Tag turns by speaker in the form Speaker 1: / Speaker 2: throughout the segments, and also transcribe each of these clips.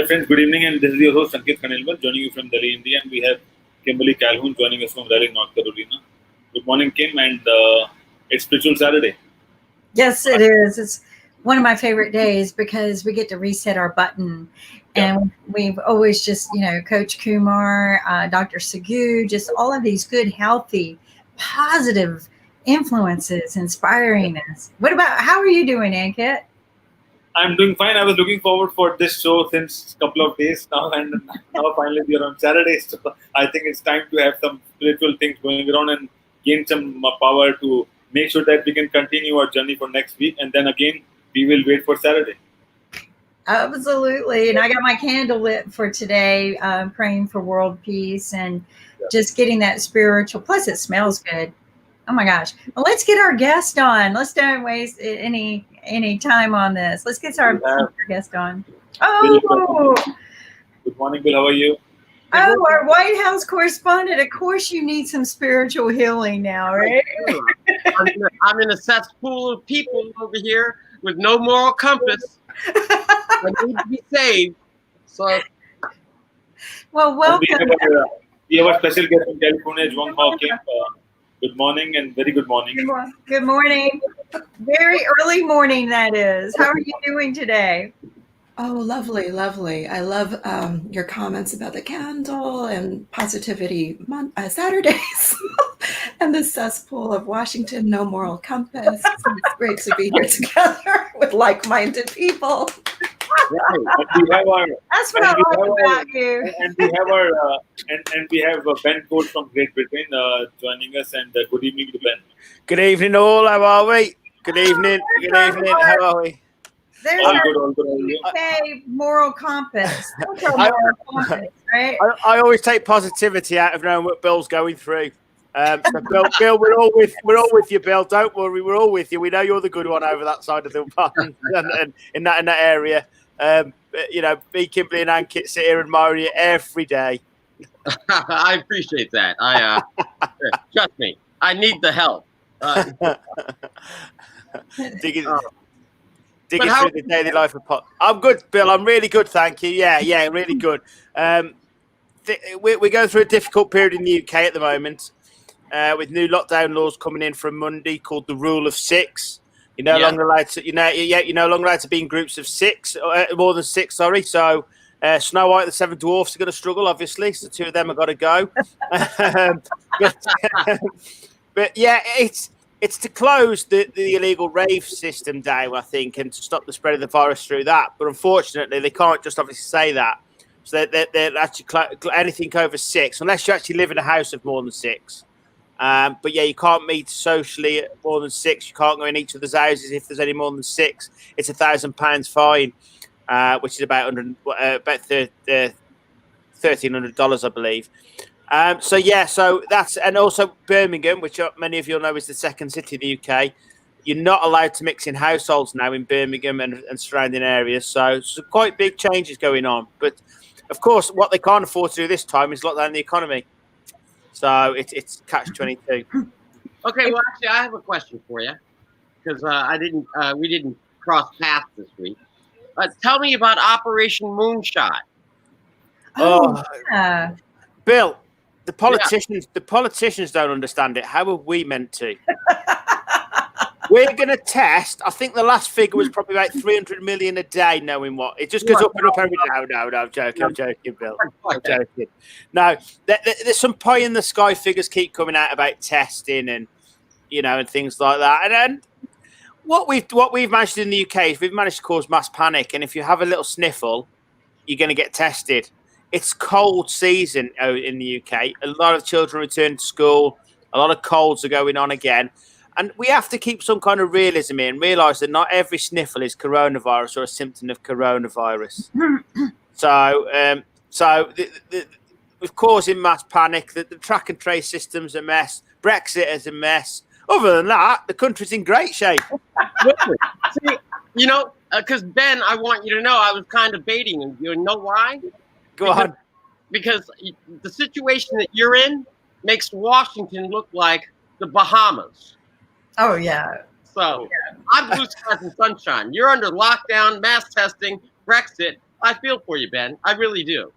Speaker 1: friends, good evening, and this is your host Ankit Khanelwal joining you from Delhi, India, and we have Kimberly Calhoun joining us from Raleigh, North Carolina. Good morning, Kim, and it's Spiritual Saturday.
Speaker 2: Yes, it is. It's one of my favorite days because we get to reset our button. And we've always just, Coach Kumar, Dr. Saggu, just all of these good, healthy, positive influences inspiring us. How are you doing, Ankit?
Speaker 1: I'm doing fine. I was looking forward for this show since a couple of days now, and now finally we are on Saturday. So I think it's time to have some spiritual things going around and gain some power to make sure that we can continue our journey for next week, and then again we will wait for Saturday.
Speaker 2: Absolutely. And I got my candle lit for today, praying for world peace and just getting that spiritual. Plus, it smells good. Oh my gosh. Well, let's get our guest on. Let's don't waste any time on this. Let's get our guest on. Oh,
Speaker 1: good morning, Bill. How are you?
Speaker 2: Oh, our White House correspondent. Of course, you need some spiritual healing now, right?
Speaker 3: I'm in a cesspool of people over here with no moral compass. I need to be saved. So,
Speaker 2: well, welcome.
Speaker 1: We have a special guest from California, Juan Hawking. Good morning and very good morning.
Speaker 2: Good morning. Very early morning, that is. How are you doing today?
Speaker 4: Oh, lovely, lovely. I love your comments about the candle and positivity Saturdays and the cesspool of Washington, no moral compass. It's great to be here together with like-minded people.
Speaker 1: Right.
Speaker 2: That's what I like about you.
Speaker 1: And we have our and we have Ben Coates from Great Britain joining us. And good evening to Ben.
Speaker 5: Good evening, all. How are we? Good evening. Good evening. How are we?
Speaker 2: There's
Speaker 1: all good.
Speaker 2: Okay, moral compass. Moral compass, right?
Speaker 5: I always take positivity out of knowing what Bill's going through. So Bill, we're all with you, Bill. Don't worry, we're all with you. We know you're the good one over that side of the pond and in that area. Me, Kimberly, and Ankit sit here admiring you every day.
Speaker 3: I appreciate that. Trust me, I need the help.
Speaker 5: Digging through the daily life of pot. I'm good, Bill. I'm really good, thank you. Yeah, really good. We're going through a difficult period in the UK at the moment, with new lockdown laws coming in from Monday called the Rule of Six. You're no longer allowed to. You're no longer allowed to be in groups of six, more than six. Sorry. So Snow White, the Seven Dwarfs are going to struggle. Obviously, so two of them have got to go. But yeah, it's to close the illegal rave system down, I think, and to stop the spread of the virus through that. But unfortunately, they can't just obviously say that. So they're actually anything over six, unless you actually live in a house of more than six. But yeah, you can't meet socially at more than six. You can't go in each other's houses if there's any more than six. It's £1,000 fine, which is about $1,300, I believe. So that's, and also Birmingham, which many of you know is the second city in the UK. You're not allowed to mix in households now in Birmingham and surrounding areas. So quite big changes going on. But of course, what they can't afford to do this time is lock down the economy. So it's catch-22.
Speaker 3: Okay, well, actually, I have a question for you because we didn't cross paths this week. Tell me about Operation Moonshot.
Speaker 2: Yeah.
Speaker 5: Bill, the politicians don't understand it. How are we meant to? We're going to test. I think the last figure was probably about 300 million a day, knowing what. It just goes up and up every day. No, I'm joking, Bill. I'm joking. No, there's some pie in the sky figures keep coming out about testing and, and things like that. And what we've managed to do in the UK is we've managed to cause mass panic. And if you have a little sniffle, you're going to get tested. It's cold season in the UK. A lot of children return to school. A lot of colds are going on again. And we have to keep some kind of realism in, realise that not every sniffle is coronavirus or a symptom of coronavirus. We've caused mass panic. The track and trace system's a mess. Brexit is a mess. Other than that, the country's in great shape.
Speaker 3: See, because Ben, I want you to know I was kind of baiting him. You know why?
Speaker 5: Go on.
Speaker 3: Because the situation that you're in makes Washington look like the Bahamas.
Speaker 2: Oh, yeah.
Speaker 3: So I'm blue skies and sunshine. You're under lockdown, mass testing, Brexit. I feel for you, Ben. I really do.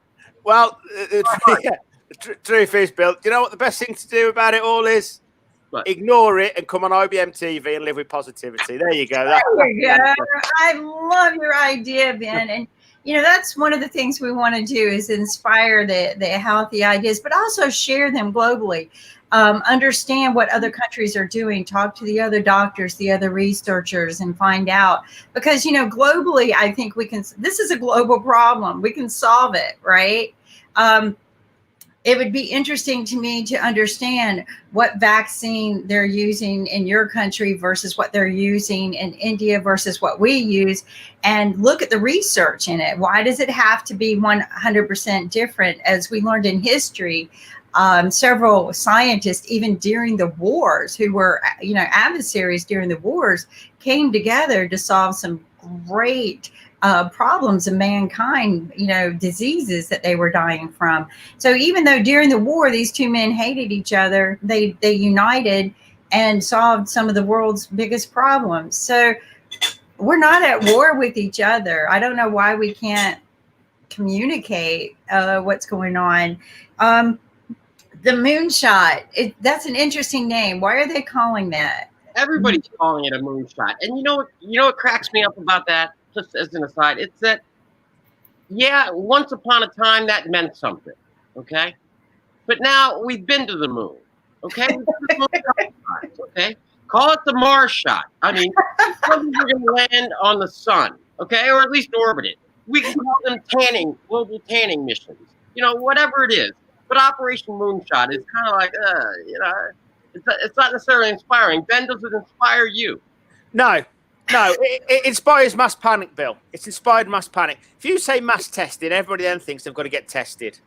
Speaker 5: Well, yeah, the truth is, Bill, do you know what the best thing to do about it all is?
Speaker 3: But
Speaker 5: Ignore it and come on IBM TV and live with positivity. There you go.
Speaker 2: There you go. I love your idea, Ben. And that's one of the things we want to do is inspire the healthy ideas, but also share them globally. Understand what other countries are doing. Talk to the other doctors, the other researchers, and find out. Because globally, I think we can. This is a global problem. We can solve it, right? It would be interesting to me to understand what vaccine they're using in your country versus what they're using in India versus what we use, and look at the research in it. Why does it have to be 100% different? As we learned in history, several scientists, even during the wars, who were adversaries during the wars, came together to solve some great problems of mankind, diseases that they were dying from. So even though during the war these two men hated each other, they united and solved some of the world's biggest problems. So we're not at war with each other. I don't know why we can't communicate what's going on. The moonshot, that's an interesting name. Why are they calling that?
Speaker 3: everybody's calling it a moonshot. And you know what cracks me up about that? Just as an aside, it's that once upon a time that meant something. Okay. But now we've been to the moon. Okay. We've been to the moon a couple times, okay. Call it the Mars shot. I mean, we're going to land on the sun, okay, or at least orbit it. We can call them global tanning missions, whatever it is. But Operation Moonshot is kind of like, it's not necessarily inspiring. Ben, does it inspire you?
Speaker 5: No, it inspires mass panic, Bill. It's inspired mass panic. If you say mass testing, everybody then thinks they've got to get tested.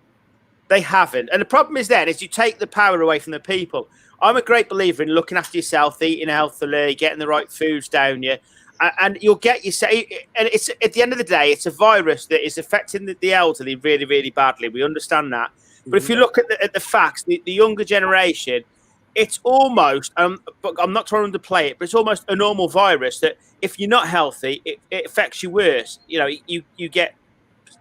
Speaker 5: They haven't. And the problem is then is you take the power away from the people. I'm a great believer in looking after yourself, eating healthily, getting the right foods down you, and you'll get yourself. And it's at the end of the day, it's a virus that is affecting the elderly really, really badly. We understand that. But if you look at the facts, the younger generation, it's almost, but I'm not trying to underplay it, but it's almost a normal virus that if you're not healthy, it affects you worse. You get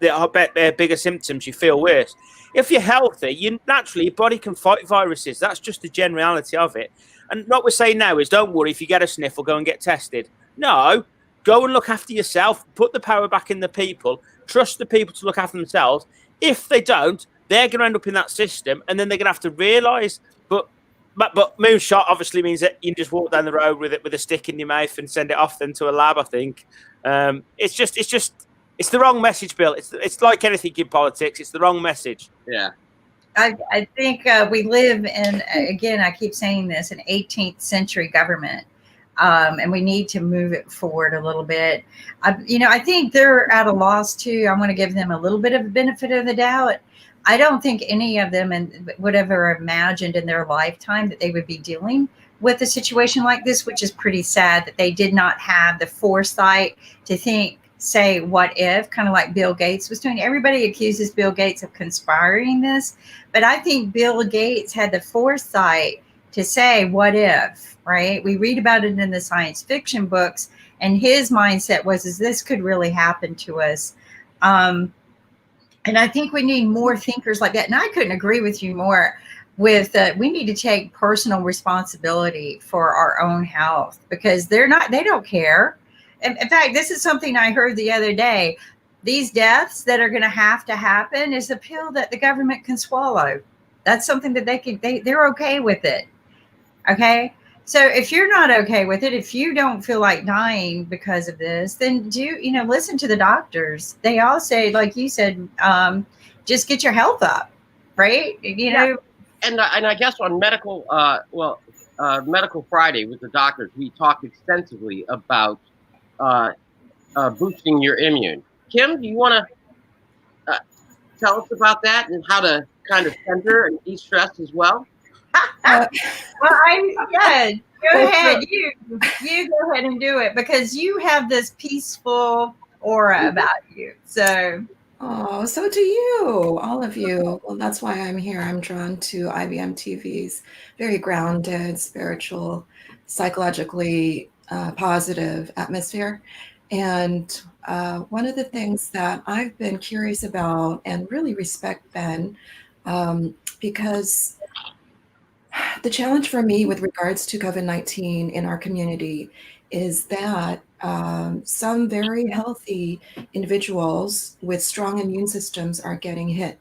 Speaker 5: the bigger symptoms, you feel worse. If you're healthy, naturally your body can fight viruses. That's just the generality of it. And what we're saying now is don't worry if you get a sniffle, go and get tested. No, go and look after yourself, put the power back in the people, trust the people to look after themselves. If they don't, they're going to end up in that system, and then they're going to have to realise. But moonshot obviously means that you can just walk down the road with a stick in your mouth and send it off then to a lab. I think it's the wrong message, Bill. It's like anything in politics. It's the wrong message.
Speaker 3: Yeah.
Speaker 2: I think we live in, again, I keep saying this, an 18th century government. And we need to move it forward a little bit. I think they're at a loss too. I want to give them a little bit of the benefit of the doubt. I don't think any of them would ever imagined in their lifetime that they would be dealing with a situation like this, which is pretty sad that they did not have the foresight to say what if, kind of like Bill Gates was doing. Everybody accuses Bill Gates of conspiring this, but I think Bill Gates had the foresight to say what if, right? We read about it in the science fiction books, and his mindset was, is this could really happen to us. And I think we need more thinkers like that. And I couldn't agree with you more with we need to take personal responsibility for our own health, because they don't care. In fact, this is something I heard the other day. These deaths that are going to happen is a pill that the government can swallow. That's something that they're okay with it. Okay. So if you're not okay with it, if you don't feel like dying because of this, then listen to the doctors. They all say, like you said, just get your health up, right?
Speaker 3: And I guess on Medical Friday with the doctors, we talked extensively about boosting your immune. Kim, do you want to tell us about that and how to kind of center and de-stress as well?
Speaker 2: Well, go ahead. You go ahead and do it, because you have this peaceful aura about you. So
Speaker 4: so do you, all of you. Well, that's why I'm here. I'm drawn to IBM TV's very grounded, spiritual, psychologically positive atmosphere. And one of the things that I've been curious about and really respect Ben, because the challenge for me with regards to COVID-19 in our community is that some very healthy individuals with strong immune systems are getting hit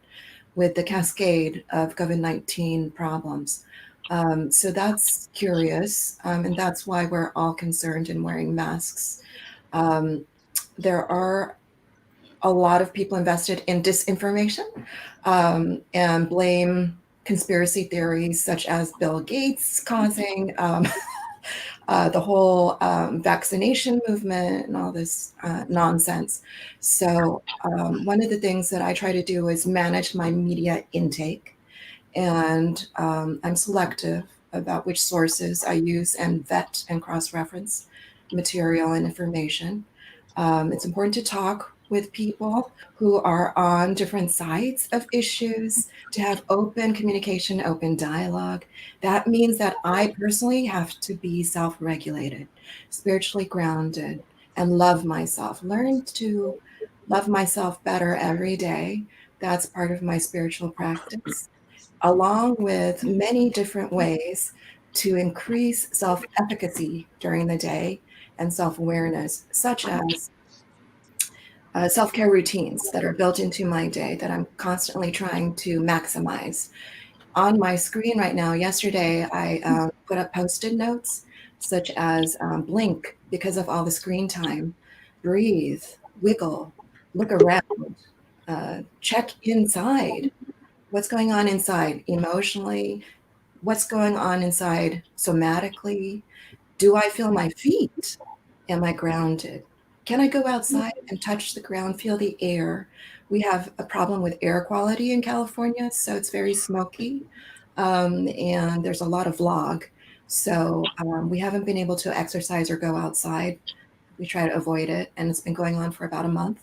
Speaker 4: with the cascade of COVID-19 problems. So that's curious, and that's why we're all concerned in wearing masks. There are a lot of people invested in disinformation and blame conspiracy theories such as Bill Gates causing the whole vaccination movement and all this nonsense. So one of the things that I try to do is manage my media intake, and I'm selective about which sources I use and vet and cross-reference material and information. It's important to talk with people who are on different sides of issues, to have open communication, open dialogue. That means that I personally have to be self-regulated, spiritually grounded, and love myself. Learn to love myself better every day. That's part of my spiritual practice, along with many different ways to increase self-efficacy during the day and self-awareness, such as self-care routines that are built into my day that I'm constantly trying to maximize. On my screen right now, yesterday, I put up post-it notes such as blink because of all the screen time, breathe, wiggle, look around, check inside. What's going on inside emotionally? What's going on inside somatically? Do I feel my feet? Am I grounded? Can I go outside and touch the ground, feel the air? We have a problem with air quality in California, so it's very smoky, and there's a lot of fog. So we haven't been able to exercise or go outside. We try to avoid it, and it's been going on for about a month.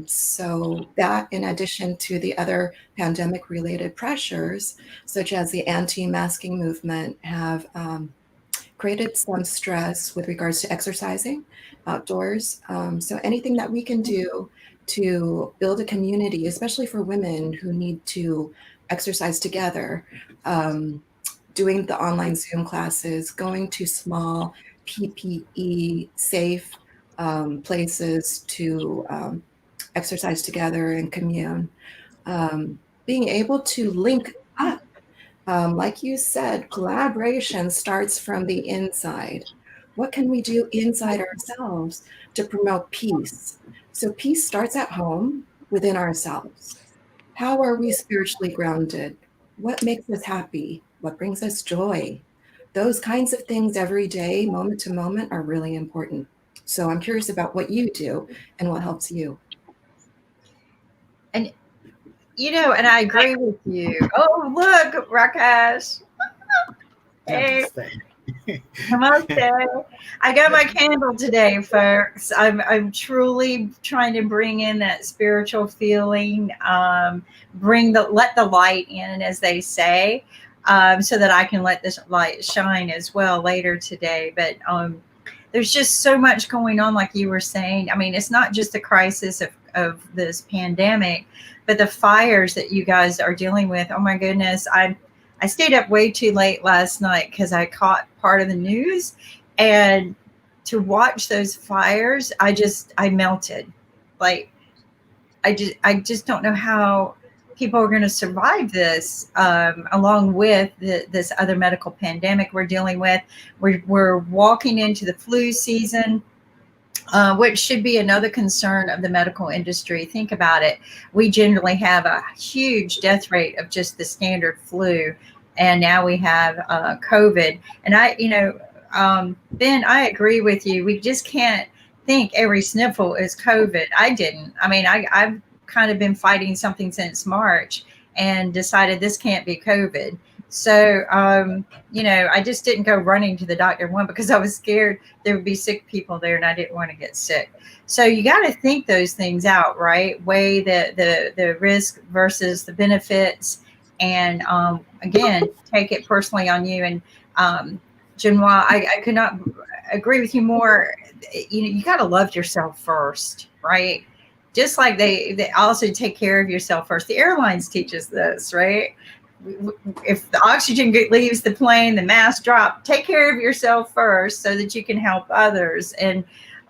Speaker 4: So that, in addition to the other pandemic-related pressures, such as the anti-masking movement, have created some stress with regards to exercising outdoors. So anything that we can do to build a community, especially for women who need to exercise together, doing the online Zoom classes, going to small PPE safe places to exercise together and commune, being able to link up. Like you said, collaboration starts from the inside. What can we do inside ourselves to promote peace? So peace starts at home within ourselves. How are we spiritually grounded? What makes us happy? What brings us joy? Those kinds of things every day, moment to moment, are really important. So I'm curious about what you do and what helps you.
Speaker 2: And and I agree with you. Oh, look, Rakesh. Hey, namaste. I got my candle today, folks. I'm truly trying to bring in that spiritual feeling, let the light in, as they say, so that I can let this light shine as well later today. But there's just so much going on, like you were saying. I mean, it's not just the crisis of this pandemic, but the fires that you guys are dealing with. Oh my goodness. I stayed up way too late last night because I caught part of the news, and to watch those fires, I melted. Like, I just don't know how people are going to survive this, along with this other medical pandemic we're dealing with. We're walking into the flu season, which should be another concern of the medical industry. Think about it. We generally have a huge death rate of just the standard flu, and now we have COVID. And Ben, I agree with you. We just can't think every sniffle is COVID. I didn't. I mean, I've kind of been fighting something since March and decided this can't be COVID. So, I just didn't go running to the doctor, one, because I was scared there would be sick people there and I didn't want to get sick. So you got to think those things out, right? Weigh the risk versus the benefits. And again, take it personally on you. And Genoa, I could not agree with you more. you got to love yourself first, right? Just like they also take care of yourself first. The airlines teach us this, right? If the oxygen leaves the plane, the mask drop, take care of yourself first so that you can help others. And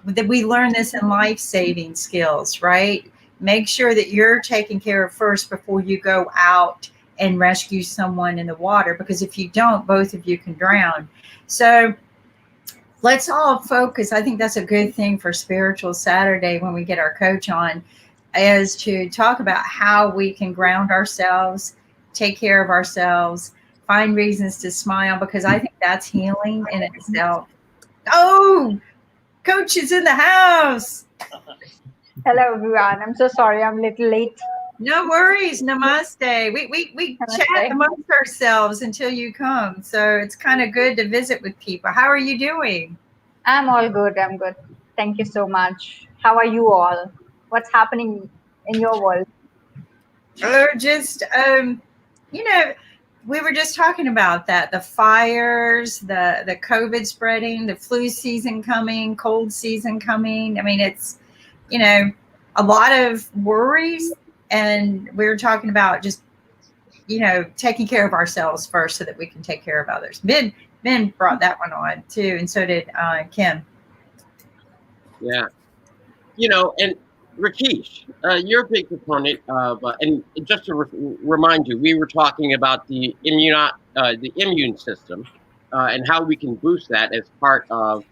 Speaker 2: that we learn this in life-saving skills, right? Make sure that you're taken care of first before you go out and rescue someone in the water, because if you don't, both of you can drown. So let's all focus. I think that's a good thing for Spiritual Saturday when we get our coach on, is to talk about how we can ground ourselves, take care of ourselves, find reasons to smile, because I think that's healing in itself. Oh, Coach is in the house.
Speaker 6: Hello, everyone. I'm so sorry I'm a little late.
Speaker 2: No worries. Namaste. We chat amongst ourselves until you come. So it's kind of good to visit with people. How are you doing?
Speaker 6: I'm all good. I'm good. Thank you so much. How are you all? What's happening in your world?
Speaker 2: Just, we were just talking about that. The fires, the COVID spreading, the flu season coming, cold season coming. I mean, it's, a lot of worries. And we were talking about just, taking care of ourselves first so that we can take care of others. Ben brought that one on too, and so did Kim.
Speaker 3: Yeah. And Rakesh, you're a big proponent of, and just to remind you, we were talking about the immune system and how we can boost that as part of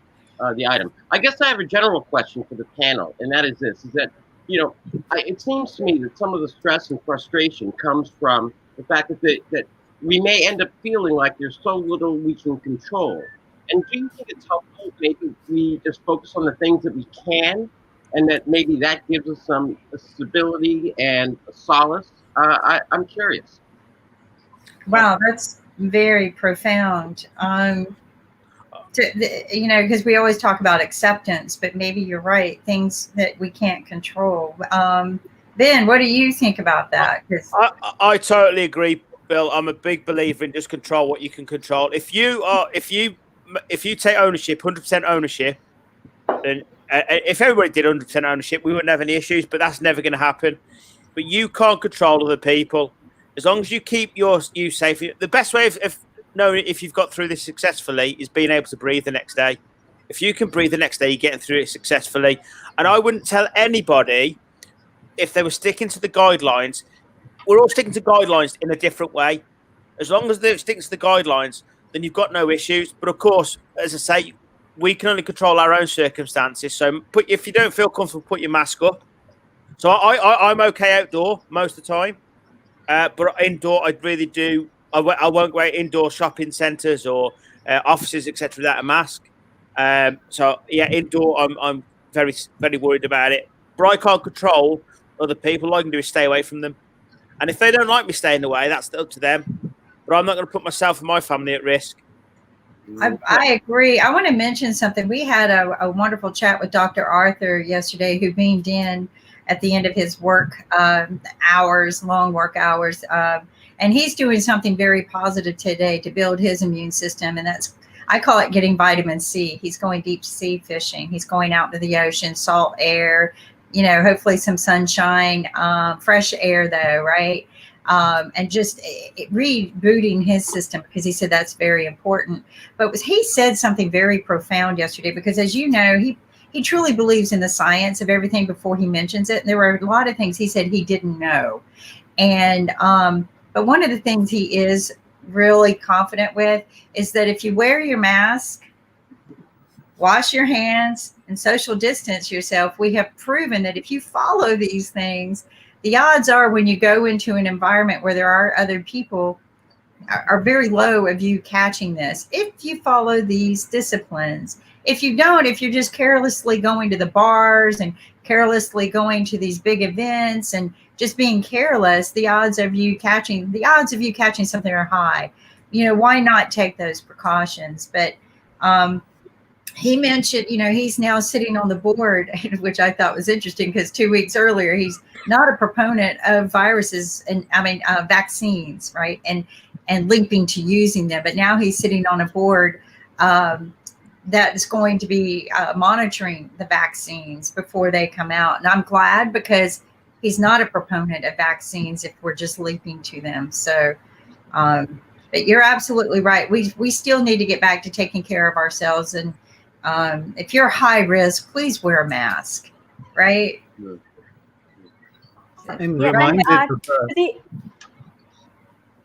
Speaker 3: the item. I guess I have a general question for the panel, and that is this, is that, it seems to me that some of the stress and frustration comes from the fact that we may end up feeling like there's so little we can control. And do you think it's helpful maybe we just focus on the things that we can, and that maybe that gives us some stability and solace? I'm curious.
Speaker 2: Wow, that's very profound. Because we always talk about acceptance, but maybe you're right, things that we can't control. Ben, what do you think about that?
Speaker 5: I totally agree, Bill. I'm a big believer in just control what you can control. If you take ownership, 100% ownership, then if everybody did 100% ownership, we wouldn't have any issues, but that's never going to happen. But you can't control other people. As long as you keep you safe, the best way of knowing if you've got through this successfully is being able to breathe the next day. If you can breathe the next day, you're getting through it successfully. And I wouldn't tell anybody if they were sticking to the guidelines. We're all sticking to guidelines in a different way. As long as they're sticking to the guidelines, then you've got no issues. But of course, as I say, we can only control our own circumstances. So if you don't feel comfortable, put your mask up. So I'm okay outdoor most of the time. But indoor, I really do. I won't go out indoor shopping centres or offices, etc., without a mask. So yeah, indoor, I'm very, very worried about it. But I can't control other people. All I can do is stay away from them. And if they don't like me staying away, that's up to them. But I'm not going to put myself and my family at risk.
Speaker 2: I agree. I want to mention something. We had a wonderful chat with Dr. Arthur yesterday, who beamed in at the end of his work long work hours. And he's doing something very positive today to build his immune system. And I call it getting vitamin C. He's going deep sea fishing. He's going out into the ocean, salt air, hopefully some sunshine, fresh air though, right? And just rebooting his system, because he said that's very important. But he said something very profound yesterday, because as you know, he truly believes in the science of everything before he mentions it. And there were a lot of things he said he didn't know. And but one of the things he is really confident with is that if you wear your mask, wash your hands, and social distance yourself, we have proven that if you follow these things, the odds are when you go into an environment where there are other people are very low of you catching this, if you follow these disciplines. If you don't, if you're just carelessly going to the bars and carelessly going to these big events and just being careless, the odds of you catching something are high. Why not take those precautions? But he mentioned, he's now sitting on the board, which I thought was interesting, because 2 weeks earlier, he's not a proponent of viruses and vaccines, right? And linking to using them. But now he's sitting on a board that is going to be monitoring the vaccines before they come out. And I'm glad, because he's not a proponent of vaccines if we're just leaping to them. So, but you're absolutely right. We still need to get back to taking care of ourselves. And if you're high risk, please wear a mask, right?
Speaker 7: I'm
Speaker 6: Yeah,
Speaker 7: reminded of.
Speaker 6: the-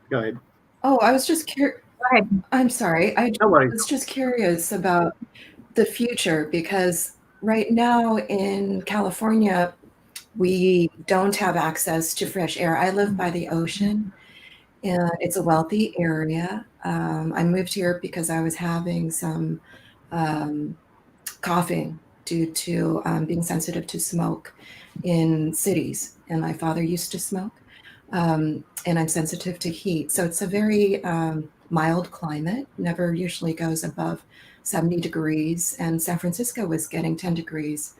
Speaker 7: Go ahead.
Speaker 4: Oh, I was just curious.
Speaker 2: Go ahead.
Speaker 4: I'm sorry. I
Speaker 7: No worries.
Speaker 4: was just curious about the future, because right now in California, we don't have access to fresh air. I live by the ocean, and it's a wealthy area. I moved here because I was having some coughing due to being sensitive to smoke in cities. And my father used to smoke, and I'm sensitive to heat. So it's a very mild climate, never usually goes above 70 degrees. And San Francisco was getting 10 degrees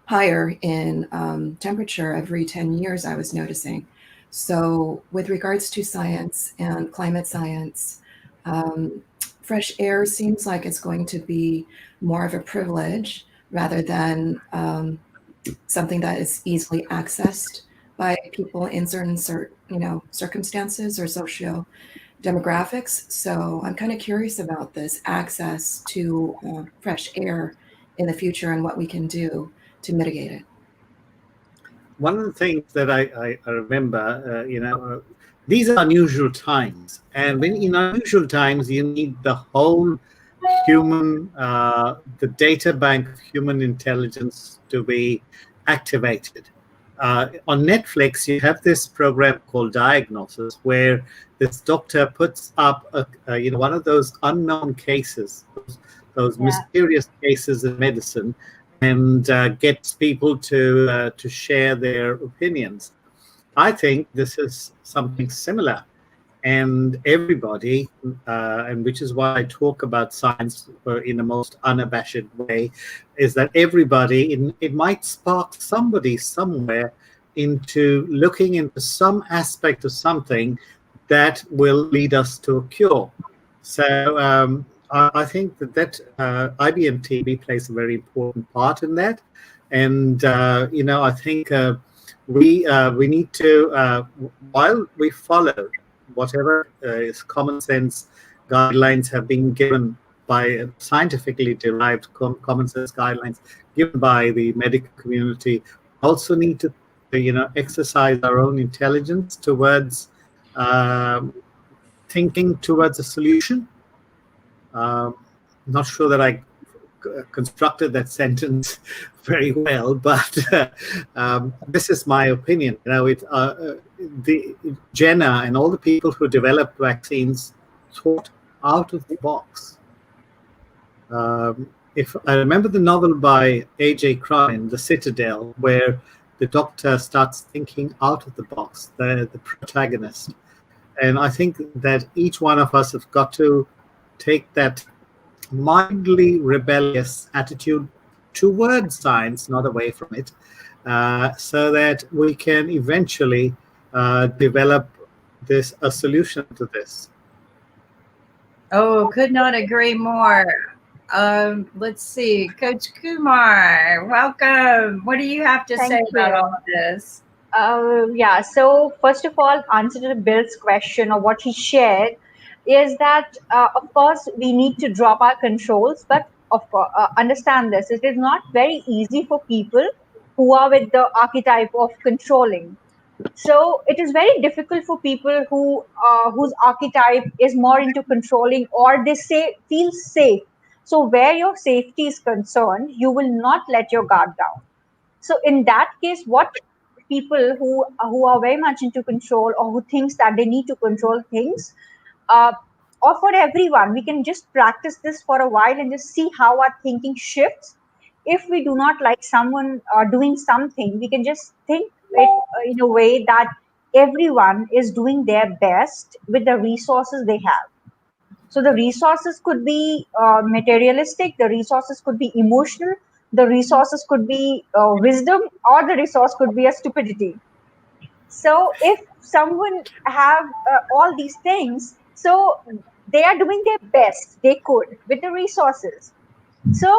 Speaker 4: higher in temperature every 10 years, I was noticing. So, with regards to science and climate science, fresh air seems like it's going to be more of a privilege rather than something that is easily accessed by people in certain circumstances or socio demographics. So I'm kind of curious about this access to fresh air in the future and what we can do to mitigate it.
Speaker 7: One of the things that I remember, these are unusual times. And when in unusual times, you need the whole human, the data bank of human intelligence to be activated. On Netflix, you have this program called Diagnosis, where this doctor puts up one of those unknown cases, those mysterious cases in medicine, and gets people to share their opinions. I think this is something similar, and everybody, and which is why I talk about science in the most unabashed way, is that everybody, it might spark somebody somewhere into looking into some aspect of something that will lead us to a cure. So I think that IBM TV plays a very important part in that, and I think we need to, while we follow whatever is common sense guidelines have been given by scientifically derived common sense guidelines given by the medical community, also need to exercise our own intelligence towards thinking towards a solution. Not sure that I constructed that sentence very well, but this is my opinion. The Jenna and all the people who developed vaccines thought out of the box. If I remember the novel by A.J. Crine, The Citadel, where the doctor starts thinking out of the box, the protagonist. And I think that each one of us have got to take that mildly rebellious attitude towards science, not away from it, so that we can eventually develop a solution to this.
Speaker 2: Oh, could not agree more. Let's see, Coach Kumar, welcome. What do you have to say about all of this?
Speaker 6: Yeah, so first of all, answer to Bill's question or what he shared is that, of course, we need to drop our controls, but of course, understand this. It is not very easy for people who are with the archetype of controlling. So it is very difficult for people whose archetype is more into controlling, or they say feel safe. So where your safety is concerned, you will not let your guard down. So in that case, what people who are very much into control, or who thinks that they need to control things, uh, or for everyone, we can just practice this for a while and just see how our thinking shifts. If we do not like someone doing something, we can just think it in a way that everyone is doing their best with the resources they have. So the resources could be materialistic, the resources could be emotional, the resources could be wisdom, or the resource could be a stupidity. So if someone have all these things, so they are doing their best they could with the resources. So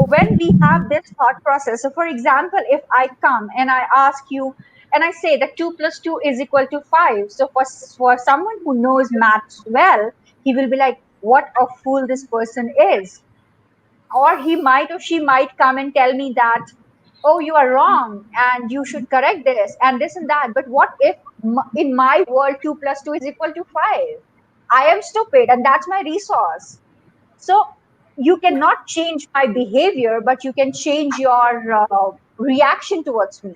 Speaker 6: when we have this thought process, so for example, if I come and I ask you and I say that 2 plus 2 is equal to 5, so for someone who knows maths well, he will be like, what a fool this person is. Or he might or she might come and tell me that, oh, you are wrong and you should correct this and this and that. But what if in my world 2 plus 2 is equal to 5? I am stupid and that's my resource. So you cannot change my behavior, but you can change your reaction towards me.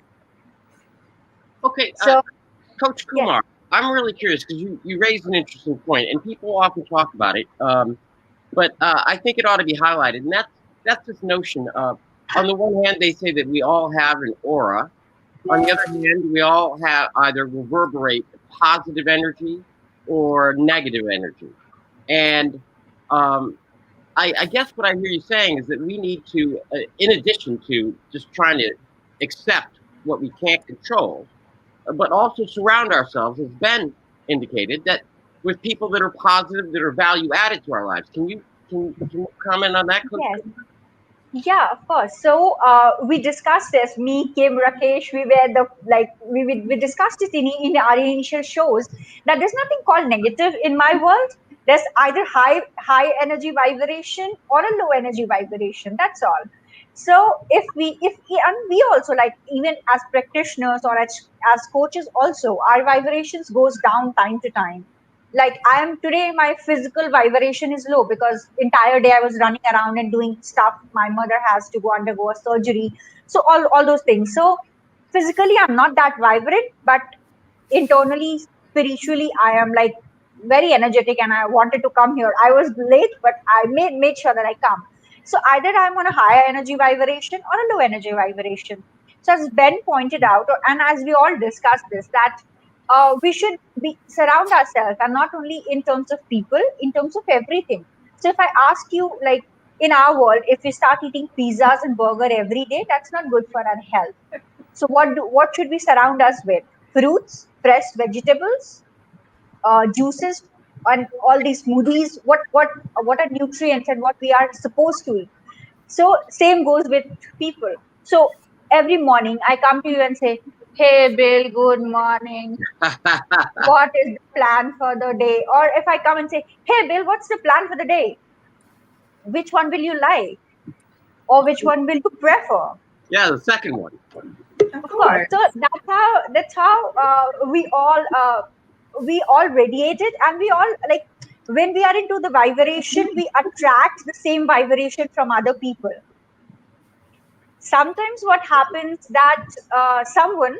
Speaker 3: Okay,
Speaker 6: So
Speaker 3: Coach
Speaker 6: yes,
Speaker 3: Kumar, I'm really curious because you raised an interesting point, and people often talk about it. But I think it ought to be highlighted, and that's this notion of, on the one hand, they say that we all have an aura. On the other hand, we all have either reverberate positive energy or negative energy, and um, I guess what I hear you saying is that we need to, in addition to just trying to accept what we can't control, but also surround ourselves, as Ben indicated, that with people that are positive, that are value added to our lives. Can you comment on that, Coach?
Speaker 6: yes. Yeah, of course. So we discussed this. Me, Kim, Rakesh, we were the like we discussed it in our initial shows that there's nothing called negative in my world. There's either high energy vibration or a low energy vibration. That's all. So and we also like even as practitioners or as coaches also our vibrations goes down time to time. Like I am today, my physical vibration is low because entire day I was running around and doing stuff. My mother has to go undergo a surgery, so all those things. So physically I'm not that vibrant, but internally, spiritually, I am like very energetic and I wanted to come here. I was late, but I made sure that I come. So either I'm on a higher energy vibration or a low energy vibration. So as Ben pointed out, and as we all discussed this, that we should be surround ourselves, and not only in terms of people, in terms of everything. So if I ask you, like in our world, if we start eating pizzas and burger every day, that's not good for our health. So what should we surround us with? Fruits, fresh vegetables, juices, and all these smoothies. What are nutrients and what we are supposed to eat? So same goes with people. So every morning I come to you and say, "Hey Bill, good morning. What is the plan for the day?" Or if I come and say, "Hey Bill, what's the plan for the day?" Which one will you like, or which one will you prefer?
Speaker 3: Yeah, the second one.
Speaker 6: Of course. So that's how we all radiated, and we all like when we are into the vibration, we attract the same vibration from other people. Sometimes what happens that someone,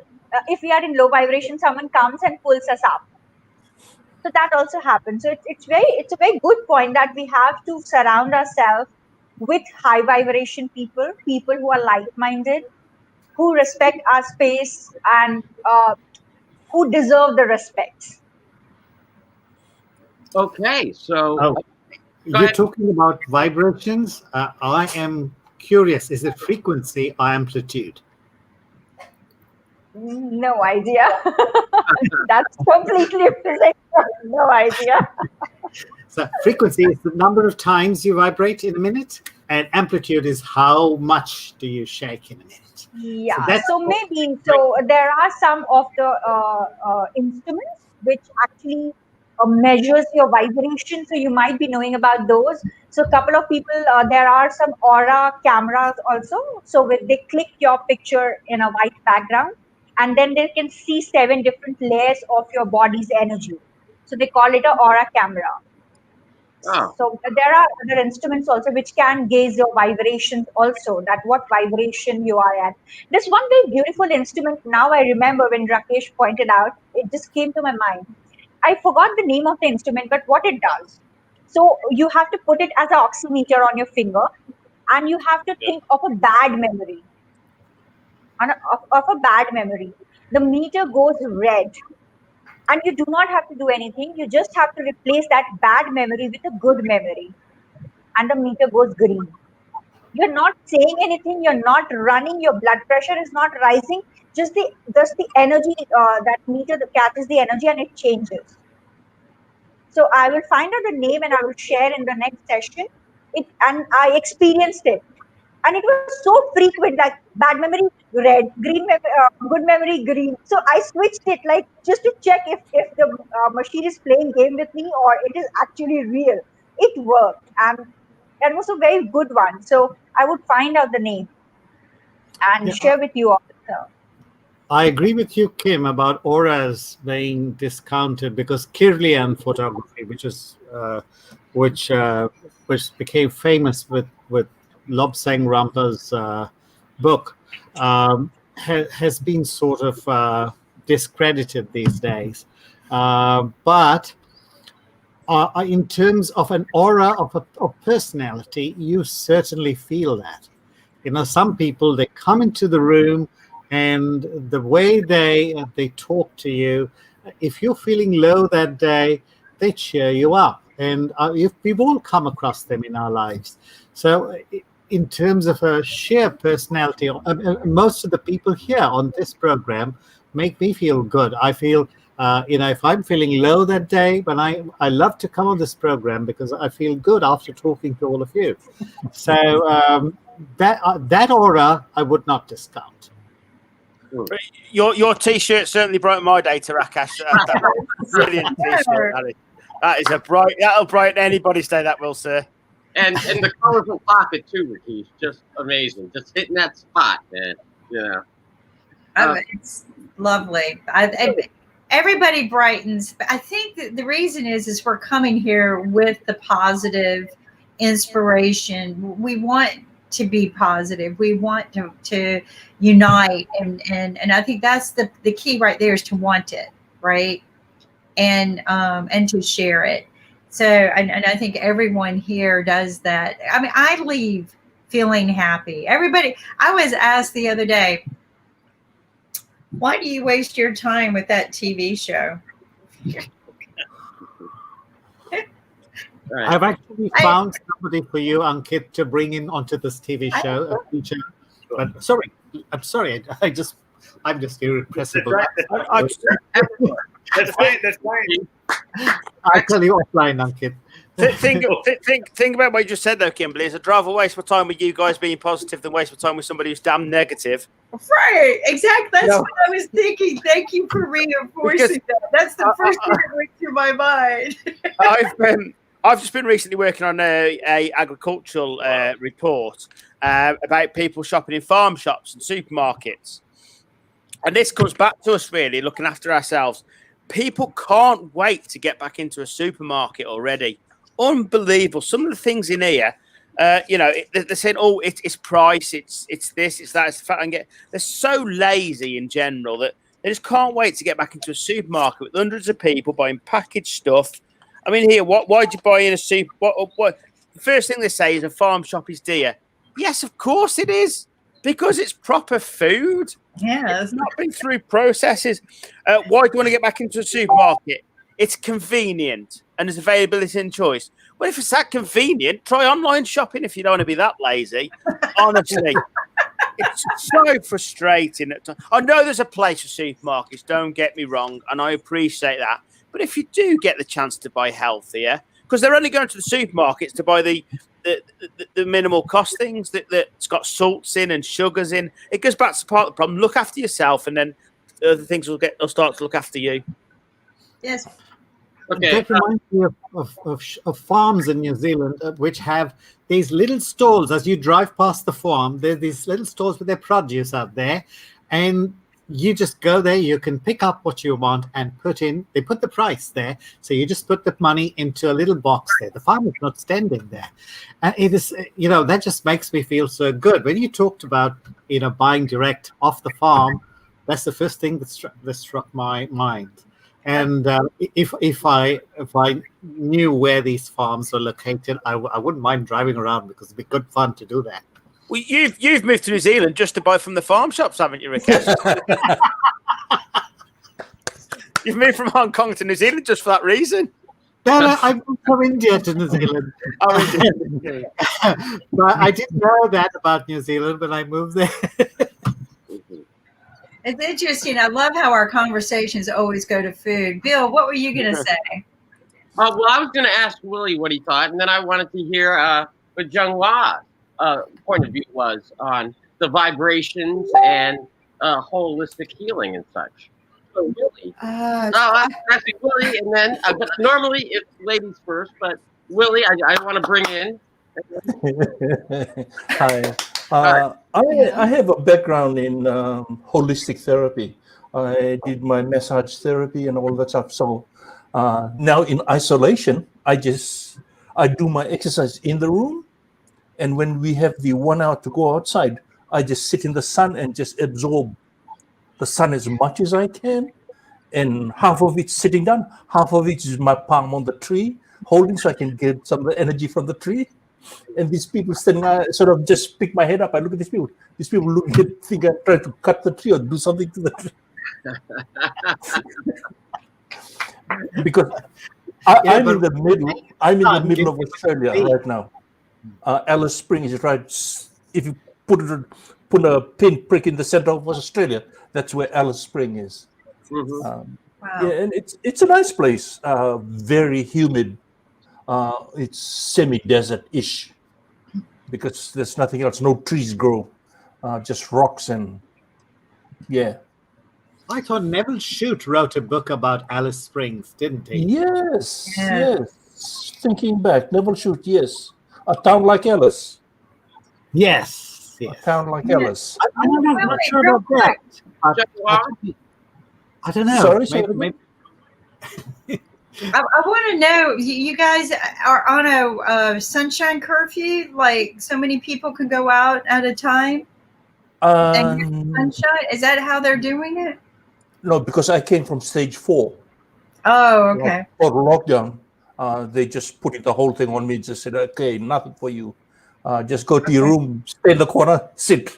Speaker 6: if we are in low vibration, someone comes and pulls us up. So that also happens. So it's a very good point that we have to surround ourselves with high vibration people, people who are like minded, who respect our space, and who deserve the respect.
Speaker 3: Okay, so
Speaker 7: Oh,
Speaker 3: go
Speaker 7: you're
Speaker 3: ahead.
Speaker 7: talking about vibrations. I am curious. Is it frequency or amplitude?
Speaker 6: No idea. That's completely physical. No idea.
Speaker 7: So frequency is the number of times you vibrate in a minute, and amplitude is how much do you shake in a minute. So
Speaker 6: Yeah.
Speaker 7: that's
Speaker 6: So maybe so there are some of the instruments which actually measures your vibration. So you might be knowing about those. So a couple of people, there are some aura cameras also. So when they click your picture in a white background, and then they can see 7 different layers of your body's energy. So they call it a aura camera.
Speaker 3: Oh,
Speaker 6: So there are other instruments also which can gauge your vibrations also, that what vibration you are at. This one very beautiful instrument, now I remember when Rakesh pointed out, it just came to my mind. I forgot the name of the instrument, but what it does. So you have to put it as an oximeter on your finger, and you have to
Speaker 1: Yeah.
Speaker 6: think of a bad memory. Of a bad memory. The meter goes red, and you do not have to do anything. You just have to replace that bad memory with a good memory, and the meter goes green. You're not saying anything, you're not running, your blood pressure is not rising, just the energy, that meter that catches the energy and it changes. So I will find out the name and I will share in the next session. and I experienced it. And it was so frequent, like bad memory, red, good memory, green. So I switched it, like just to check if the machine is playing game with me or it is actually real. It worked, and that was a very good one. So I would find out the name and
Speaker 7: Yeah,
Speaker 6: share with you all. So,
Speaker 7: I agree with you, Kim, about auras being discounted because Kirlian photography, which which became famous with Lobsang Rampa's book, has been sort of discredited these days. But in terms of an aura of personality, you certainly feel that. Some people, they come into the room, and the way they talk to you, if you're feeling low that day, they cheer you up. And we've all come across them in our lives. So in terms of a sheer personality, most of the people here on this program make me feel good. I feel if I'm feeling low that day, but I love to come on this program because I feel good after talking to all of you. So that aura I would not discount.
Speaker 5: Your T-shirt certainly brightened my day, Rakesh. Brilliant T-shirt. That is that'll brighten anybody's day. That will, sir.
Speaker 3: And the colorful pocket too, Rakesh, just amazing. Just hitting that spot, man.
Speaker 2: It's lovely. Everybody brightens. But I think that the reason is we're coming here with the positive inspiration. We want to be positive. We want to unite, and I think that's the key right there, is to want it, right, and to share it. So and I think everyone here does that. I mean, I leave feeling happy. Everybody. I was asked the other day, why do you waste your time with that TV show?
Speaker 7: I've actually found somebody for you, Ankit, to bring in onto this TV show. But I'm sorry. I'm just irrepressible.
Speaker 1: That's fine.
Speaker 7: I'll tell you offline, Ankit.
Speaker 5: Think about what you just said, though, Kimberly. Is I'd rather waste my time with you guys being positive than waste my time with somebody who's damn negative.
Speaker 2: Right, exactly. That's what I was thinking. Thank you for reinforcing that. That's the first thing that went through my mind.
Speaker 5: I've just been recently working on a agricultural report about people shopping in farm shops and supermarkets. And this comes back to us really looking after ourselves. People can't wait to get back into a supermarket already. Unbelievable. Some of the things in here, they're saying, oh, it's price, it's this, it's that, it's fat. And they're so lazy in general that they just can't wait to get back into a supermarket with hundreds of people buying packaged stuff. I mean, here, why'd you buy in a super? What? The first thing they say is a farm shop is dear. Yes, of course it is, because it's proper food.
Speaker 2: Yeah,
Speaker 5: it's not been through processes. Why do you want to get back into a supermarket? It's convenient and there's availability and choice. Well, if it's that convenient, try online shopping if you don't want to be that lazy. Honestly, it's so frustrating. I know there's a place for supermarkets, don't get me wrong, and I appreciate that. But if you do get the chance to buy healthier, because they're only going to the supermarkets to buy the minimal cost things that's got salts in and sugars in, it goes back to part of the problem. Look after yourself, and then other things will start to look after you.
Speaker 2: Yes.
Speaker 3: Okay.
Speaker 7: That reminds me of farms in New Zealand which have these little stalls. As you drive past the farm, there's these little stalls with their produce out there, and you just go there, you can pick up what you want and they put the price there. So you just put the money into a little box there. The farmer's not standing there. And it is, that just makes me feel so good. When you talked about, buying direct off the farm, that's the first thing that struck my mind. And if I knew where these farms are located, I wouldn't mind driving around because it'd be good fun to do that.
Speaker 5: Well, you've moved to New Zealand just to buy from the farm shops, haven't you, Rakesh? You've moved from Hong Kong to New Zealand just for that reason.
Speaker 7: No, I moved from India to New Zealand. But I didn't know that about New Zealand when I moved there.
Speaker 2: It's interesting. I love how our conversations always go to food. Bill, what were you going to say?
Speaker 3: Well, I was going to ask Willie what he thought, and then I wanted to hear what Junghwa's point of view was on the vibrations and holistic healing and such. So Willie, that's Willie, and then but normally it's ladies first, but Willie, I want to bring in.
Speaker 8: Hi. I have a background in holistic therapy. I did my massage therapy and all that stuff. So now in isolation, I do my exercise in the room. And when we have the 1 hour to go outside, I just sit in the sun and just absorb the sun as much as I can. And half of it's sitting down, half of it is my palm on the tree, holding so I can get some of the energy from the tree. And these people standing, I sort of just pick my head up. I look at these people. These people look at, think I'm trying to cut the tree or do something to the tree. Because I'm in the middle. I'm in the middle of Australia right now. Alice Springs is right. If you put a pinprick in the center of Australia, that's where Alice Spring is.
Speaker 3: Mm-hmm.
Speaker 2: Wow.
Speaker 8: Yeah, and it's a nice place. Very humid. It's semi-desert-ish because there's nothing else. No trees grow, just rocks and yeah.
Speaker 7: I thought Neville Shute wrote a book about Alice Springs, didn't he?
Speaker 8: Yes,
Speaker 2: Yeah.
Speaker 8: yes. Thinking back, Neville Shute, yes. A town like Alice.
Speaker 7: Yes,
Speaker 8: A
Speaker 7: yes.
Speaker 8: town like
Speaker 2: Yeah.
Speaker 8: Alice.
Speaker 7: I'm not sure
Speaker 2: real
Speaker 7: about that. I don't know.
Speaker 8: Sorry,
Speaker 7: Maybe,
Speaker 2: I want to know, you guys are on a sunshine curfew? Like so many people can go out at a time and get sunshine? Is that how they're doing it?
Speaker 8: No, because I came from stage 4
Speaker 2: Oh, okay.
Speaker 8: for lockdown. They just put the whole thing on me. Just said, okay, nothing for you. Just go to your room, stay in the corner, sit.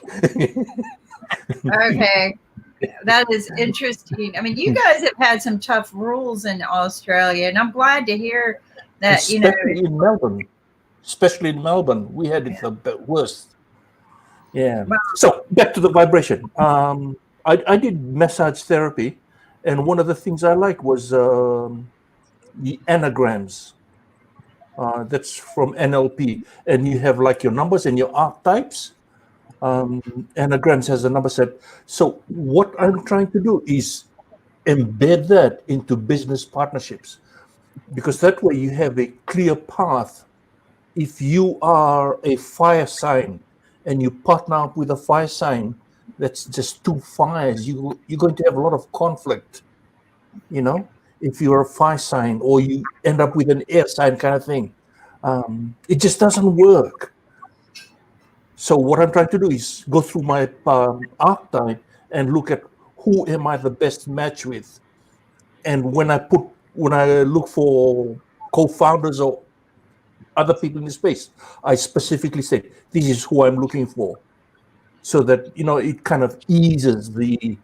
Speaker 2: Okay. That is interesting. I mean, you guys have had some tough rules in Australia, and I'm glad to hear that,
Speaker 8: Especially in Melbourne, we had it the worst. Yeah.
Speaker 2: Wow.
Speaker 8: So back to the vibration. I did massage therapy, and one of the things I liked was the anagrams. That's from NLP, and you have like your numbers and your archetypes. Anagrams has a number set. So what I'm trying to do is embed that into business partnerships, because that way you have a clear path. If you are a fire sign and you partner up with a fire sign, that's just 2 fires. You're going to have a lot of conflict, if you're a fire sign, or you end up with an air sign kind of thing. It just doesn't work. So what I'm trying to do is go through my archetype and look at who am I the best match with. And when I look for co-founders or other people in the space, I specifically say, this is who I'm looking for. So that, it kind of eases the,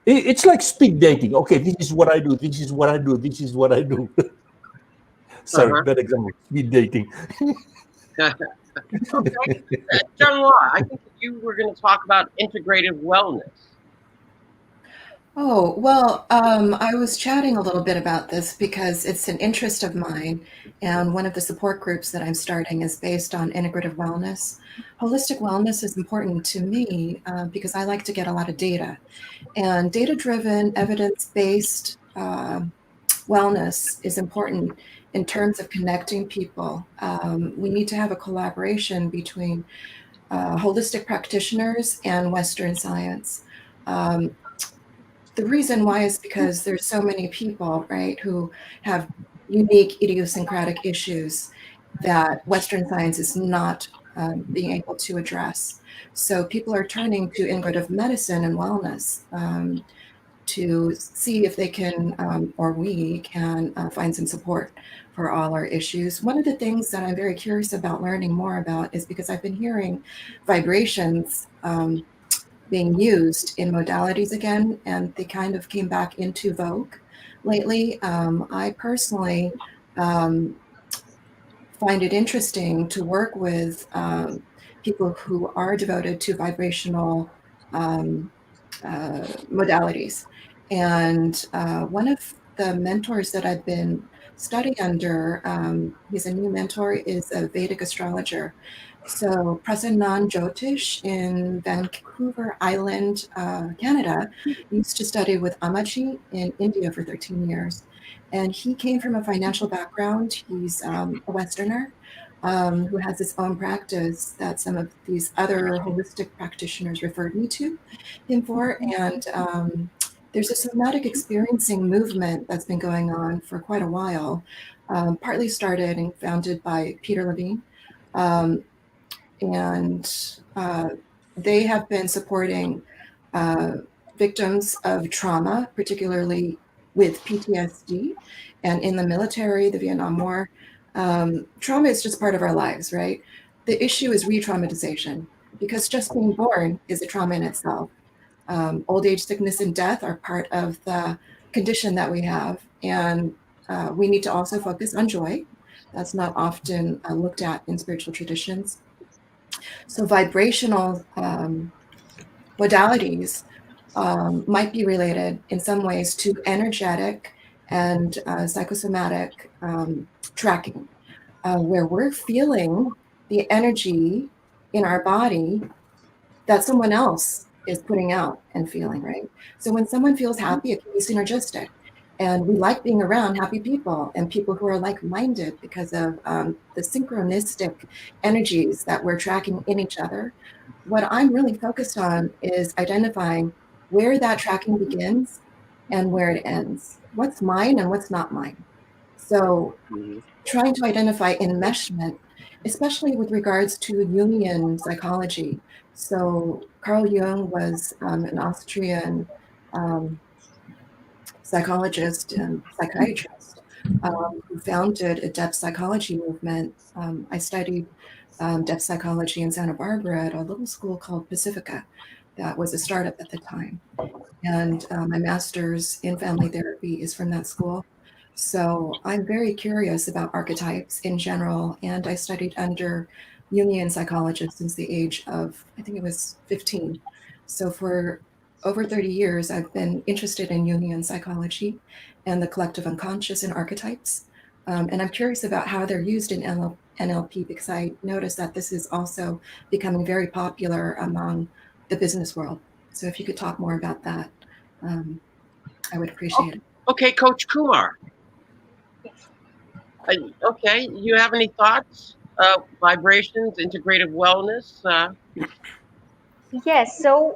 Speaker 8: it's like speed dating. Okay, this is what I do. This is what I do. This is what I do. Sorry, bad example. Speed dating.
Speaker 3: Okay. Junghwa, I think you were going to talk about integrative wellness.
Speaker 4: Oh, well, I was chatting a little bit about this because it's an interest of mine. And one of the support groups that I'm starting is based on integrative wellness. Holistic wellness is important to me because I like to get a lot of data. And data-driven, evidence-based wellness is important in terms of connecting people. We need to have a collaboration between holistic practitioners and Western science. The reason why is because there's so many people, right, who have unique idiosyncratic issues that Western science is not being able to address. So people are turning to integrative medicine and wellness to see if they can, or we can find some support for all our issues. One of the things that I'm very curious about learning more about is because I've been hearing vibrations being used in modalities again, and they kind of came back into vogue lately. I personally find it interesting to work with people who are devoted to vibrational modalities. And one of the mentors that I've been study under, he's a new mentor, is a Vedic astrologer. So Prasannan Jyotish in Vancouver Island, Canada, used to study with Amaji in India for 13 years. And he came from a financial background. He's a Westerner who has his own practice that some of these other holistic practitioners referred me to him for. And there's a somatic experiencing movement that's been going on for quite a while, partly started and founded by Peter Levine. And they have been supporting victims of trauma, particularly with PTSD, and in the military, the Vietnam War. Trauma is just part of our lives, right? The issue is re-traumatization, because just being born is a trauma in itself. Old age, sickness, and death are part of the condition that we have, and we need to also focus on joy. That's not often looked at in spiritual traditions. So vibrational modalities might be related in some ways to energetic and psychosomatic tracking, where we're feeling the energy in our body that someone else is putting out and feeling, right? So when someone feels happy, it can be synergistic. And we like being around happy people and people who are like-minded because of the synchronistic energies that we're tracking in each other. What I'm really focused on is identifying where that tracking begins and where it ends. What's mine and what's not mine. So trying to identify enmeshment, especially with regards to Jungian psychology. So Carl Jung was an Austrian psychologist and psychiatrist who founded a depth psychology movement. I studied depth psychology in Santa Barbara at a little school called Pacifica that was a startup at the time. And my master's in family therapy is from that school. So I'm very curious about archetypes in general, and I studied under Jungian psychologists since the age of, I think it was 15. So for over 30 years, I've been interested in Jungian psychology and the collective unconscious and archetypes. And I'm curious about how they're used in NLP, because I noticed that this is also becoming very popular among the business world. So if you could talk more about that, I would appreciate it.
Speaker 3: Okay, Coach Kumar. Okay, you have any thoughts? Vibrations, integrative wellness?
Speaker 6: Yes. So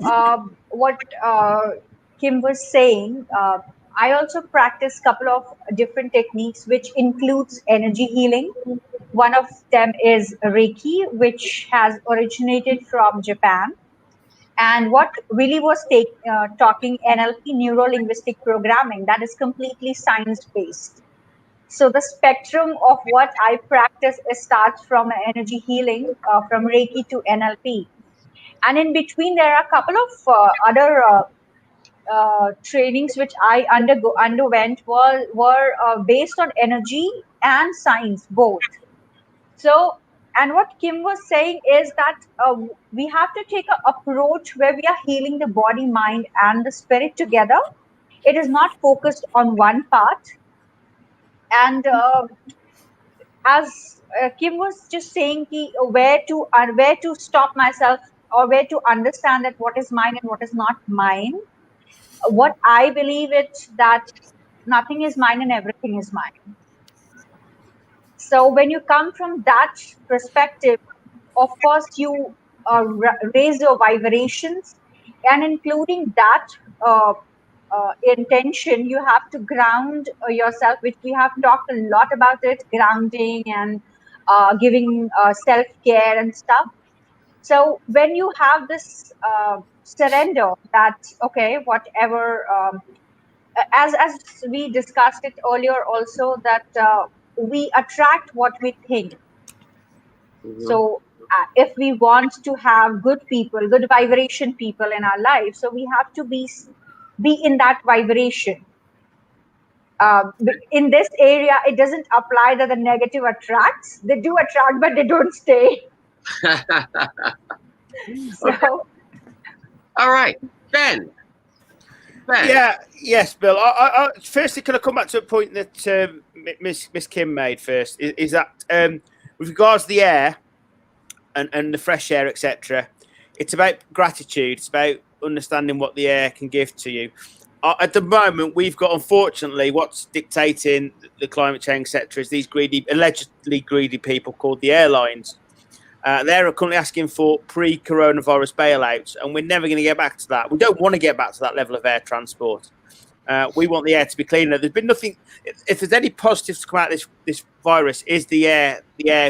Speaker 6: what Kim was saying, I also practice a couple of different techniques, which includes energy healing. One of them is Reiki, which has originated from Japan. And what Willie was talking NLP, neuro linguistic programming, that is completely science based. So the spectrum of what I practice starts from energy healing, from Reiki to NLP. And in between, there are a couple of other trainings which I underwent were based on energy and science both. So, and what Kim was saying is that we have to take an approach where we are healing the body, mind, and the spirit together. It is not focused on one part. And as Kim was just saying, where to stop myself, or where to understand that what is mine and what is not mine. What I believe it that nothing is mine and everything is mine. So when you come from that perspective, of course you raise your vibrations, and including that intention, you have to ground yourself, which we have talked a lot about it, grounding and giving self-care and stuff. So when you have this surrender that, okay, whatever, as we discussed it earlier also, that we attract what we think. So if we want to have good people, good vibration people in our life, so we have to be in that vibration. In this area, it doesn't apply that the negative attracts. They do attract, but they don't stay. So,
Speaker 3: Okay. All right, Ben.
Speaker 5: Yeah, yes, Bill. Firstly, can I come back to a point that Miss Kim made first is that with regards to the air and the fresh air, etc. It's about gratitude. It's about understanding what the air can give to you. At the moment, we've got, unfortunately, what's dictating the climate change sector is these allegedly greedy people called the airlines. They're currently asking for pre-coronavirus bailouts, and we're never going to get back to that. We don't want to get back to that level of air transport. We want the air to be cleaner. There's been nothing. If there's any positives to come out of this virus, is the air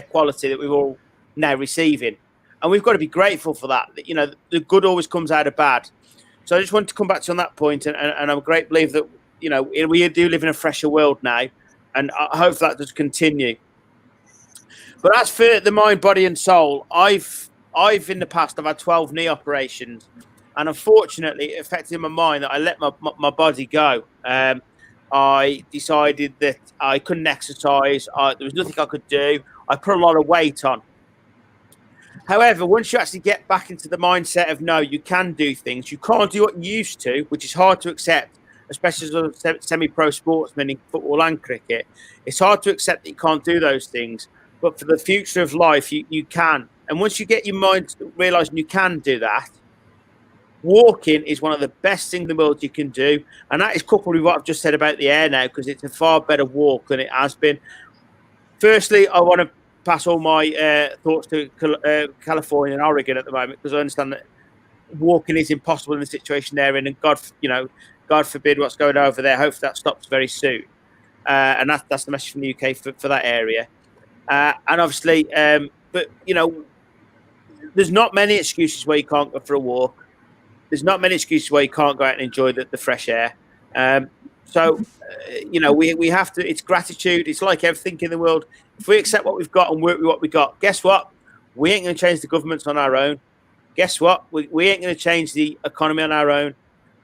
Speaker 5: quality that we're all now receiving, and we've got to be grateful for that. You know, the good always comes out of bad. So I just wanted to come back to you on that point, and I'm a great believer that, you know, we do live in a fresher world now, and I hope that does continue. But as for the mind, body, and soul, I've in the past I've had 12 knee operations, and unfortunately, it affected my mind that I let my body go. I decided that I couldn't exercise. There was nothing I could do. I put a lot of weight on. However, once you actually get back into the mindset of no, you can do things. You can't do what you used to, which is hard to accept, especially as a semi-pro sportsman in football and cricket. It's hard to accept that you can't do those things. But for the future of life, you can. And once you get your mind realising you can do that, walking is one of the best things in the world you can do. And that is coupled with what I've just said about the air now, because it's a far better walk than it has been. Firstly, I want to pass all my thoughts to California and Oregon at the moment, because I understand that walking is impossible in the situation they're in, and God forbid what's going on over there. Hopefully that stops very soon, and that's the message from the UK for that area. And obviously, but you know, there's not many excuses where you can't go for a walk. There's not many excuses where you can't go out and enjoy the fresh air. So, you know, we have to, it's gratitude. It's like everything in the world. If we accept what we've got and work with what we got, guess what? We ain't going to change the governments on our own. Guess what? We ain't going to change the economy on our own.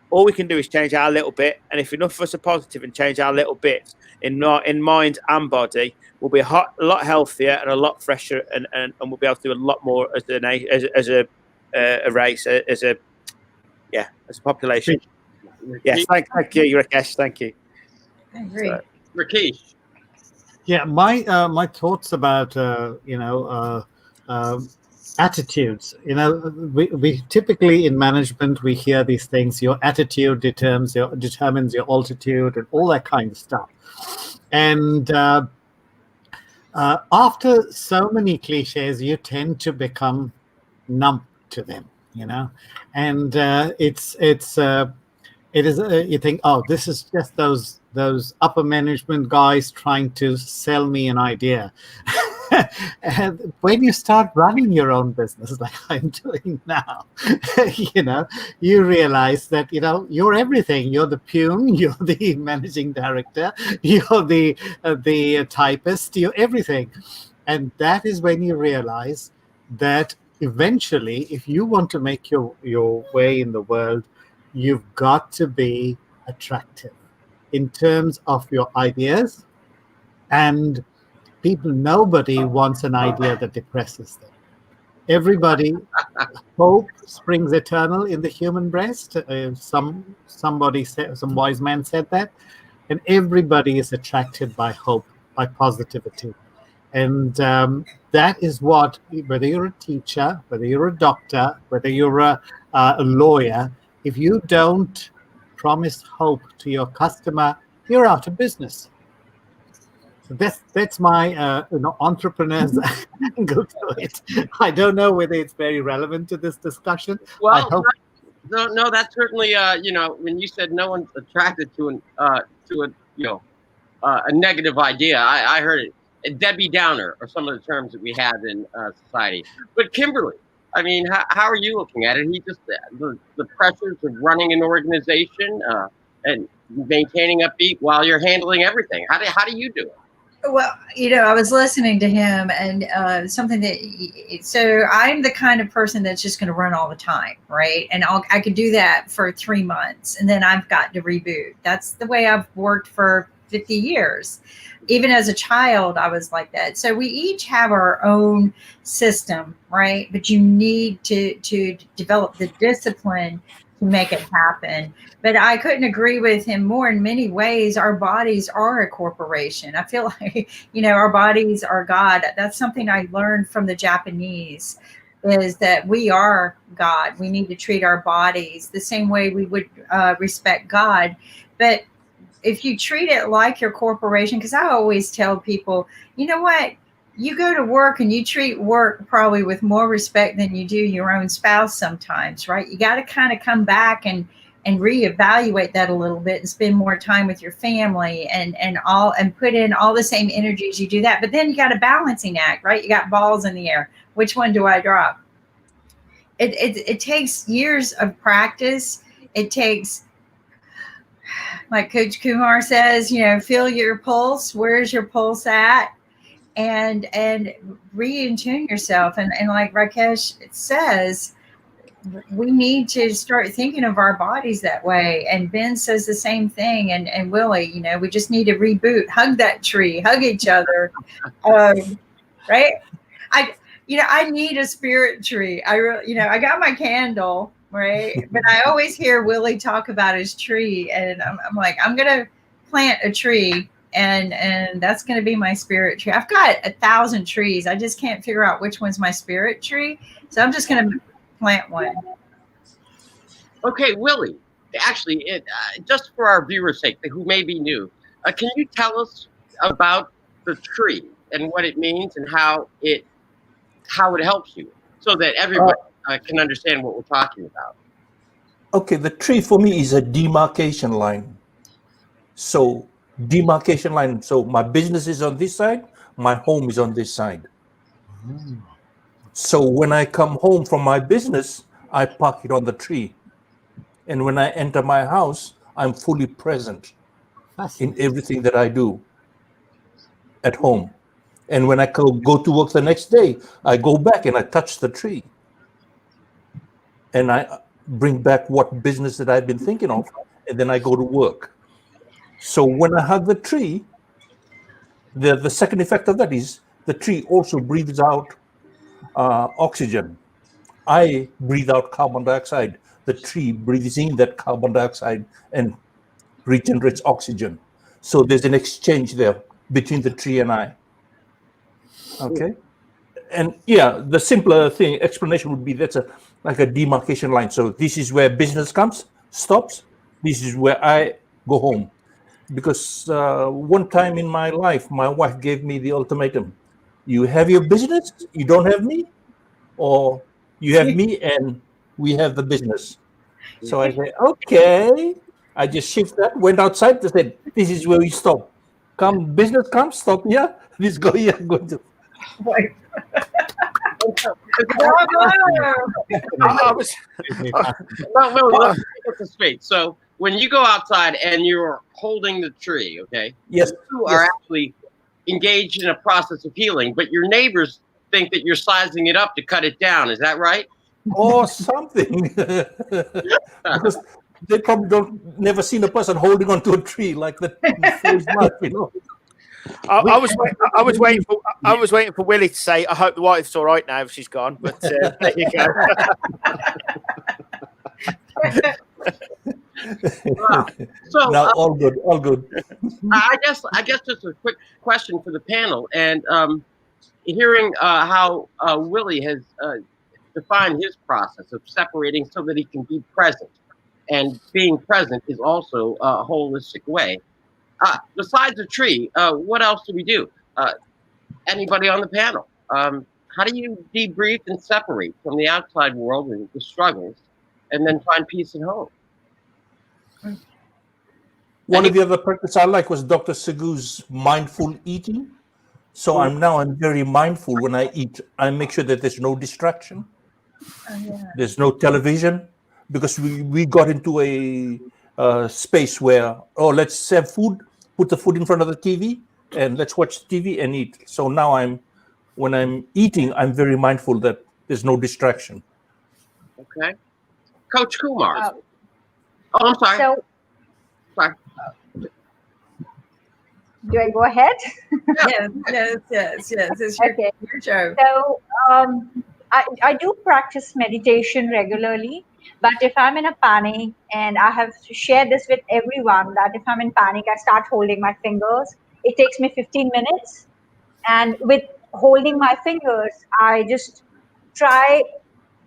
Speaker 5: All we can do is change our little bit. And if enough of us are positive and change our little bit in mind and body, we'll be a lot healthier and a lot fresher, and we'll be able to do a lot more as a race, as a population. Yes, thank you, Rakesh. Thank you.
Speaker 2: I agree.
Speaker 3: Rakesh.
Speaker 7: Yeah, my thoughts about attitudes. You know, we typically in management we hear these things. Your attitude determines your altitude and all that kind of stuff. And after so many cliches, you tend to become numb to them. You know, and it is you think, oh, this is just those upper management guys trying to sell me an idea. And when you start running your own business like I'm doing now, you know, you realize that, you know, you're everything. You're the peon, you're the managing director, you're the typist, you're everything. And that is when you realize that eventually, if you want to make your way in the world, you've got to be attractive in terms of your ideas. And nobody wants an idea that depresses them. Everybody, hope springs eternal in the human breast. Somebody said, some wise man said that, and everybody is attracted by hope, by positivity. And that is what, whether you're a teacher, whether you're a doctor, whether you're a lawyer, if you don't promise hope to your customer, you're out of business. So that's my entrepreneur's angle to it. I don't know whether it's very relevant to this discussion.
Speaker 3: Well,
Speaker 7: I hope.
Speaker 3: No, that's certainly when you said no one's attracted to a negative idea, I heard it. A Debbie Downer are some of the terms that we have in society. But Kimberly, I mean, how are you looking at it? He just the pressures of running an organization and maintaining upbeat while you're handling everything. How do you do it?
Speaker 2: Well, you know, I was listening to him, and so I'm the kind of person that's just going to run all the time, right? And I could do that for 3 months, and then I've got to reboot. That's the way I've worked for 50 years. Even as a child, I was like that. So we each have our own system, right? But you need to develop the discipline to make it happen. But I couldn't agree with him more. In many ways, our bodies are a corporation. I feel like, our bodies are God. That's something I learned from the Japanese, is that we are God. We need to treat our bodies the same way we would respect God. But if you treat it like your corporation, because I always tell people, you know what? You go to work and you treat work probably with more respect than you do your own spouse sometimes, right? You got to kind of come back and reevaluate that a little bit and spend more time with your family and put in all the same energies you do that. But then you got a balancing act, right? You got balls in the air. Which one do I drop? It takes years of practice. It takes, like Coach Kumar says, feel your pulse. Where's your pulse at? And re-tune yourself. And like Rakesh says, we need to start thinking of our bodies that way. And Ben says the same thing. And Willie, we just need to reboot, hug that tree, hug each other. Right? I need a spirit tree. I got my candle, right? But I always hear Willie talk about his tree, and I'm like, I'm gonna plant a tree, and that's gonna be my spirit tree. I've got 1,000 trees. I just can't figure out which one's my spirit tree, so I'm just gonna plant one.
Speaker 3: Okay, Willie. Actually, just for our viewers' sake, who may be new, can you tell us about the tree and what it means and how it helps you, so that everyone can understand what we're talking about?
Speaker 8: Okay, the tree for me is a demarcation line. So demarcation line. So my business is on this side, my home is on this side. So when I come home from my business, I park it on the tree. And when I enter my house, I'm fully present in everything that I do at home. And when I go to work the next day, I go back and I touch the tree. And I bring back what business that I've been thinking of, and then I go to work. So when I hug the tree, the second effect of that is the tree also breathes out oxygen. I breathe out carbon dioxide. The tree breathes in that carbon dioxide and regenerates oxygen. So there's an exchange there between the tree and I. Okay. And yeah, the simpler explanation would be that's like a demarcation line. So this is where business stops. This is where I go home. Because one time in my life, my wife gave me the ultimatum: you have your business, you don't have me, or you have me and we have the business. So I said, okay. I just shift that, went outside, and said, this is where we stop. Business comes, stop here. This go here, go to.
Speaker 5: I was
Speaker 3: Let's get this straight. So when you go outside and you're holding the tree, okay?
Speaker 8: Yes.
Speaker 3: You are actually engaged in a process of healing, but your neighbors think that you're sizing it up to cut it down. Is that right?
Speaker 8: Or something. Because they probably never seen a person holding onto a tree like that for his life,
Speaker 5: I was waiting for Willie to say, I hope the wife's all right now if she's gone. But there you go.
Speaker 3: So
Speaker 8: now all good.
Speaker 3: I guess just a quick question for the panel, and hearing how Willie has defined his process of separating so that he can be present, and being present is also a holistic way. Besides the tree, what else do we do? Anybody on the panel? How do you debrief and separate from the outside world and the struggles, and then find peace at home?
Speaker 8: One of the other practices I like was Dr. Saggu's mindful eating. So I'm very mindful when I eat. I make sure that there's no distraction. There's no television, because we got into a space where, let's have food, put the food in front of the TV, and let's watch TV and eat. So now when I'm eating, I'm very mindful that there's no distraction.
Speaker 3: Okay. Coach Kumar. I'm sorry.
Speaker 6: So,
Speaker 3: sorry.
Speaker 6: Do I go ahead?
Speaker 2: Yes. It's your show.
Speaker 6: So, I do practice meditation regularly, but if I'm in a panic, and I have shared this with everyone, that if I'm in panic, I start holding my fingers. It takes me 15 minutes. And with holding my fingers, I just try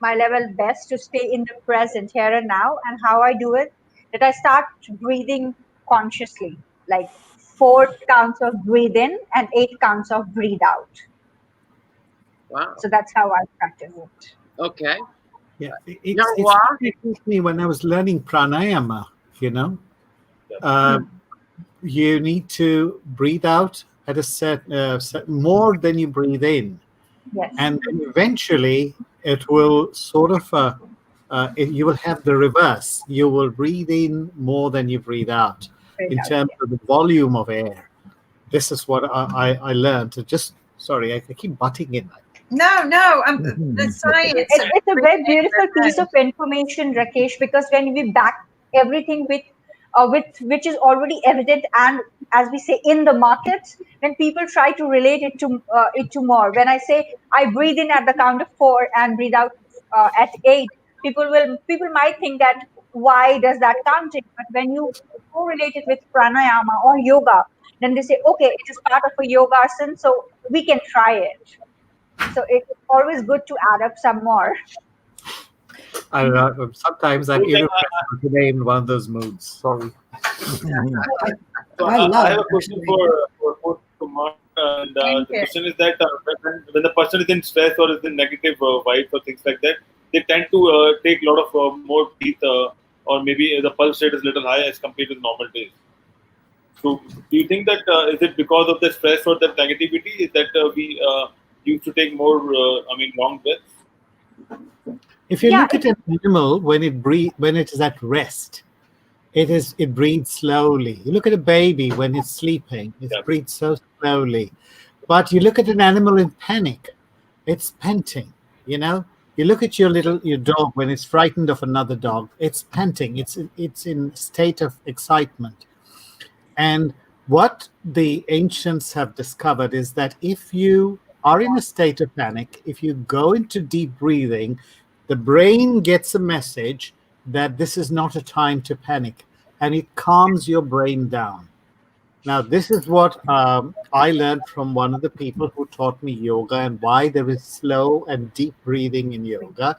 Speaker 6: my level best to stay in the present here and now. And how I do it, that I start breathing consciously, like 4 counts of breathe in and 8 counts of breathe out.
Speaker 3: Wow.
Speaker 6: So that's how I practice it.
Speaker 3: Okay.
Speaker 7: Yeah,
Speaker 3: Young
Speaker 7: it's with me when I was learning pranayama. You know, uh, you need to breathe out at a set more than you breathe in,
Speaker 6: Yes.
Speaker 7: and then eventually it will sort of you will have the reverse. You will breathe in more than you breathe out
Speaker 6: Breathe
Speaker 7: in
Speaker 6: out,
Speaker 7: terms
Speaker 6: yeah.
Speaker 7: of the volume of air. This is what I learned. Just sorry, I keep butting in.
Speaker 2: No, the science of
Speaker 6: It's a very
Speaker 2: breathing,
Speaker 6: beautiful piece
Speaker 2: right?
Speaker 6: of information, Rakesh, because when we back everything with which is already evident and, as we say, in the markets, when people try to relate it to more. When I say I breathe in at the count of 4 and breathe out at 8, people might think that why does that counting? But when you correlate it with pranayama or yoga, then they say, okay, it is part of a yoga asana, so we can try it. So it's always good to add up some more.
Speaker 7: I don't know. Sometimes I'm
Speaker 1: Okay,
Speaker 7: irrepressible today in one of those moods. Sorry.
Speaker 1: So
Speaker 4: I love
Speaker 1: I have
Speaker 4: it,
Speaker 1: a question
Speaker 4: actually.
Speaker 1: for Kumar, and
Speaker 2: Thank
Speaker 1: the
Speaker 2: you.
Speaker 1: question is that when the person is in stress or is in negative vibes or things like that, they tend to take a lot of more breath, or maybe the pulse rate is a little high as compared to normal days. So, do you think that is it because of the stress or the negativity? Is that we used to take more, long breaths?
Speaker 7: If you
Speaker 6: Yeah,
Speaker 7: look at an animal when when it is at rest, it breathes slowly. You look at a baby when it's sleeping, it
Speaker 1: Yeah.
Speaker 7: breathes so slowly. But you look at an animal in panic, it's panting, you know. You look at your dog when it's frightened of another dog, it's panting, it's in state of excitement. And what the ancients have discovered is that if you are in a state of panic, if you go into deep breathing, the brain gets a message that this is not a time to panic, and it calms your brain down. Now, this is what I learned from one of the people who taught me yoga and why there is slow and deep breathing in yoga.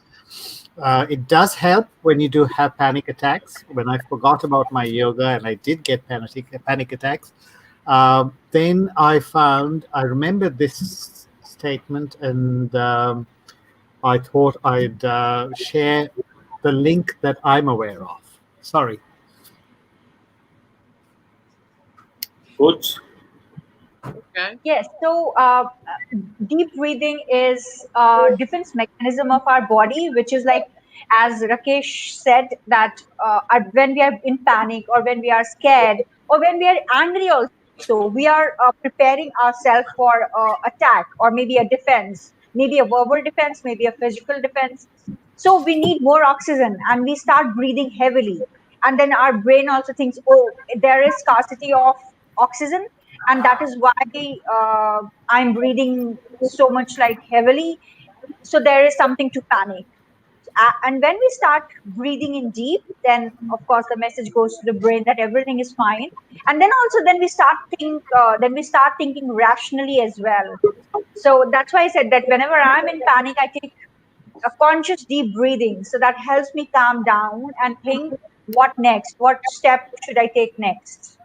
Speaker 7: It does help when you do have panic attacks. When I forgot about my yoga and I did get panic attacks, then I remembered this statement, and I thought I'd share the link that I'm aware of. Sorry.
Speaker 1: Coach?
Speaker 3: Okay.
Speaker 6: yes. So deep breathing is a defense mechanism of our body, which is like, as Rakesh said, that when we are in panic or when we are scared or when we are angry, also we are preparing ourselves for attack or maybe a defense, maybe a verbal defense, maybe a physical defense. So we need more oxygen, and we start breathing heavily, and then our brain also thinks, oh, there is scarcity of oxygen, and that is why I'm breathing so much like heavily. So there is something to panic. And when we start breathing in deep, then of course the message goes to the brain that everything is fine. And then also then we start thinking rationally as well. So that's why I said that whenever I'm in panic, I take a conscious deep breathing. So that helps me calm down and think, what next? What step should I take next?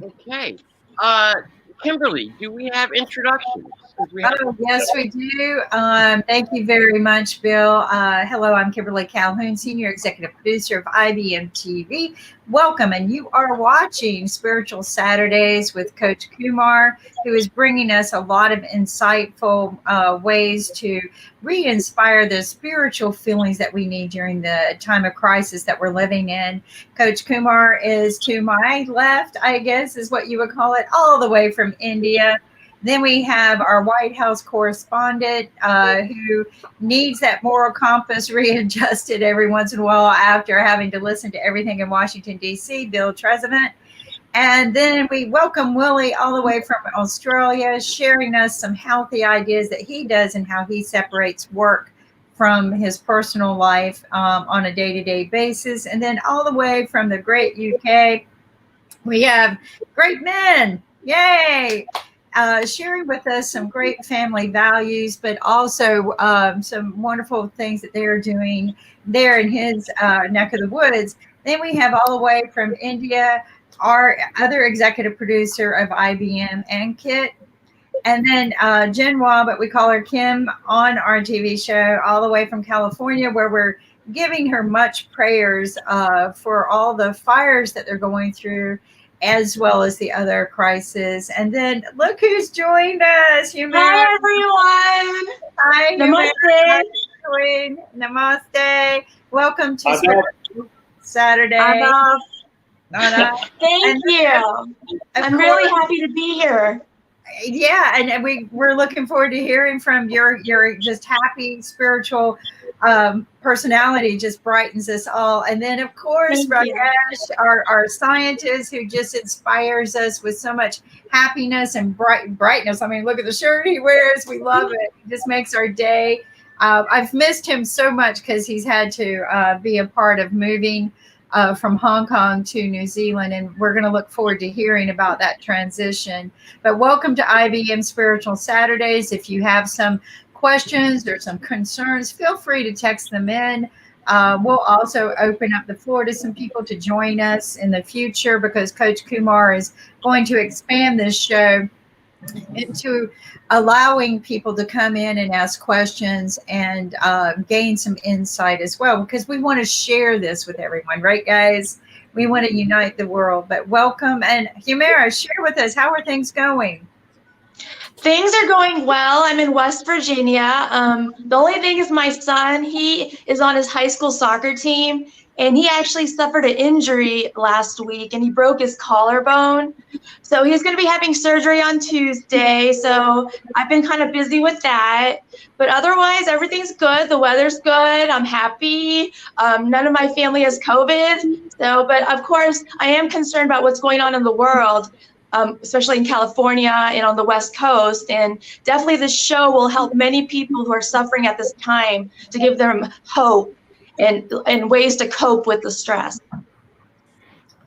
Speaker 3: Okay. Uh, Kimberly, do we have introductions? Because we have.
Speaker 2: Oh, yes, we do. Thank you very much, Bill. Hello, I'm Kimberly Calhoun, Senior Executive Producer of IBM TV. Welcome, and you are watching Spiritual Saturdays with Coach Kumar, who is bringing us a lot of insightful ways to re-inspire the spiritual feelings that we need during the time of crisis that we're living in. Coach Kumar is to my left, I guess is what you would call it, all the way from India. Then we have our White House correspondent who needs that moral compass readjusted every once in a while after having to listen to everything in Washington, D.C., Bill Trezevant. And then we welcome Willie all the way from Australia, sharing us some healthy ideas that he does and how he separates work from his personal life on a day-to-day basis. And then all the way from the great UK, we have great men. Yay! Sharing with us some great family values, but also some wonderful things that they're doing there in his neck of the woods. Then we have all the way from India, our other executive producer of IBM and Kit. And then Jinhua, but we call her Kim, on our TV show, all the way from California, where we're giving her much prayers for all the fires that they're going through, as well as the other crises. And then look who's joined us, Humira.
Speaker 9: Hi, everyone.
Speaker 2: Hi,
Speaker 9: Namaste.
Speaker 2: Humira. Namaste. Welcome to
Speaker 1: Adab.
Speaker 2: Spiritual Saturday.
Speaker 9: Adab.
Speaker 2: Nana.
Speaker 9: Thank
Speaker 2: And
Speaker 9: you.
Speaker 2: of
Speaker 9: I'm really
Speaker 2: course-
Speaker 9: happy to be here.
Speaker 2: Yeah, and we're looking forward to hearing from your just happy spiritual personality. Just brightens us all. And then of course
Speaker 9: Thank you.
Speaker 2: Rakesh, our scientist, who just inspires us with so much happiness and brightness. I mean, look at the shirt he wears. We love it. It just makes our day. I've missed him so much because he's had to be a part of moving from Hong Kong to New Zealand, and we're going to look forward to hearing about that transition. But welcome to IBM Spiritual Saturdays. If you have some questions or some concerns, feel free to text them in. We'll also open up the floor to some people to join us in the future, because Coach Kumar is going to expand this show into allowing people to come in and ask questions and gain some insight as well, because we want to share this with everyone, right, guys? We want to unite the world. But welcome. And Humira, share with us, how are things going?
Speaker 9: Things are going well. I'm in West Virginia. The only thing is my son, he is on his high school soccer team, and he actually suffered an injury last week, and he broke his collarbone. So he's going to be having surgery on Tuesday. So I've been kind of busy with that. But otherwise, everything's good. The weather's good. I'm happy. None of my family has COVID. So, but of course, I am concerned about what's going on in the world. Especially in California and on the West Coast. And definitely this show will help many people who are suffering at this time to give them hope and ways to cope with the stress.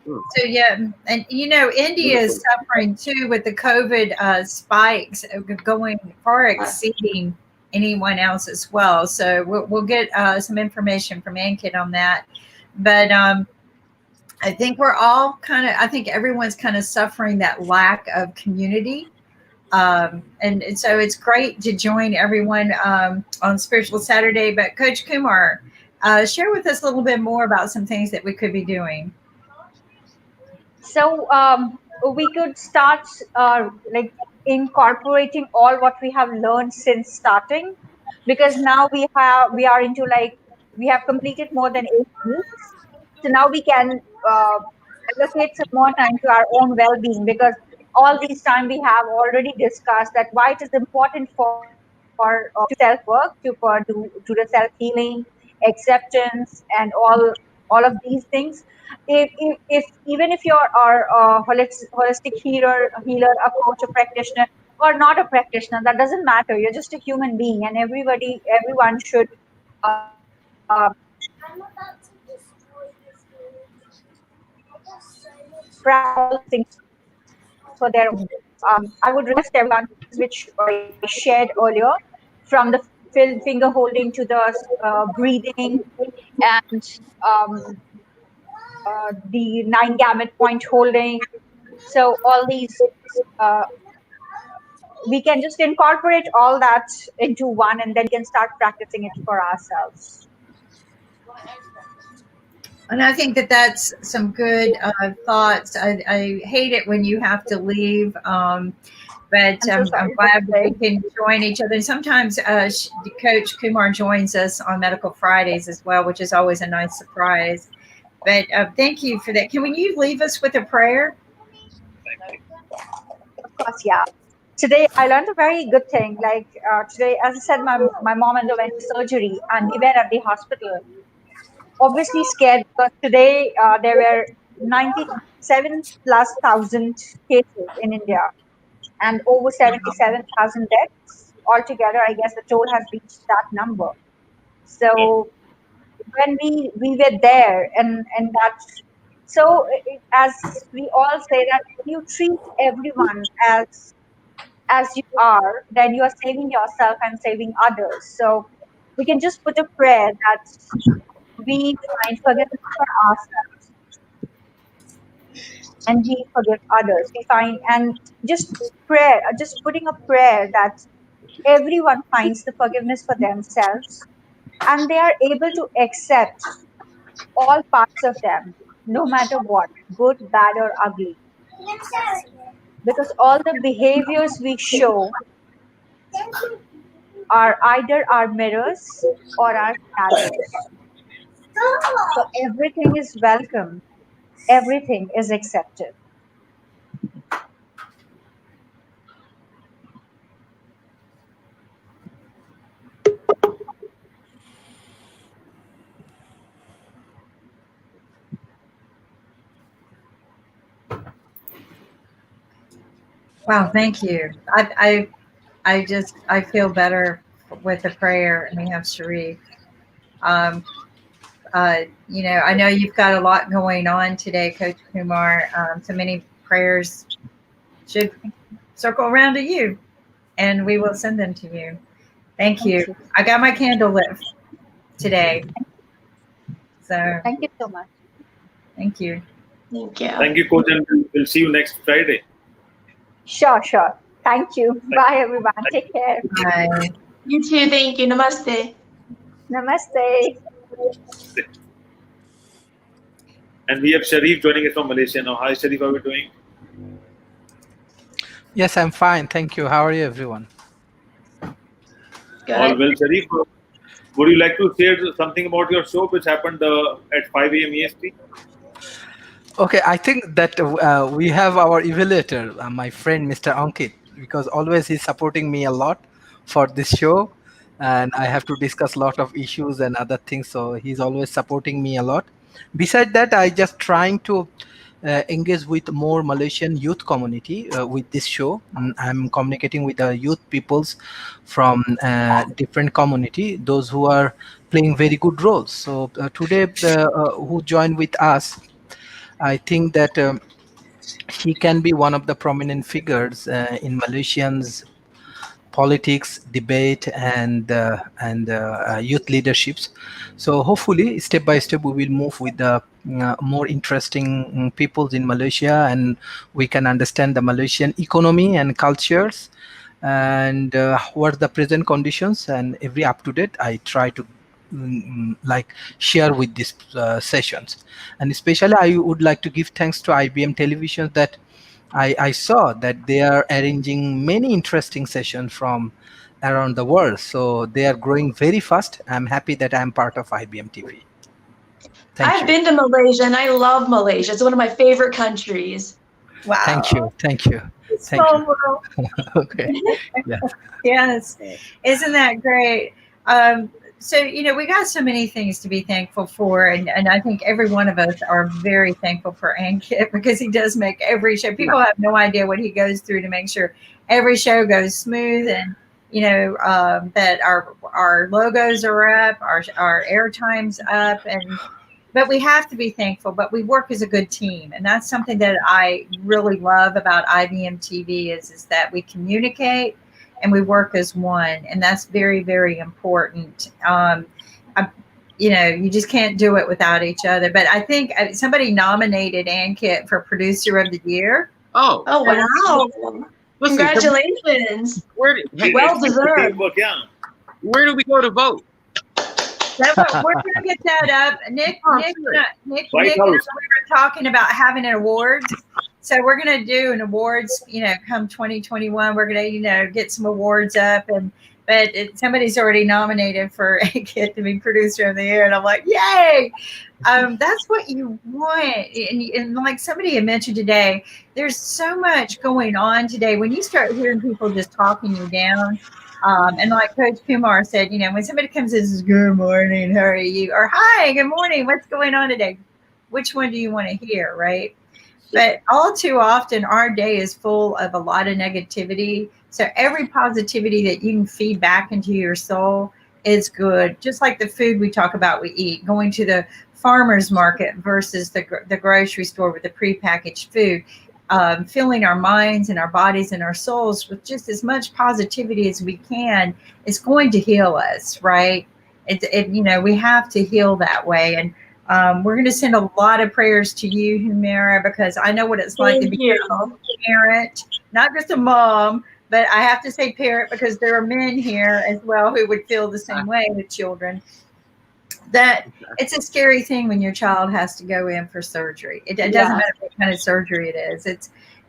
Speaker 2: So yeah, and India is suffering too with the COVID spikes going far exceeding anyone else as well. So we'll get some information from Ankit on that. But I think we're all I think everyone's kind of suffering that lack of community. And so it's great to join everyone on Spiritual Saturday. But Coach Kumar, share with us a little bit more about some things that we could be doing.
Speaker 6: So we could start like incorporating all what we have learned since starting, because now we are into we have completed more than 8 weeks. So now we can allocate some more time to our own well-being, because all this time we have already discussed that why it is important for to self-work, to the self-healing, acceptance, and all of these things. If even if you're a holistic healer, a coach, a practitioner, or not a practitioner, that doesn't matter. You're just a human being, and everyone should practice things for their own. I would request everyone, which I shared earlier, from the finger holding to the breathing, and the 9 gamut point holding. So all these, we can just incorporate all that into one, and then we can start practicing it for ourselves.
Speaker 2: And I think that that's some good thoughts. I hate it when you have to leave, but I'm glad we can join each other. And sometimes Coach Kumar joins us on Medical Fridays as well, which is always a nice surprise. But thank you for that. Can you leave us with a prayer?
Speaker 6: Of course, yeah. Today I learned a very good thing. Today, as I said, my mom underwent surgery, and we were at the hospital, obviously scared, because today there were 97,000+ cases in India and over 77,000 deaths altogether. I guess the toll has reached that number. So when we were there, and that, so as we all say that when you treat everyone as you are, then you are saving yourself and saving others. So we can just put a prayer that we find forgiveness for ourselves and we forgive others. We find, and just prayer, just putting a prayer that everyone finds the forgiveness for themselves and they are able to accept all parts of them, no matter what, good, bad, or ugly. Because all the behaviors we show are either our mirrors or our shadows. So everything is welcome, everything is accepted.
Speaker 2: Wow, thank you. I feel better with the prayer, and we have Sharif. Um, I know you've got a lot going on today, Coach Kumar. So many prayers should circle around to you, and we will send them to you. Thank you. I got my candle lit today. So
Speaker 6: Thank you so much.
Speaker 2: thank you.
Speaker 9: Thank you.
Speaker 1: Thank you, Coach, and we'll see you next Friday.
Speaker 6: Sure, sure. Thank you. Bye, everyone. Take care.
Speaker 2: Bye.
Speaker 9: You too. Thank you. Namaste.
Speaker 6: Namaste.
Speaker 1: And we have Sharif joining us from Malaysia now. Hi, Sharif, how are we doing?
Speaker 10: Yes, I'm fine. Thank you. How are you, everyone?
Speaker 9: Good.
Speaker 1: All well, Sharif. Would you like to share something about your show which happened at 5 a.m. EST?
Speaker 10: Okay, I think that we have our evaluator, my friend, Mr. Ankit, because always he's supporting me a lot for this show. And I have to discuss a lot of issues and other things. So he's always supporting me a lot. Besides that, I just trying to engage with more Malaysian youth community with this show. I'm communicating with the youth peoples from different community, those who are playing very good roles. So today, who joined with us, I think that he can be one of the prominent figures in Malaysians politics, debate, and youth leaderships. So hopefully, step by step, we will move with the more interesting peoples in Malaysia, and we can understand the Malaysian economy and cultures, and what are the present conditions, and every up to date. I try to like share with these sessions, and especially I would like to give thanks to IBM Television that I saw that they are arranging many interesting sessions from around the world. So they are growing very fast. I'm happy that I'm part of IBM TV.
Speaker 9: I've been to Malaysia and I love Malaysia. It's one of my favorite countries.
Speaker 2: Wow.
Speaker 10: Thank you. Thank you. Thank
Speaker 2: Small
Speaker 10: you.
Speaker 2: world.
Speaker 10: Okay. Yeah.
Speaker 2: Yes. Isn't that great? So, we got so many things to be thankful for. And I think every one of us are very thankful for Ankit because he does make every show. People have no idea what he goes through to make sure every show goes smooth and, that our logos are up, our airtime's up. But we have to be thankful, but we work as a good team. And that's something that I really love about IBM TV is that we communicate and we work as one. And that's very, very important. You just can't do it without each other. But I think somebody nominated Ankit for Producer of the Year.
Speaker 9: Oh, wow.
Speaker 3: Listen,
Speaker 9: congratulations.
Speaker 3: Well
Speaker 9: deserved.
Speaker 3: Where do we go to vote?
Speaker 2: We're going to get that up. Nick and I were talking about having an awards. So we're going to do an awards, come 2021. We're going to, get some awards up. But somebody's already nominated for Ankit to be Producer of the Year. And I'm like, yay! That's what you want. And like somebody had mentioned today, there's so much going on today. When you start hearing people just talking you down, and like Coach Kumar said, when somebody comes in and says, good morning, how are you? Or hi, good morning, what's going on today? which one do you want to hear, right? But all too often, our day is full of a lot of negativity. So every positivity that you can feed back into your soul is good. Just like the food we talk about, we eat, going to the farmer's market versus the grocery store with the prepackaged food. Filling our minds and our bodies and our souls with just as much positivity as we can is going to heal us, right? We have to heal that way. And we're going to send a lot of prayers to you, Humira, because I know what it's like to
Speaker 9: Thank
Speaker 2: be
Speaker 9: you.
Speaker 2: a parent, not just a mom, but I have to say parent because there are men here as well who would feel the same way with children. That it's a scary thing when your child has to go in for surgery. It doesn't
Speaker 9: Yes.
Speaker 2: matter what kind of surgery it is.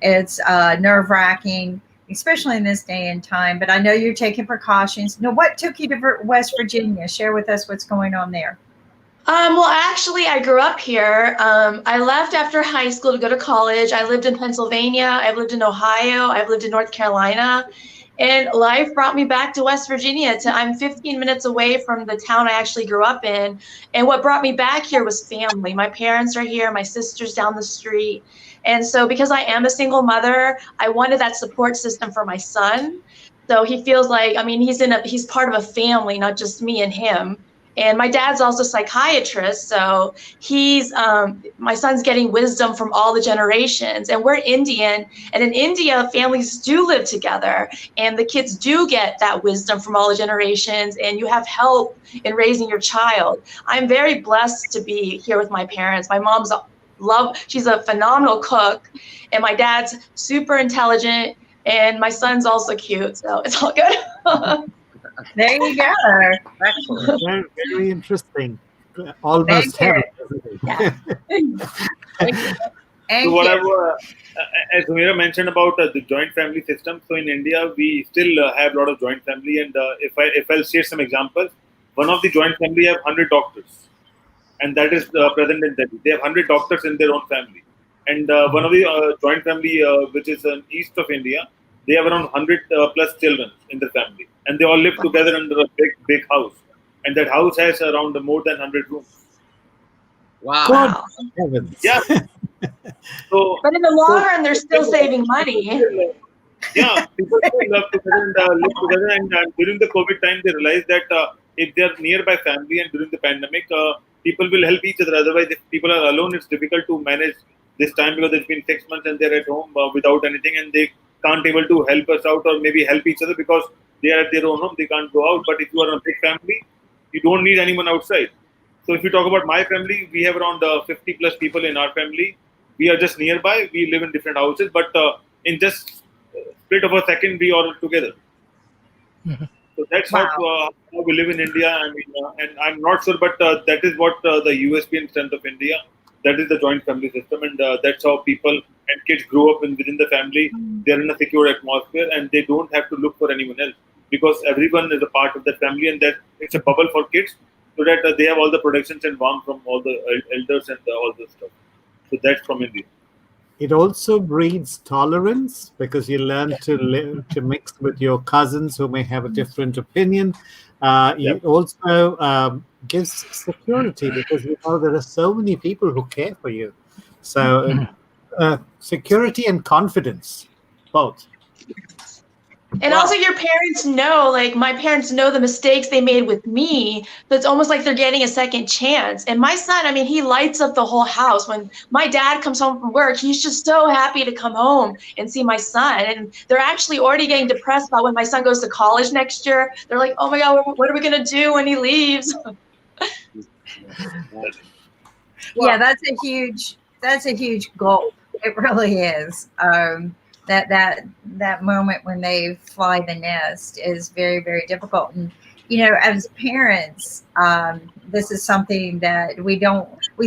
Speaker 2: It's nerve wracking, especially in this day and time. But I know you're taking precautions. Now, what took you to West Virginia? Share with us what's going on there.
Speaker 9: Well, actually, I grew up here. I left after high school to go to college. I lived in Pennsylvania. I've lived in Ohio. I've lived in North Carolina. And life brought me back to West Virginia. I'm 15 minutes away from the town I actually grew up in. And what brought me back here was family. My parents are here. My sister's down the street. And so because I am a single mother, I wanted that support system for my son. So he feels like, I mean, he's part of a family, not just me and him. And my dad's also a psychiatrist, so my son's getting wisdom from all the generations. And we're Indian, and in India, families do live together, and the kids do get that wisdom from all the generations, and you have help in raising your child. I'm very blessed to be here with my parents. My mom's she's a phenomenal cook, and my dad's super intelligent, and my son's also cute, so it's all good.
Speaker 2: There you go.
Speaker 3: Excellent.
Speaker 7: Very, very interesting. Almost
Speaker 2: Thank
Speaker 7: heaven,
Speaker 2: you.
Speaker 7: isn't it?
Speaker 3: Thank you.
Speaker 2: Thank
Speaker 1: So what
Speaker 2: you.
Speaker 1: as Humira mentioned about the joint family system, so in India we still have a lot of joint family, and if I'll share some examples, one of the joint family have 100 doctors, and that is present in Delhi. They have 100 doctors in their own family, and one of the joint family which is east of India, they have around 100 plus children in the family, and they all live together under a big house, and that house has around more than 100 rooms.
Speaker 3: Wow.
Speaker 7: God
Speaker 9: Wow.
Speaker 7: heavens.
Speaker 1: Yeah. So,
Speaker 9: But in the long
Speaker 1: so
Speaker 9: run, they're still saving money.
Speaker 1: yeah, people still love together and live together. And during the COVID time, they realized that if they are nearby family and during the pandemic, people will help each other. Otherwise, if people are alone, it's difficult to manage this time because it's been 6 months and they're at home without anything, and they can't able to help us out or maybe help each other because they are at their own home. They can't go out. But if you are in a big family, you don't need anyone outside. So if you talk about my family, we have around 50 plus people in our family. We are just nearby. We live in different houses, but in just split of a second, we are together. So that's
Speaker 2: Wow.
Speaker 1: how we live in India. I mean, and I'm not sure, but that is what the USP and strength of India. That is the joint family system, and that's how people and kids grow up within the family. They're in a secure atmosphere, and they don't have to look for anyone else because everyone is a part of that family, and that it's a bubble for kids, so that they have all the protections and warmth from all the elders and all the stuff. So that's from India.
Speaker 7: It also breeds tolerance because you learn to live, to mix with your cousins who may have a different opinion. It also gives security because you know there are so many people who care for you. So security and confidence, both.
Speaker 9: And also your parents know, like my parents know the mistakes they made with me. So it's almost like they're getting a second chance. And my son, I mean, he lights up the whole house. When my dad comes home from work, he's just so happy to come home and see my son. And they're actually already getting depressed about when my son goes to college next year. They're like, oh my God, what are we going to do when he leaves?
Speaker 2: Yeah, that's a huge goal. It really is. That moment when they fly the nest is very, very difficult. And as parents, this is something that we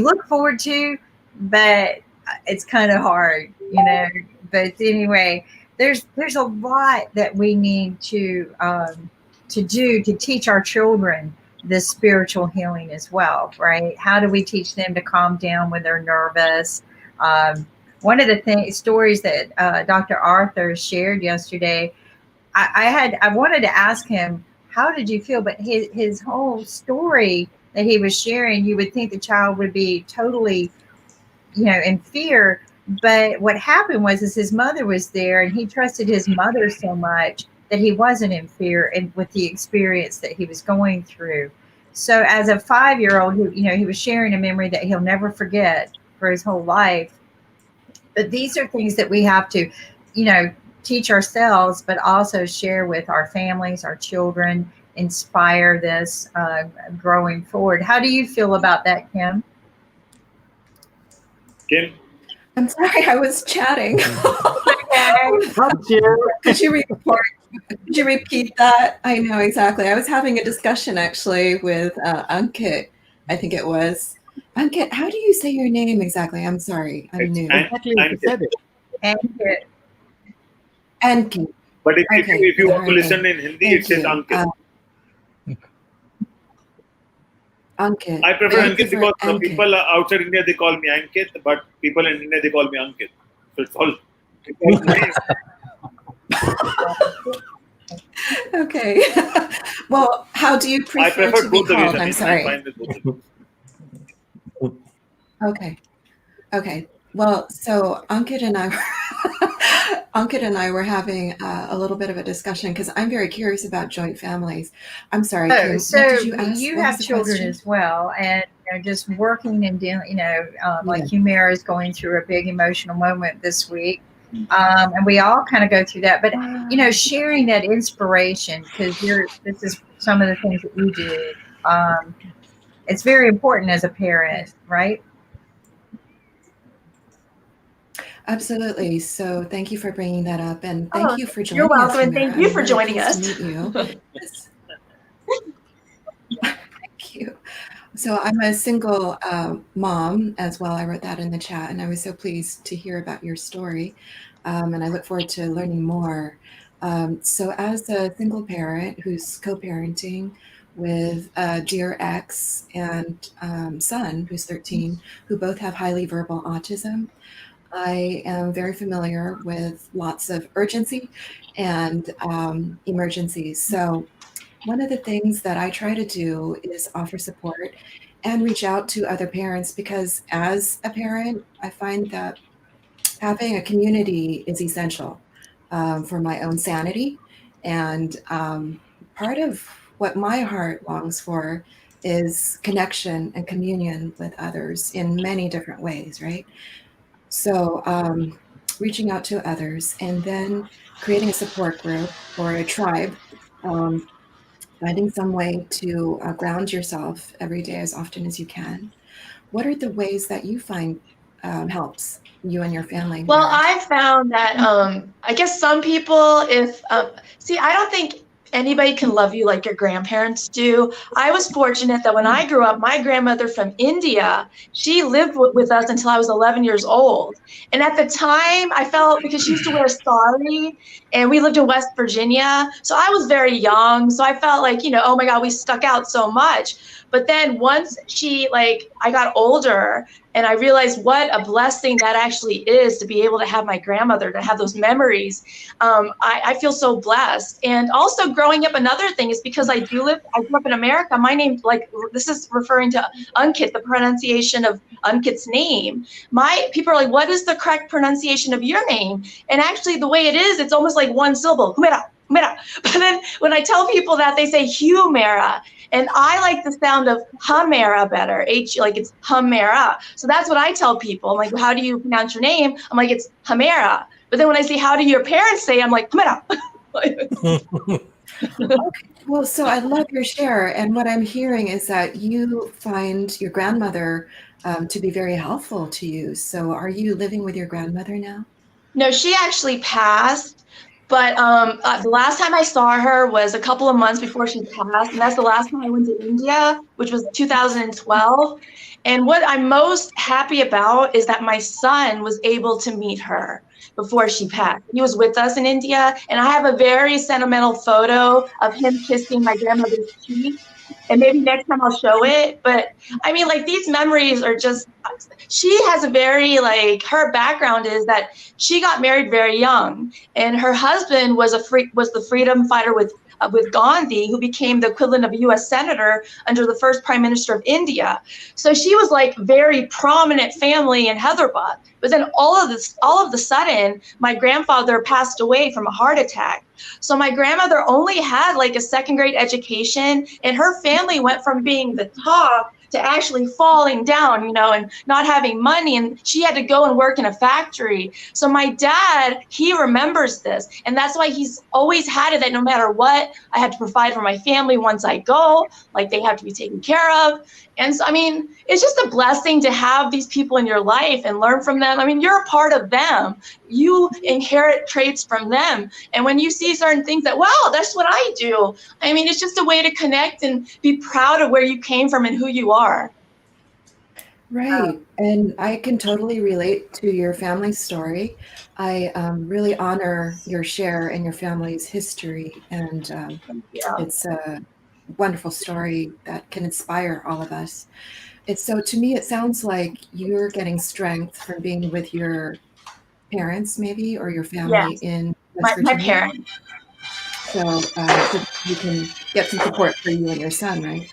Speaker 2: look forward to, but it's kind of hard, But anyway, there's a lot that we need to do to teach our children this spiritual healing as well, right? How do we teach them to calm down when they're nervous? One of the stories that Dr. Arthur shared yesterday, I wanted to ask him, how did you feel? But his whole story that he was sharing, you would think the child would be totally in fear. But what happened is his mother was there, and he trusted his mother so much that he wasn't in fear, and with the experience that he was going through. So as a 5-year-old, he was sharing a memory that he'll never forget for his whole life. But these are things that we have to, teach ourselves, but also share with our families, our children, inspire this growing forward. How do you feel about that, Kim?
Speaker 1: Kim?
Speaker 4: I'm sorry, I was chatting.
Speaker 5: Thank you.
Speaker 4: Could you repeat that? I know exactly. I was having a discussion actually with Ankit, I think it was. Ankit, how do you say your name exactly? I'm sorry, I'm new.
Speaker 2: Ankit.
Speaker 4: Ankit.
Speaker 1: But if
Speaker 4: Okay,
Speaker 1: you
Speaker 4: with a
Speaker 1: want to
Speaker 4: hard
Speaker 1: listen
Speaker 4: A.
Speaker 1: in Hindi,
Speaker 4: Thank
Speaker 1: it says
Speaker 4: you.
Speaker 1: Ankit.
Speaker 4: Ankit.
Speaker 1: I prefer
Speaker 4: Thank you
Speaker 1: Ankit
Speaker 4: for
Speaker 1: because
Speaker 4: Ankit.
Speaker 1: people outside India, they call me Ankit, but people in India, they call me Ankit. So it's all.
Speaker 4: Okay. Well, how do you
Speaker 1: I
Speaker 4: prefer
Speaker 1: prefer
Speaker 4: to be
Speaker 1: both the ways.
Speaker 4: called?
Speaker 1: I
Speaker 4: I'm
Speaker 1: mean, I'm
Speaker 4: sorry.
Speaker 1: fine with both the ways.
Speaker 4: Okay. Okay. Well, so Ankit and I were having a little bit of a discussion because I'm very curious about joint families. I'm sorry, Kim. What
Speaker 2: So
Speaker 4: did you ask?
Speaker 2: you
Speaker 4: What was
Speaker 2: have
Speaker 4: the
Speaker 2: children
Speaker 4: question?
Speaker 2: as well, and just working and dealing, like
Speaker 4: Yeah.
Speaker 2: Humira is going through a big emotional moment this week. And we all kind of go through that, but sharing that inspiration, because this is some of the things that you do. It's very important as a parent, right?
Speaker 4: Absolutely. So thank you for bringing that up, and thank you for
Speaker 9: You're
Speaker 4: joining us,
Speaker 9: welcome, and
Speaker 4: Humira.
Speaker 9: thank you
Speaker 4: I'm
Speaker 9: for
Speaker 4: really
Speaker 9: joining
Speaker 4: pleased
Speaker 9: us.
Speaker 4: to meet you. Thank you. So I'm a single mom as well. I wrote that in the chat, and I was so pleased to hear about your story, and I look forward to learning more. So as a single parent who's co-parenting with a dear ex and son who's 13, who both have highly verbal autism, I am very familiar with lots of urgency and emergencies. So one of the things that I try to do is offer support and reach out to other parents, because as a parent, I find that having a community is essential for my own sanity. And part of what my heart longs for is connection and communion with others in many different ways, right? So reaching out to others and then creating a support group or a tribe, um, finding some way to ground yourself every day as often as you can. What are the ways that you find helps you and your family,
Speaker 9: Well,
Speaker 4: Mira?
Speaker 9: I found that I guess some people, if see, I don't think anybody can love you like your grandparents do. I was fortunate that when I grew up, my grandmother from India, she lived with us until I was 11 years old. And at the time, I felt, because she used to wear sari, and we lived in West Virginia, so I was very young. So I felt like, oh my God, we stuck out so much. But then once I got older, and I realized what a blessing that actually is to be able to have my grandmother, to have those memories. I feel so blessed. And also growing up, another thing is because I grew up in America, my name, this is referring to Ankit, the pronunciation of Ankit's name. People are like, what is the correct pronunciation of your name? And actually the way it is, it's almost like one syllable, Humira, Humira. But then when I tell people that, they say Humira. And I like the sound of Humera better. Like it's Humera. So that's what I tell people. I'm like, how do you pronounce your name? I'm like, it's Humera. But then when I say, how do your parents say? I'm like, Humera.
Speaker 4: Okay. Well, so I love your share. And what I'm hearing is that you find your grandmother to be very helpful to you. So are you living with your grandmother now?
Speaker 9: No, she actually passed. But the last time I saw her was a couple of months before she passed. And that's the last time I went to India, which was 2012. And what I'm most happy about is that my son was able to meet her before she passed. He was with us in India. And I have a very sentimental photo of him kissing my grandmother's cheek. And maybe next time I'll show it. But I mean, these memories are just, she has a very, her background is that she got married very young. And her husband was the freedom fighter with with Gandhi, who became the equivalent of a U.S. senator under the first prime minister of India. So she was like very prominent family in Hyderabad. But then all of the sudden, my grandfather passed away from a heart attack. So my grandmother only had like a second grade education, and her family went from being the top to actually falling down, you know, and not having money. And she had to go and work in a factory. So my dad, he remembers this. And that's why he's always had it that no matter what, I have to provide for my family once I go, like they have to be taken care of. And so, I mean, it's just a blessing to have these people in your life and learn from them. I mean, you're a part of them. You inherit traits from them. And when you see certain things that, wow, that's what I do. I mean, it's just a way to connect and be proud of where you came from and who you are.
Speaker 4: Right. And I can totally relate to your family story. I really honor your share and your family's history. And it's a wonderful story that can inspire all of us. So to me, it sounds like you're getting strength from being with your parents, maybe, or your family
Speaker 9: Yes,
Speaker 4: in West
Speaker 9: my
Speaker 4: Virginia.
Speaker 9: parents.
Speaker 4: So you can get some support for you and your son, right?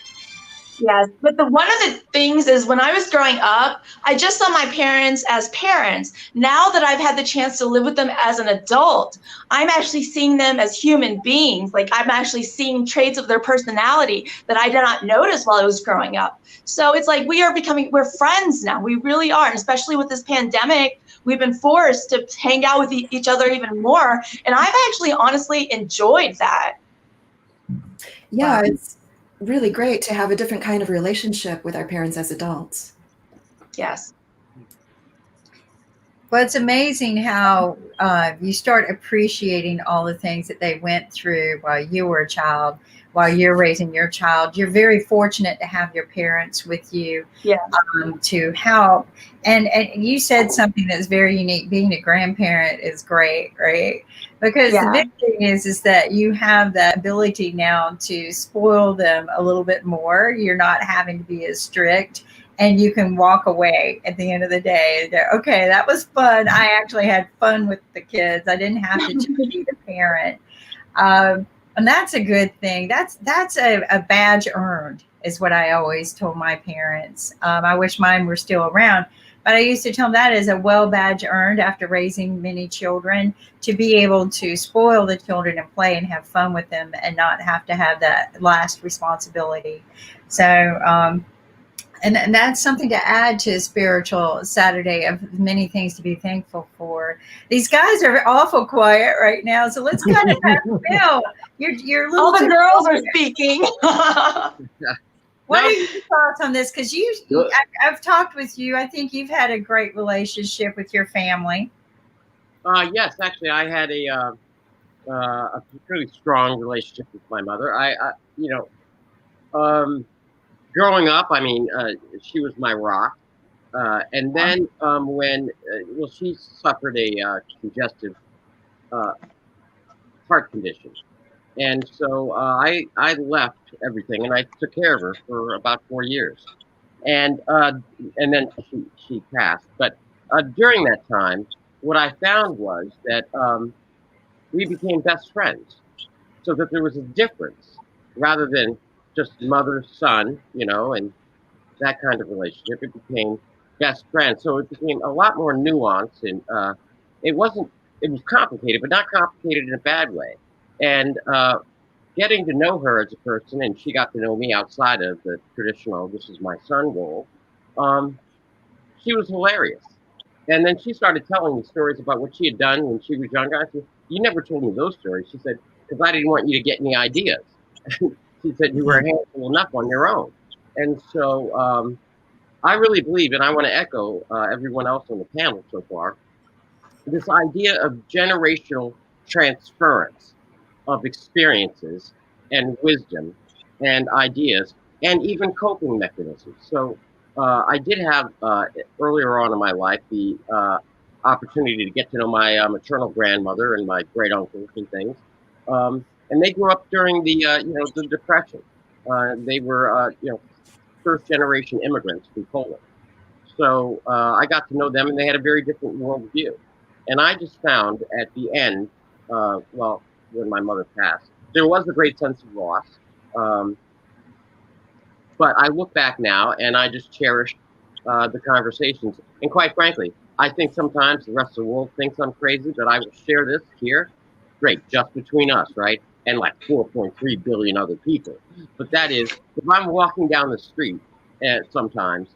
Speaker 9: Yes, but one of the things is when I was growing up, I just saw my parents as parents. Now that I've had the chance to live with them as an adult, I'm actually seeing them as human beings. Like I'm actually seeing traits of their personality that I did not notice while I was growing up. So it's like we're friends now. We really are. And especially with this pandemic, we've been forced to hang out with each other even more. And I've actually honestly enjoyed that.
Speaker 4: Yeah, it's really great to have a different kind of relationship with our parents as adults.
Speaker 9: Yes.
Speaker 2: Well, it's amazing how you start appreciating all the things that they went through while you were a child, while you're raising your child. You're very fortunate to have your parents with you to help. And you said something that's very unique. Being a grandparent is great, right? Because the big thing is that you have the ability now to spoil them a little bit more. You're not having to be as strict. And you can walk away at the end of the day. Okay, that was fun. I actually had fun with the kids. I didn't have to just be the parent. And that's a good thing. That's a badge earned, is what I always told my parents. I wish mine were still around. But I used to tell them that is a badge earned after raising many children, to be able to spoil the children and play and have fun with them and not have to have that last responsibility. So, and that's something to add to a spiritual Saturday of many things to be thankful for. These guys are awful quiet right now, so let's kind of have Bill. You're a little.
Speaker 9: All the girls are speaking.
Speaker 2: What are your thoughts on this? Because I've talked with you. I think you've had a great relationship with your family.
Speaker 3: Yes, actually, I had a really strong relationship with my mother. Growing up, I mean, she was my rock. And then when she suffered a congestive heart condition. And so I left everything and I took care of her for about 4 years. And then she passed. But during that time, what I found was that we became best friends. So that there was a difference rather than just mother, son, and that kind of relationship. It became best friends. So it became a lot more nuanced, and it was complicated, but not complicated in a bad way. And getting to know her as a person, and she got to know me outside of the traditional, this is my son role, she was hilarious. And then she started telling me stories about what she had done when she was younger. I said, you never told me those stories. She said, because I didn't want you to get any ideas. She said, you were handful enough on your own. And so I really believe, and I want to echo everyone else on the panel so far, this idea of generational transference of experiences and wisdom and ideas and even coping mechanisms. So I did have earlier on in my life the opportunity to get to know my maternal grandmother and my great uncles and things, and they grew up during the the Depression. They were first generation immigrants from Poland. So I got to know them, and they had a very different worldview. And I just found at the end, when my mother passed, there was a great sense of loss. Um, but I look back now and I just cherish the conversations. And quite frankly, I think sometimes the rest of the world thinks I'm crazy, but I will share this here. Great, just between us, right? And like 4.3 billion other people. But that is, if I'm walking down the street, and sometimes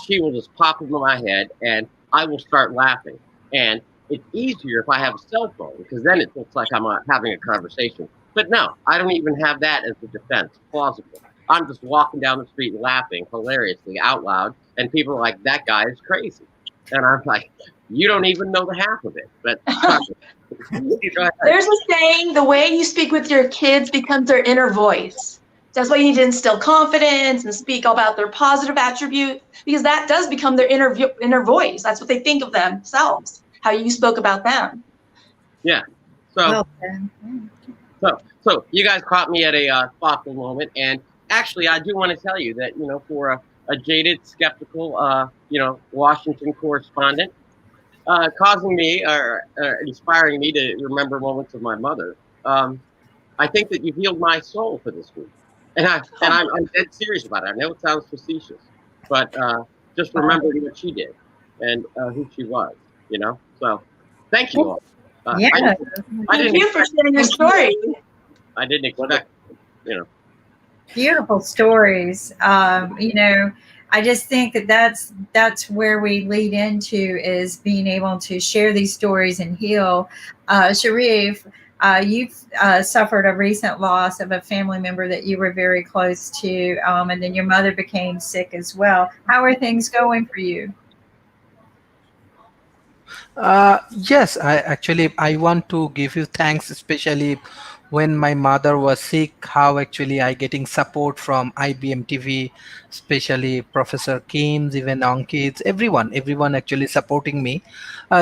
Speaker 3: she will just pop into my head and I will start laughing. And it's easier if I have a cell phone because then it looks like I'm having a conversation. But no, I don't even have that as a defense, plausible. I'm just walking down the street laughing hilariously out loud, and people are like, that guy is crazy. And I'm like, you don't even know the half of it. But
Speaker 9: there's a saying, the way you speak with your kids becomes their inner voice. That's why you need to instill confidence and speak about their positive attribute, because that does become their inner voice. That's what they think of themselves, how you spoke about them.
Speaker 3: Yeah. So you guys caught me at a thoughtful moment, and actually, I do want to tell you that for a jaded, skeptical, Washington correspondent, causing me or inspiring me to remember moments of my mother, I think that you've healed my soul for this week, and I'm dead serious about it. I know it sounds facetious, but just remembering what she did and who she was, So, thank you all.
Speaker 2: Yeah.
Speaker 9: Thank you for sharing your story.
Speaker 3: I didn't expect,
Speaker 2: Beautiful stories. I just think that that's where we lead into, is being able to share these stories and heal. Sharif, you've suffered a recent loss of a family member that you were very close to, and then your mother became sick as well. How are things going for you?
Speaker 10: Yes, I want to give you thanks, especially when my mother was sick, how actually I getting support from IBM TV, especially Professor Kims, even Ankit, everyone actually supporting me.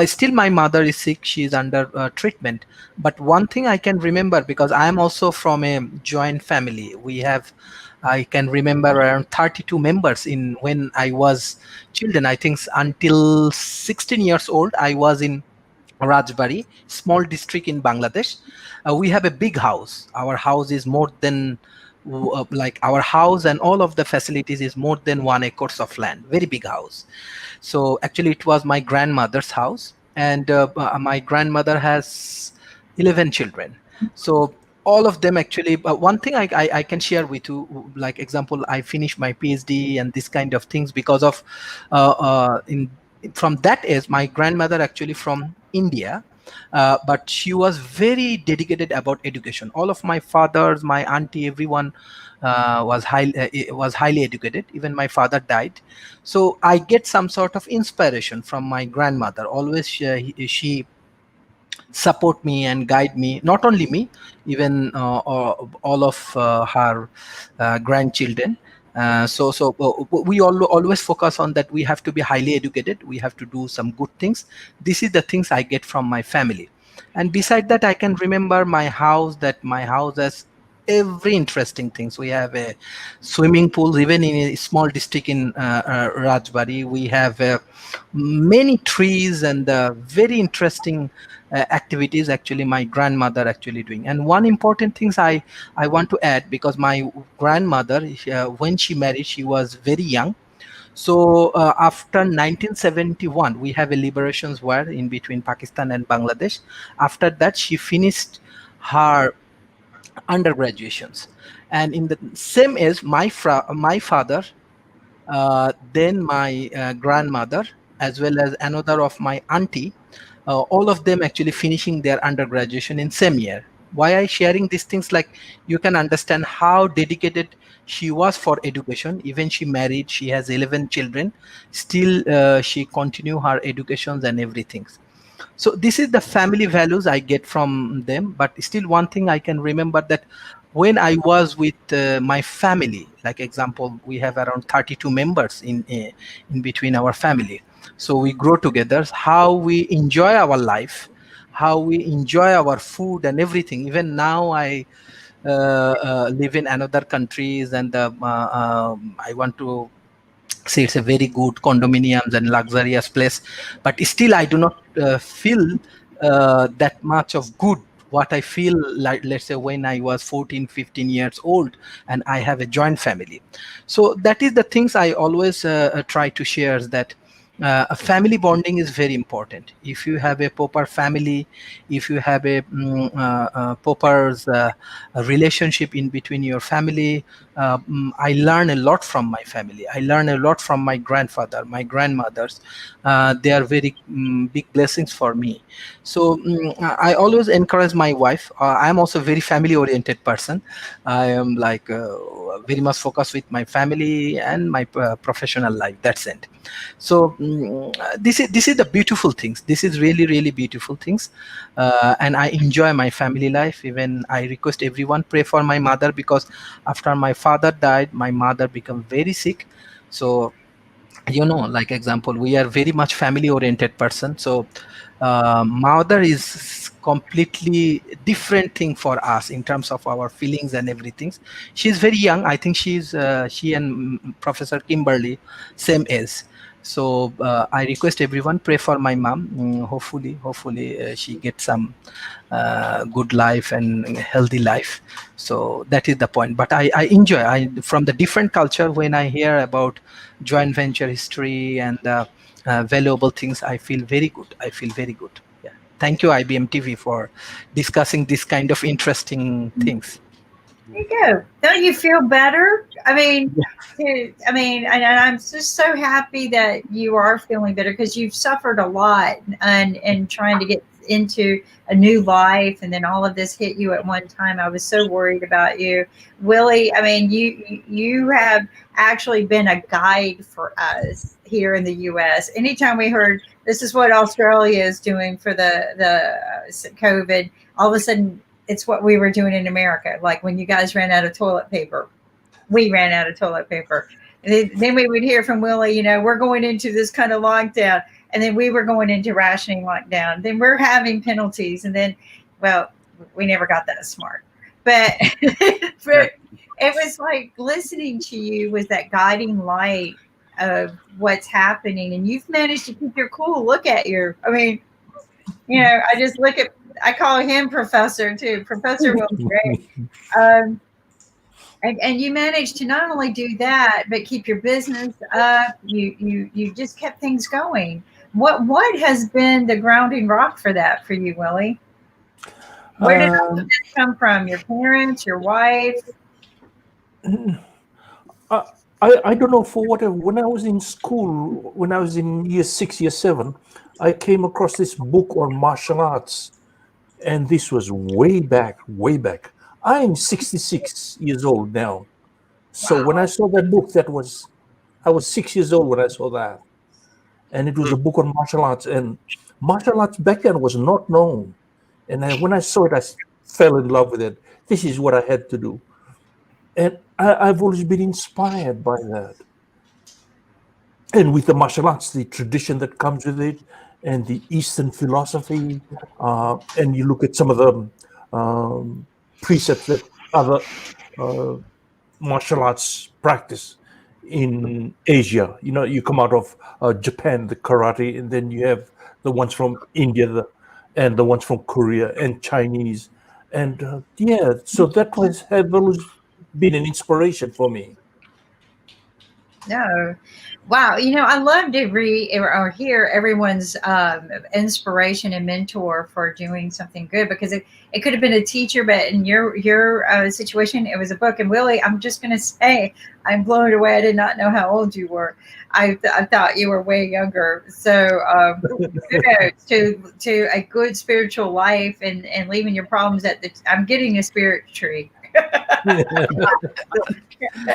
Speaker 10: Still my mother is sick, she is under treatment. But one thing I can remember, because I am also from a joint family, I can remember around 32 members in when I was children. I think until 16 years old, I was in Rajbari, small district in Bangladesh. We have a big house. Our house is more than like our house and all of the facilities is more than 1 acres of land. Very big house. So actually, it was my grandmother's house, and my grandmother has 11 children. So all of them actually. One thing I can share with you, like example, I finished my PhD and this kind of things because of in from that age, my grandmother actually from India, but she was very dedicated about education. All of my fathers, my auntie, everyone was highly educated. Even my father died, so I get some sort of inspiration from my grandmother. Always she support me and guide me, not only me, even all of her grandchildren. We always focus on that we have to be highly educated, we have to do some good things. This is the things I get from my family. And beside that, I can remember my house has every interesting things. We have a swimming pool, even in a small district in Rajbari. We have many trees and very interesting activities actually my grandmother actually doing. And one important things I want to add, because my grandmother, when she married, she was very young. So after 1971, we have a liberations war in between Pakistan and Bangladesh. After that, she finished her undergraduations, and in the same as my father, then my grandmother, as well as another of my auntie, all of them actually finishing their undergraduation in same year. Why I sharing these things, like you can understand how dedicated she was for education. Even she married, she has 11 children, still she continue her educations and everything. So this is the family values I get from them. But still one thing I can remember, that when I was with my family, like example, we have around 32 members in between our family. So we grow together, how we enjoy our life, how we enjoy our food and everything. Even now I live in another countries, and I want to say it's a very good condominiums and luxurious place, but still I do not feel that much of good what I feel like, let's say, when I was 14, 15 years old and I have a joint family. So that is the things I always try to share, is that a family bonding is very important. If you have a proper family, if you have a proper relationship in between your family, I learn a lot from my family. I learn a lot from my grandfather, my grandmothers. They are very big blessings for me. So I always encourage my wife. I am also a very family oriented person. I am like very much focused with my family and my professional life. That's it. So this is the beautiful things. This is really, really beautiful things, and I enjoy my family life. Even I request everyone pray for my mother, because after my father died, my mother became very sick. So like example, we are very much family oriented person. So mother is completely different thing for us in terms of our feelings and everything. She's very young. I think she and Professor Kimberly same age. So I request everyone pray for my mom. Hopefully she gets some good life and healthy life. So that is the point. But I enjoy, from the different culture, when I hear about joint venture history and valuable things, I feel very good. I feel very good. Yeah. Thank you, IBM TV, for discussing this kind of interesting things.
Speaker 2: There you go. Don't you feel better? I mean, and I'm just so happy that you are feeling better, because you've suffered a lot and trying to get into a new life, and then all of this hit you at one time. I was so worried about you, Willie. I mean, you have actually been a guide for us here in the U.S. Anytime we heard this is what Australia is doing for the COVID, all of a sudden it's what we were doing in America. Like when you guys ran out of toilet paper, we ran out of toilet paper. And then we would hear from Willie, we're going into this kind of lockdown. And then we were going into rationing lockdown. Then we're having penalties. And then, well, we never got that smart. But, but it was like listening to you was that guiding light of what's happening. And you've managed to keep your cool. Look at you. I mean, I just look at, I call him Professor too. Professor Will Gray. And you managed to not only do that, but keep your business up. You just kept things going. What has been the grounding rock for that for you, Willie? Where did all of this come from? Your parents, your wife?
Speaker 8: I don't know, for whatever. When I was in school, when I was in year 6, year 7, I came across this book on martial arts. And this was way back. I'm 66 years old now. So when I saw that book, I was 6 years old when I saw that. And it was a book on martial arts. And martial arts back then was not known. And when I saw it, I fell in love with it. This is what I had to do. And I've always been inspired by that. And with the martial arts, the tradition that comes with it, and the Eastern philosophy, and you look at some of the precepts that other martial arts practice in Asia. You come out of Japan, the karate, and then you have the ones from India, and the ones from Korea and Chinese, and so that has always been an inspiration for me.
Speaker 2: No. Wow. I love to read or hear everyone's inspiration and mentor for doing something good, because it could have been a teacher, but in your situation, it was a book. And Willie, I'm just going to say, I'm blown away. I did not know how old you were. I thought you were way younger. So kudos to a good spiritual life and leaving your problems I'm getting a spirit tree.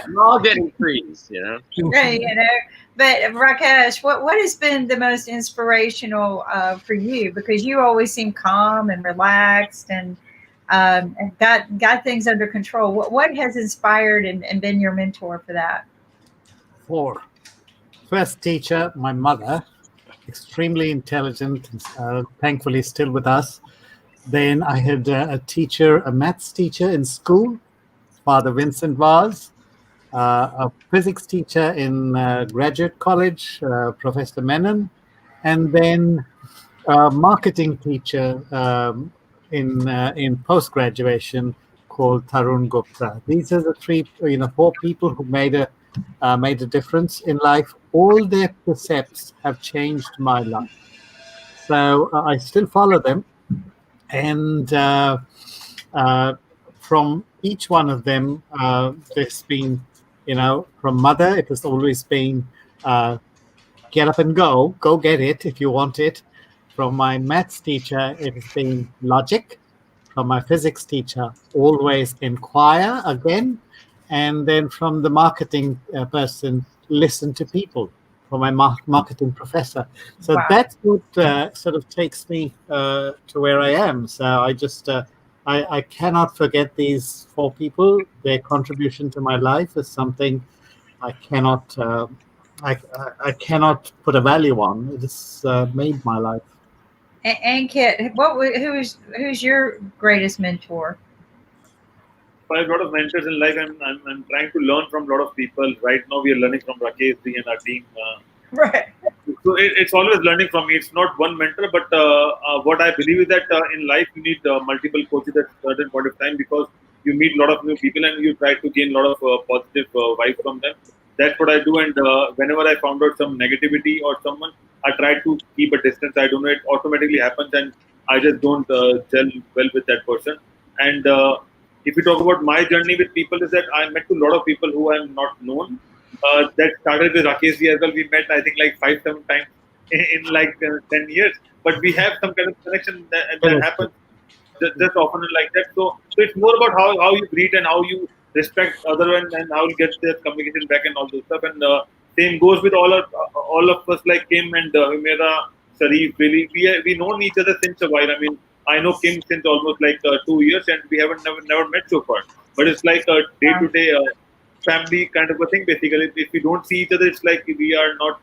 Speaker 3: We're all getting trees,
Speaker 2: Right, But Rakesh, what has been the most inspirational for you? Because you always seem calm and relaxed and got things under control. What has inspired and been your mentor for that?
Speaker 7: First teacher, my mother, extremely intelligent, thankfully still with us. Then I had a maths teacher in school, Father Vincent Vaz, a physics teacher in graduate college, Professor Menon, and then a marketing teacher in post graduation called Tarun Gupta. These are the three, four people who made a difference in life. All their precepts have changed my life. So I still follow them, and from each one of them, there's been, from mother, it has always been get up and go get it if you want it. From my maths teacher, it has been logic. From my physics teacher, always inquire again. And then from the marketing person, listen to people. From my marketing professor. So
Speaker 2: Wow.
Speaker 7: that's what sort of takes me to where I am. So I cannot forget these four people. Their contribution to my life is something I cannot I cannot put a value on. It has made my life.
Speaker 2: And Kit, who's your greatest mentor?
Speaker 1: I have a lot of mentors in life. I'm trying to learn from a lot of people. Right now, we are learning from Rakesh Ji and our team.
Speaker 2: Right.
Speaker 1: So it's always learning from me. It's not one mentor, but what I believe is that in life you need multiple coaches at a certain point of time, because you meet a lot of new people and you try to gain a lot of positive vibes from them. That's what I do. And whenever I found out some negativity or someone, I try to keep a distance. I don't know, it automatically happens, and I just don't gel well with that person. And if we talk about my journey with people, is that I met a lot of people who I'm not known. That started with Rakesh ji as well. We met, I think, like 5-7 times in like 10 years. But we have some kind of connection that
Speaker 7: Correct.
Speaker 1: happens just often like that. So it's more about how you greet and how you respect other, and how you get their communication back and all those stuff. And same goes with all of us, like Kim and Humera, Sharif. Really, we known each other since a while. I mean, I know Kim since almost like 2 years, and we haven't never met so far. But it's like a day to day family kind of a thing. Basically, if we don't see each other, it's like we are not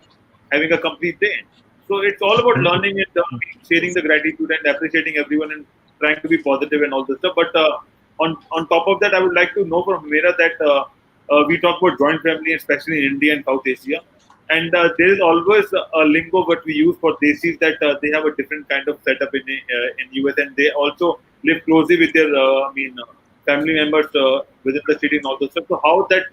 Speaker 1: having a complete day. So it's all about learning and sharing the gratitude and appreciating everyone and trying to be positive and all this stuff. But on top of that, I would like to know from Mera that we talk about joint family, especially in India and South Asia. And there is always a lingo what we use for Desis, that they have a different kind of setup in US, and they also live closely with their family members within the city and all those stuff. So how that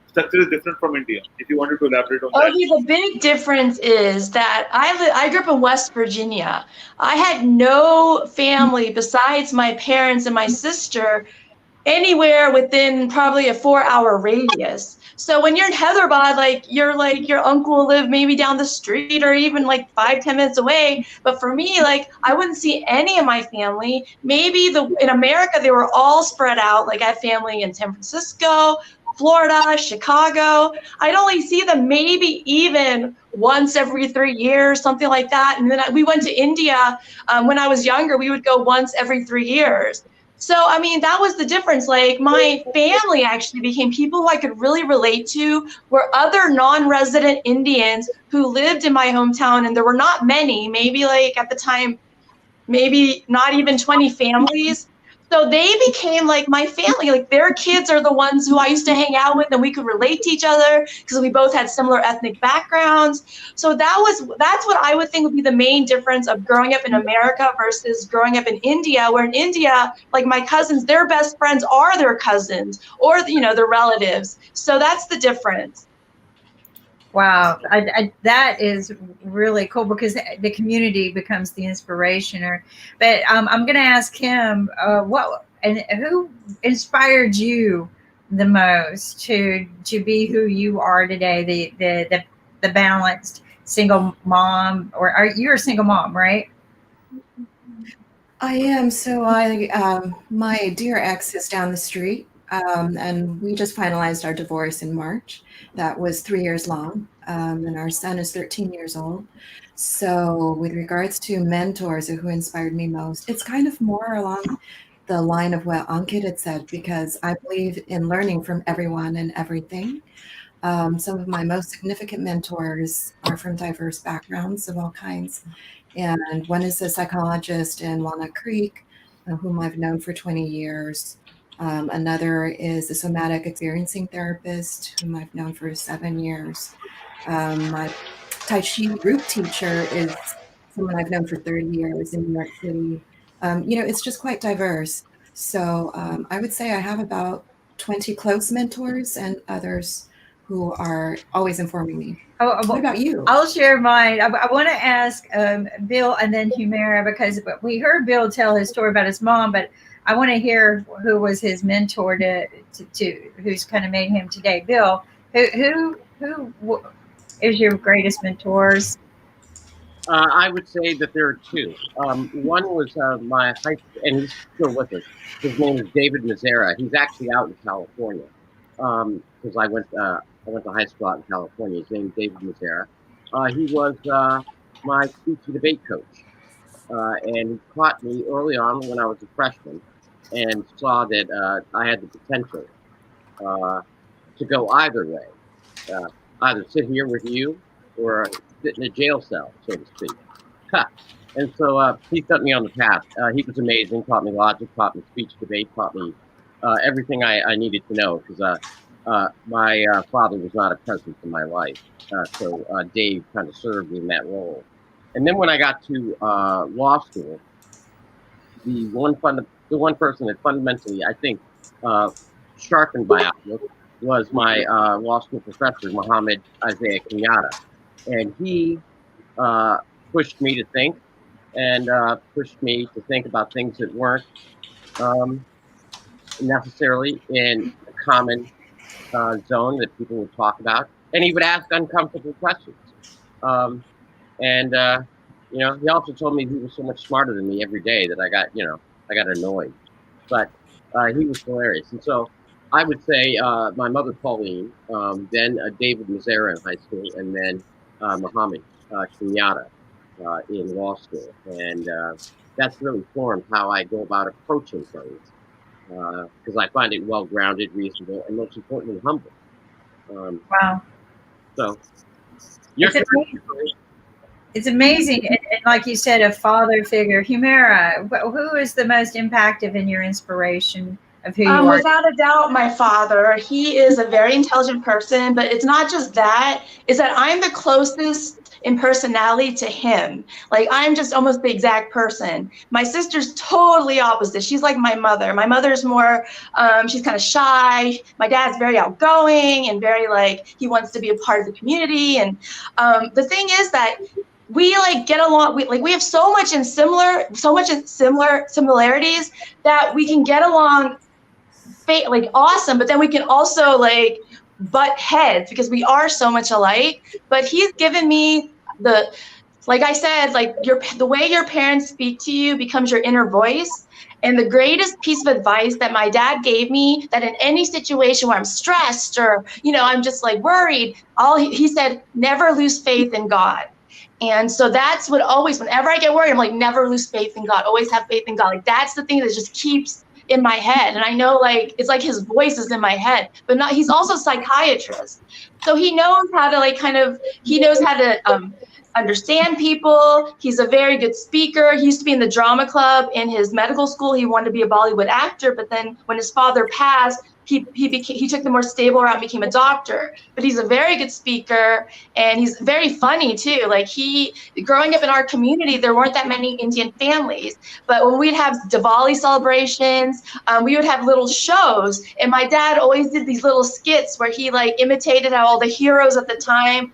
Speaker 1: structure is different from India? If you wanted to elaborate on that.
Speaker 9: Okay, the big difference is that I grew up in West Virginia. I had no family besides my parents and my sister anywhere within probably a 4-hour radius. So when you're in Hyderabad, like your uncle lived maybe down the street or even like 5-10 minutes away. But for me, like I wouldn't see any of my family. Maybe in America they were all spread out. Like I have family in San Francisco, Florida, Chicago. I'd only see them maybe even once every 3 years, something like that. And then we went to India when I was younger. We would go once every 3 years. So, I mean, that was the difference. Like my family actually became people who I could really relate to, were other non-resident Indians who lived in my hometown. And there were not many, maybe like at the time, maybe not even 20 families. So they became like my family. Like their kids are the ones who I used to hang out with, and we could relate to each other because we both had similar ethnic backgrounds. So that's what I would think would be the main difference of growing up in America versus growing up in India, where in India, like my cousins, their best friends are their cousins or, their relatives. So that's the difference.
Speaker 2: Wow, that is really cool because the community becomes the inspiration. But I'm going to ask him who inspired you the most to be who you are today, the balanced single mom, or you're a single mom, right?
Speaker 4: I am. So my dear ex is down the street, and we just finalized our divorce in March. That was 3 years long, and our son is 13 years old. So with regards to mentors or who inspired me most, it's kind of more along the line of what Ankit had said, because I believe in learning from everyone and everything. Some of my most significant mentors are from diverse backgrounds of all kinds. And one is a psychologist in Walnut Creek, whom I've known for 20 years. Another is a somatic experiencing therapist, whom I've known for 7 years. My Tai Chi group teacher is someone I've known for 30 years in New York City. It's just quite diverse. So I would say I have about 20 close mentors and others who are always informing me. What about you?
Speaker 2: I'll share mine. I want to ask Bill and then Humira, because we heard Bill tell his story about his mom, but I want to hear who was his mentor to who's kind of made him today. Bill, who is your greatest mentors?
Speaker 3: I would say that there are two. One was my high school, and he's still with us. His name is David Mazzara. He's actually out in California because I went to high school out in California. His name is David Mazzara. He was my speech and debate coach, and he caught me early on when I was a freshman, and saw that I had the potential to go either way, either sit here with you or sit in a jail cell, so to speak. And so he set me on the path. He was amazing, taught me logic, taught me speech debate, taught me everything I needed to know, because my father was not a presence in my life. So Dave kind of served me in that role. And then when I got to law school, the one person that fundamentally, I think, sharpened my outlook was my law school professor, Muhammad Isaiah Kenyatta. And he pushed me to think, and pushed me to think about things that weren't necessarily in a common zone that people would talk about. And he would ask uncomfortable questions. He also told me he was so much smarter than me every day that I got annoyed. But he was hilarious. And so I would say my mother, Pauline, then David Mazzara in high school, and then Muhammad Kenyatta in law school. And that's really formed how I go about approaching things, because I find it well-grounded, reasonable, and most importantly, humble.
Speaker 2: Wow.
Speaker 3: So
Speaker 2: it's amazing. And like you said, a father figure. Humira, who is the most impactful in your inspiration of who you are?
Speaker 9: Without a doubt, my father. He is a very intelligent person, but it's not just that. It's that I'm the closest in personality to him. Like, I'm just almost the exact person. My sister's totally opposite. She's like my mother. My mother's more, she's kind of shy. My dad's very outgoing and very he wants to be a part of the community. And the thing is that we get along. We have so much in similar similarities that we can get along awesome, but then we can also butt heads because we are so much alike. But he's given me like I said, the way your parents speak to you becomes your inner voice. And the greatest piece of advice that my dad gave me, that in any situation where I'm stressed or I'm just worried, he said, never lose faith in God. And so that's what always, whenever I get worried, I'm never lose faith in God, always have faith in God. That's the thing that just keeps in my head. And I know it's his voice is in my head, but he's also a psychiatrist. So he knows how to he knows how to understand people. He's a very good speaker. He used to be in the drama club in his medical school. He wanted to be a Bollywood actor, but then when his father passed, he took the more stable route and became a doctor. But he's a very good speaker, and he's very funny too. Growing up in our community, there weren't that many Indian families, but when we'd have Diwali celebrations, we would have little shows, and my dad always did these little skits where he imitated how all the heroes at the time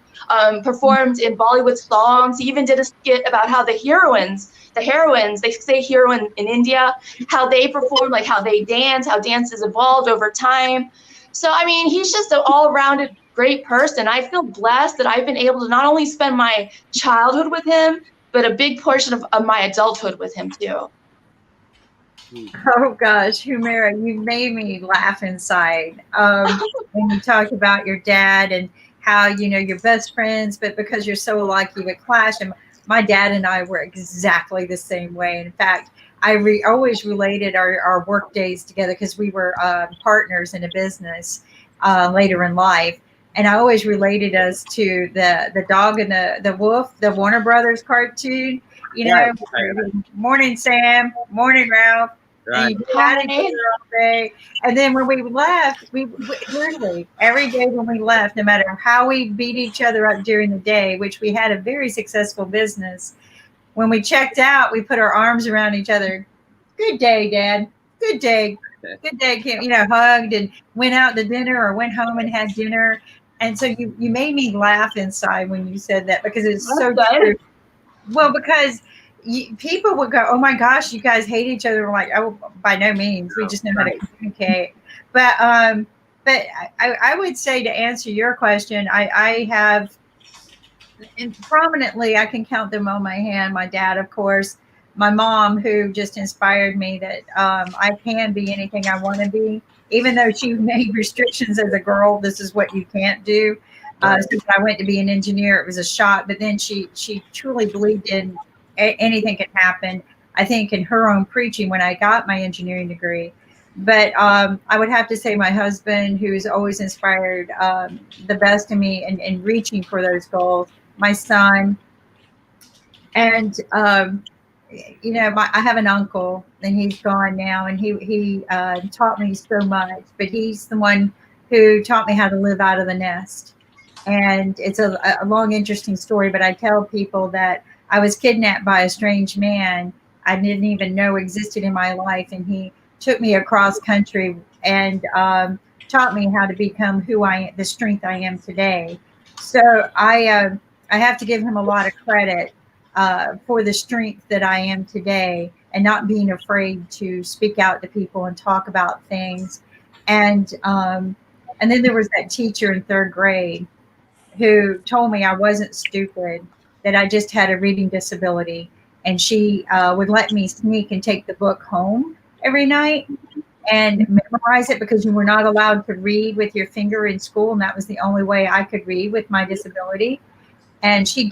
Speaker 9: performed in Bollywood songs. He even did a skit about how the heroines, they say heroine in India, how they perform, how they dance, how dance has evolved over time. So, I mean, he's just an all-rounded great person. I feel blessed that I've been able to not only spend my childhood with him, but a big portion of my adulthood with him too.
Speaker 2: Oh gosh, Humira, you made me laugh inside when you talked about your dad and how you're best friends, but because you're so alike, you would clash. And my dad and I were exactly the same way. In fact, I always related our work days together because we were partners in a business later in life. And I always related us to the dog and the wolf, the Warner Brothers cartoon. Morning Sam, morning Ralph.
Speaker 3: Right.
Speaker 2: And you had each other all day. And then when we left, we literally every day when we left, no matter how we beat each other up during the day, which we had a very successful business, when we checked out, we put our arms around each other, Good day, Dad. Good day. Good day, Kim. Hugged and went out to dinner or went home and had dinner. And so you made me laugh inside when you said that because it's so
Speaker 9: That's
Speaker 2: true.
Speaker 9: good.
Speaker 2: Well, because people would go, "Oh my gosh, you guys hate each other." We're like, "Oh, by no means. We just know how to communicate." But I would say to answer your question, I have, and prominently, I can count them on my hand. My dad, of course, my mom, who just inspired me that I can be anything I want to be, even though she made restrictions as a girl. This is what you can't do. So when I went to be an engineer, it was a shot. But then she truly believed in anything can happen. I think in her own preaching when I got my engineering degree. But I would have to say my husband, who's always inspired the best in me and reaching for those goals, my son, and I have an uncle, and he's gone now, and he taught me so much. But he's the one who taught me how to live out of the nest, and it's a long, interesting story. But I tell people that I was kidnapped by a strange man I didn't even know existed in my life, and he took me across country and taught me how to become the strength I am today. So I have to give him a lot of credit for the strength that I am today, and not being afraid to speak out to people and talk about things. And then there was that teacher in third grade who told me I wasn't stupid, that I just had a reading disability, and she would let me sneak and take the book home every night and memorize it, because you were not allowed to read with your finger in school, and that was the only way I could read with my disability. And she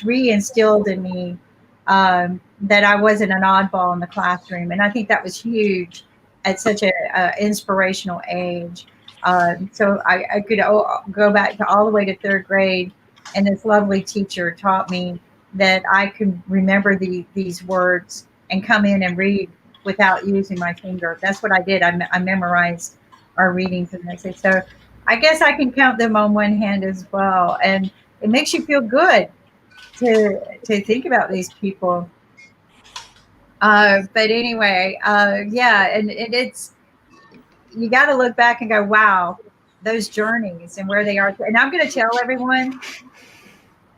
Speaker 2: re-instilled in me that I wasn't an oddball in the classroom, and I think that was huge at such a inspirational age. So I could go back to all the way to third grade, and this lovely teacher taught me that I could remember these words and come in and read without using my finger. That's what I did. I memorized our readings the next day. So I guess I can count them on one hand as well. And it makes you feel good to think about these people. But anyway, yeah, and it's, you got to look back and go, wow, those journeys and where they are. And I'm going to tell everyone,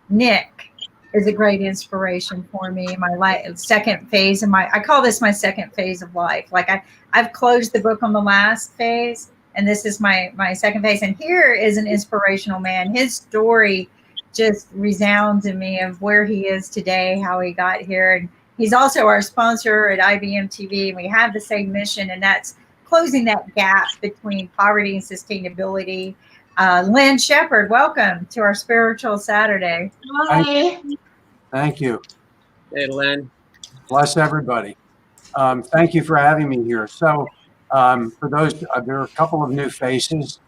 Speaker 2: Nick is a great inspiration for me in my second phase of I call this my second phase of life. Like I've closed the book on the last phase, and this is my second phase. And here is an inspirational man. His story just resounds in me of where he is today, how he got here. And he's also our sponsor at IBM TV, and we have the same mission, and that's closing that gap between poverty and sustainability. Lynn Shepherd, welcome to our Spiritual Saturday.
Speaker 9: Hi.
Speaker 11: Thank you.
Speaker 3: Hey, Len.
Speaker 11: Bless everybody. Thank you for having me here. So for those, there are a couple of new faces.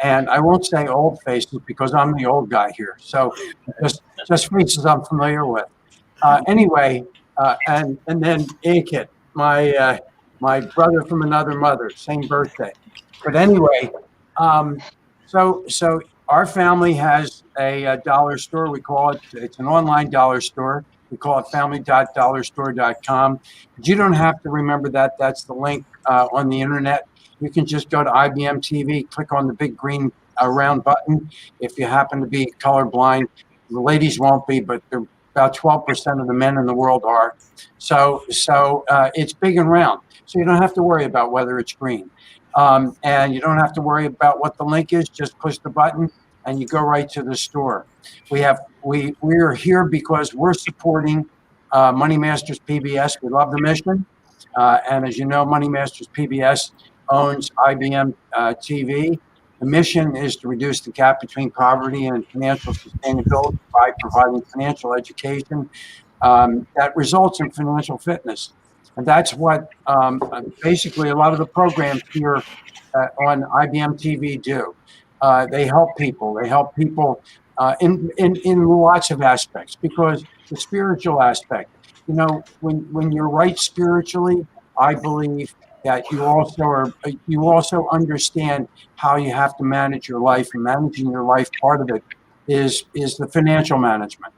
Speaker 11: And I won't say old faces because I'm the old guy here. So just faces I'm familiar with. Anyway, and then Ankit, my brother from another mother, same birthday. But anyway, so our family has a dollar store. We call it, it's an online dollar store. We call it family.dollarstore.com. But you don't have to remember that. That's the link on the internet. You can just go to IBM TV, click on the big green round button. If you happen to be colorblind, the ladies won't be, but they're about 12% of the men in the world are. So it's big and round. So you don't have to worry about whether it's green. And you don't have to worry about what the link is. Just push the button and you go right to the store. We are here because we're supporting Money Masters PBS. We love the mission. And as you know, Money Masters PBS owns IBM TV. The mission is to reduce the gap between poverty and financial sustainability by providing financial education that results in financial fitness. And that's what basically a lot of the programs here on IBM TV do. They help people. They help people in lots of aspects, because the spiritual aspect, you know, when you're right spiritually, I believe that you also understand how you have to manage your life, and managing your life, part of it is the financial management.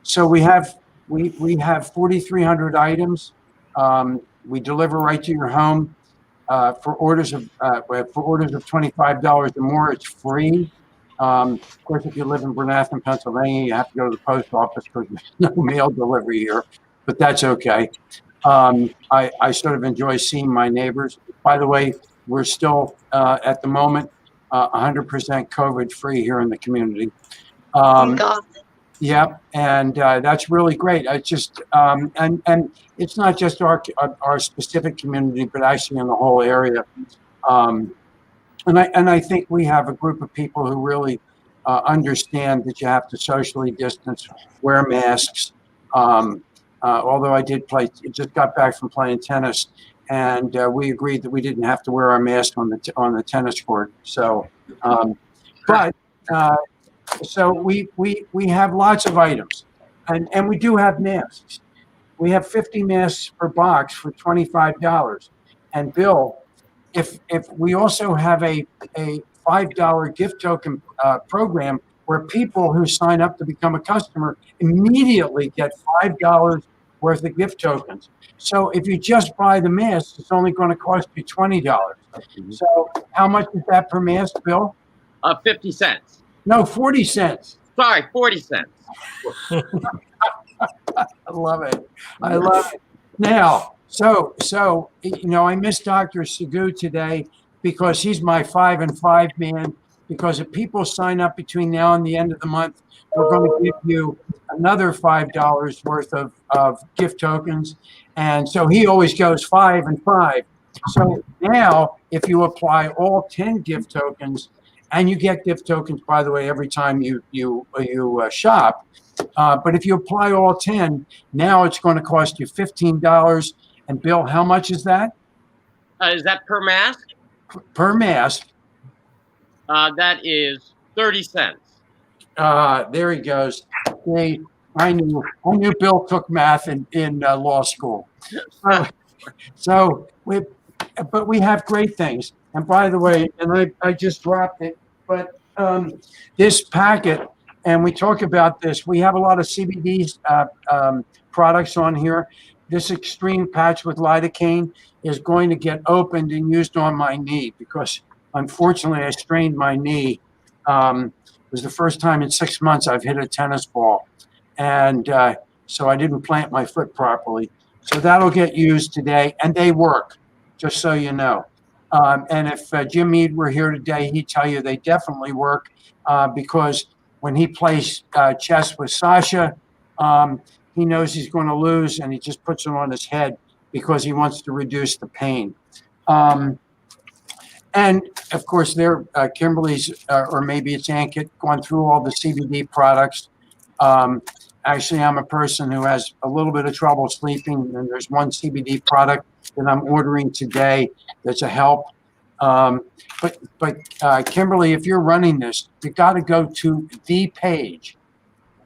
Speaker 11: So we have We have 4,300 items. We deliver right to your home. For orders of $25 or more, it's free. Of course, if you live in Bernathen, Pennsylvania, you have to go to the post office because there's no mail delivery here, but that's okay. I sort of enjoy seeing my neighbors. By the way, we're still at the moment 100% COVID free here in the community.
Speaker 9: Thank God.
Speaker 11: Yeah, and that's really great. It's just and it's not just our specific community, but actually in the whole area. And I think we have a group of people who really understand that you have to socially distance, wear masks. Although I just got back from playing tennis, and we agreed that we didn't have to wear our mask on the tennis court. So, but. So we have lots of items, and we do have masks. We have 50 masks per box for $25. And Bill, if we also have a $5 gift token program where people who sign up to become a customer immediately get $5 worth of gift tokens. So if you just buy the mask, it's only going to cost you $20. So how much is that per mask, Bill?
Speaker 3: 50 cents.
Speaker 11: No, 40 cents.
Speaker 3: Sorry, 40 cents.
Speaker 11: I love it. I love it. Now, so I miss Dr. Saggu today because he's my 5 and 5 man. Because if people sign up between now and the end of the month, we're going to give you another $5 worth of gift tokens. And so he always goes 5 and 5. So now, if you apply all 10 gift tokens, and you get gift tokens, by the way, every time you shop. But if you apply all 10, now it's going to cost you $15. And Bill, how much is that?
Speaker 3: Is that per mask?
Speaker 11: Per mask.
Speaker 3: That is 30 cents.
Speaker 11: There he goes. I knew Bill took math in law school. But we have great things. And by the way, and I just dropped it, but this packet, and we talk about this, we have a lot of CBD products on here. This extreme patch with lidocaine is going to get opened and used on my knee because unfortunately I strained my knee. It was the first time in 6 months I've hit a tennis ball. And so I didn't plant my foot properly. So that'll get used today, and they work, just so you know. And if Jim Mead were here today, he'd tell you they definitely work because when he plays chess with Sasha, he knows he's going to lose, and he just puts it on his head because he wants to reduce the pain. And of course, Kimberly's, or maybe it's Ankit, gone through all the CBD products. Actually, I'm a person who has a little bit of trouble sleeping, and there's one CBD product that I'm ordering today that's a help. But Kimberly, if you're running this, you got to go to the page.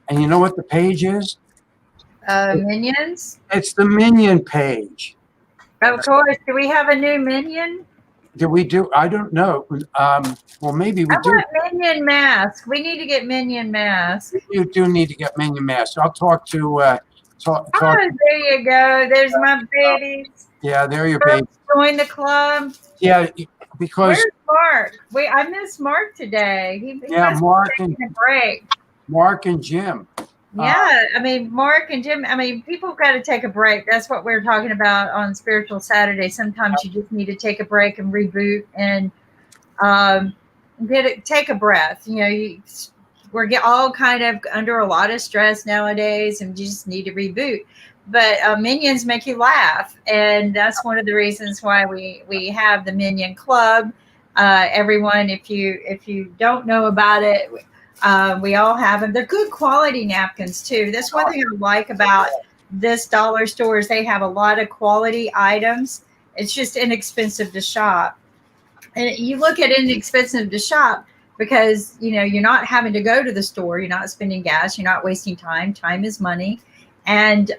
Speaker 11: And you know what the page is?
Speaker 2: Minions?
Speaker 11: It's the Minion page.
Speaker 2: Of course. Do we have a new Minion?
Speaker 11: Do we do? I don't know. Well, maybe we do.
Speaker 2: I want Minion mask. We need to get Minion mask.
Speaker 11: You do need to get Minion mask. I'll talk to.
Speaker 2: Oh, there you go. There's my babies.
Speaker 11: Yeah, there your baby.
Speaker 2: Join the club.
Speaker 11: Yeah, because.
Speaker 2: Where's Mark? I missed Mark today. He
Speaker 11: Mark and
Speaker 2: a break.
Speaker 11: Mark and Jim.
Speaker 2: Yeah, I mean, Mark and Jim, people got to take a break. That's what we're talking about on Spiritual Saturday. Sometimes you just need to take a break and reboot and take a breath. We're all kind of under a lot of stress nowadays, and you just need to reboot. But Minions make you laugh, and that's one of the reasons why we have the Minion Club. Everyone, if you don't know about it, we all have them. They're good quality napkins too. That's one thing I like about this dollar store is they have a lot of quality items. It's just inexpensive to shop. And you look at inexpensive to shop because, you're not having to go to the store. You're not spending gas. You're not wasting time. Time is money. And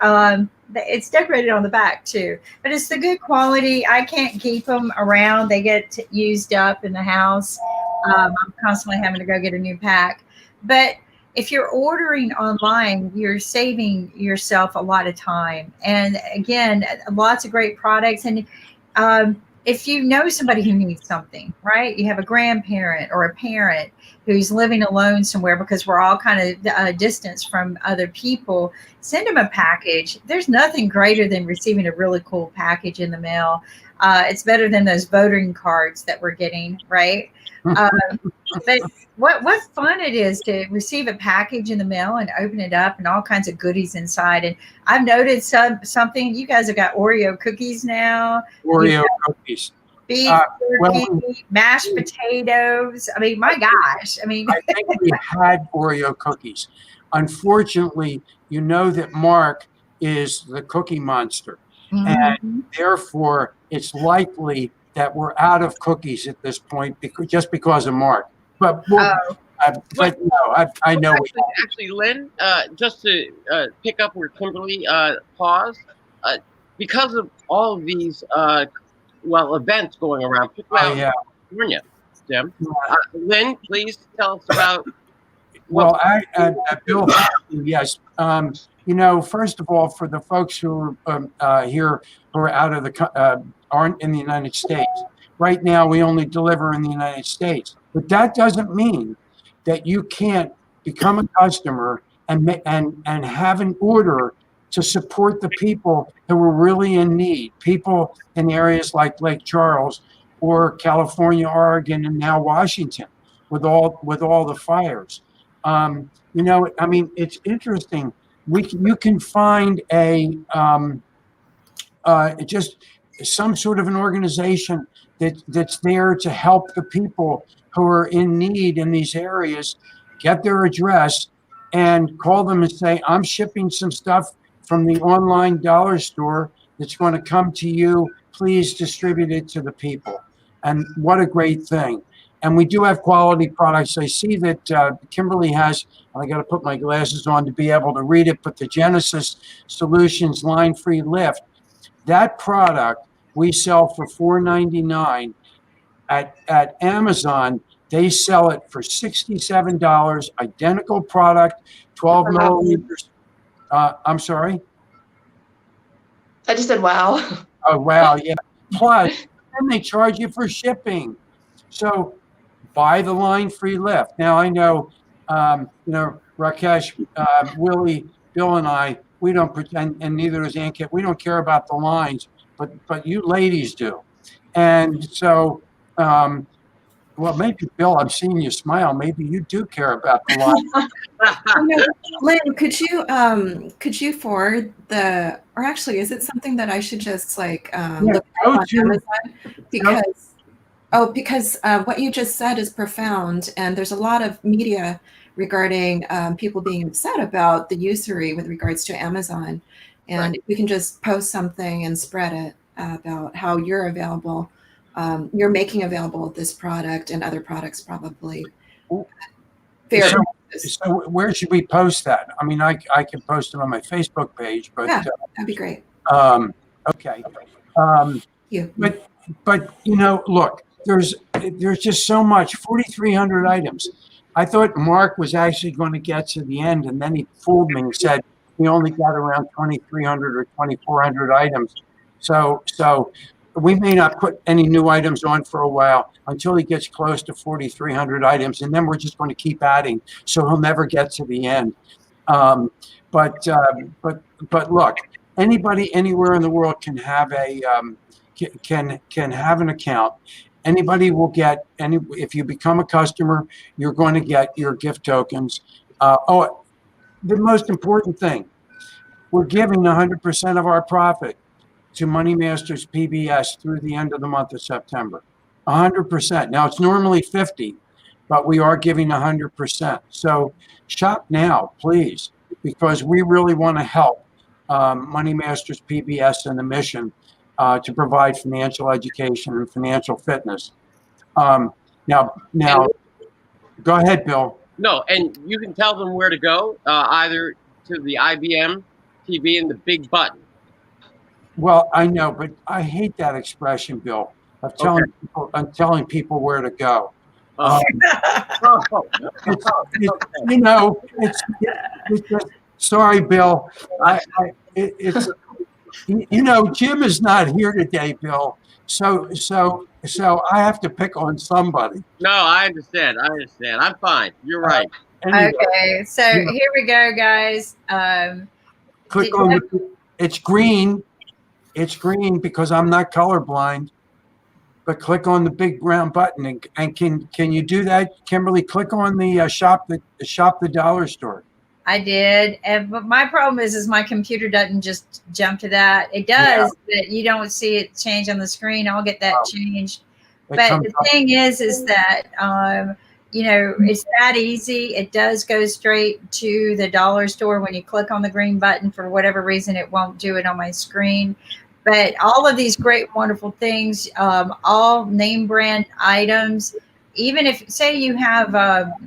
Speaker 2: it's decorated on the back too. But it's the good quality. I can't keep them around. They get used up in the house. I'm constantly having to go get a new pack. But if you're ordering online, you're saving yourself a lot of time. And again, lots of great products. And if you know somebody who needs something, right? You have a grandparent or a parent who's living alone somewhere, because we're all kind of distanced from other people, send them a package. There's nothing greater than receiving a really cool package in the mail. It's better than those voting cards that we're getting, right? But what fun it is to receive a package in the mail and open it up and all kinds of goodies inside. And I've noted something. You guys have got Oreo cookies now.
Speaker 11: Oreo cookies.
Speaker 2: Beef jerky, mashed potatoes. I mean, my gosh. I mean,
Speaker 11: I think we had Oreo cookies. Unfortunately, you know that Mark is the cookie monster. And therefore, it's likely that we're out of cookies at this point just because of Mark. But no, I know.
Speaker 3: Actually, Lynn, just to pick up where Kimberly paused, because of all of these events going around, particularly out in California, Jim. Lynn, please tell us about.
Speaker 11: Well, Bill, yes. First of all, for the folks who are here who are out of aren't in the United States, right now we only deliver in the United States. But that doesn't mean that you can't become a customer and have an order to support the people who are really in need. People in areas like Lake Charles or California, Oregon, and now Washington, with all the fires. It's interesting. You can find just some sort of an organization that's there to help the people who are in need in these areas, get their address and call them and say, I'm shipping some stuff from the online dollar store that's going to come to you. Please distribute it to the people. And what a great thing. And we do have quality products. I see that Kimberly has, I got to put my glasses on to be able to read it, but the Genesis Solutions line-free lift, that product we sell for $4.99. At Amazon, they sell it for $67, identical product, 12 milliliters. I'm sorry?
Speaker 9: I just said, wow.
Speaker 11: Oh, wow, yeah. Plus, then they charge you for shipping. So buy the line-free lift. Now, I know, Rakesh, Willie, Bill, and I, we don't pretend, and neither does Ankit, we don't care about the lines, but you ladies do. And so, well, maybe, Bill, I'm seeing you smile. Maybe you do care about the lines.
Speaker 4: Lynn, could you forward or actually, is it something that I should just look at on Amazon? Because what you just said is profound, and there's a lot of media regarding people being upset about the usury with regards to Amazon. And if we can just post something and spread it about how you're available, you're making available this product and other products probably.
Speaker 11: So where should we post that? I mean, I can post it on my Facebook page, but
Speaker 4: yeah, that'd be great.
Speaker 11: Okay. But look, there's just so much, 4,300 items. I thought Mark was actually going to get to the end, and then he fooled me and said we only got around 2,300 or 2,400 items. So we may not put any new items on for a while until he gets close to 4,300 items, and then we're just going to keep adding, so he'll never get to the end. But look, anybody anywhere in the world can have can have an account. Anybody will get if you become a customer, you're going to get your gift tokens. The most important thing, we're giving 100% of our profit to Money Masters PBS through the end of the month of September. 100%. Now it's normally 50, but we are giving 100%. So shop now, please, because we really want to help Money Masters PBS and the mission to provide financial education and financial fitness. Now, go ahead, Bill.
Speaker 3: No, and you can tell them where to go, either to the IBM TV and the big button.
Speaker 11: Well, I know, but I hate that expression, Bill, of telling people where to go.
Speaker 3: Oh.
Speaker 11: It's, you know, it's just, sorry, Bill. It's you know, Jim is not here today, Bill. So I have to pick on somebody.
Speaker 3: No, I understand. I'm fine. You're right.
Speaker 11: Anyway,
Speaker 2: Okay, so
Speaker 11: Yeah.
Speaker 2: here we go, guys.
Speaker 11: click
Speaker 2: Did
Speaker 11: on
Speaker 2: you
Speaker 11: the. It's green. It's green because I'm not colorblind. But click on the big brown button and can you do that, Kimberly? Click on the shop the dollar store.
Speaker 2: I did, but my problem is my computer doesn't just jump to that. It does, but you don't see it change on the screen. I'll get that changed.
Speaker 11: It
Speaker 2: But
Speaker 11: comes
Speaker 2: the
Speaker 11: up.
Speaker 2: thing is that you know, it's that easy. It does go straight to the dollar store. When you click on the green button, for whatever reason, it won't do it on my screen. But all of these great, wonderful things, all name brand items. Even if, say, you have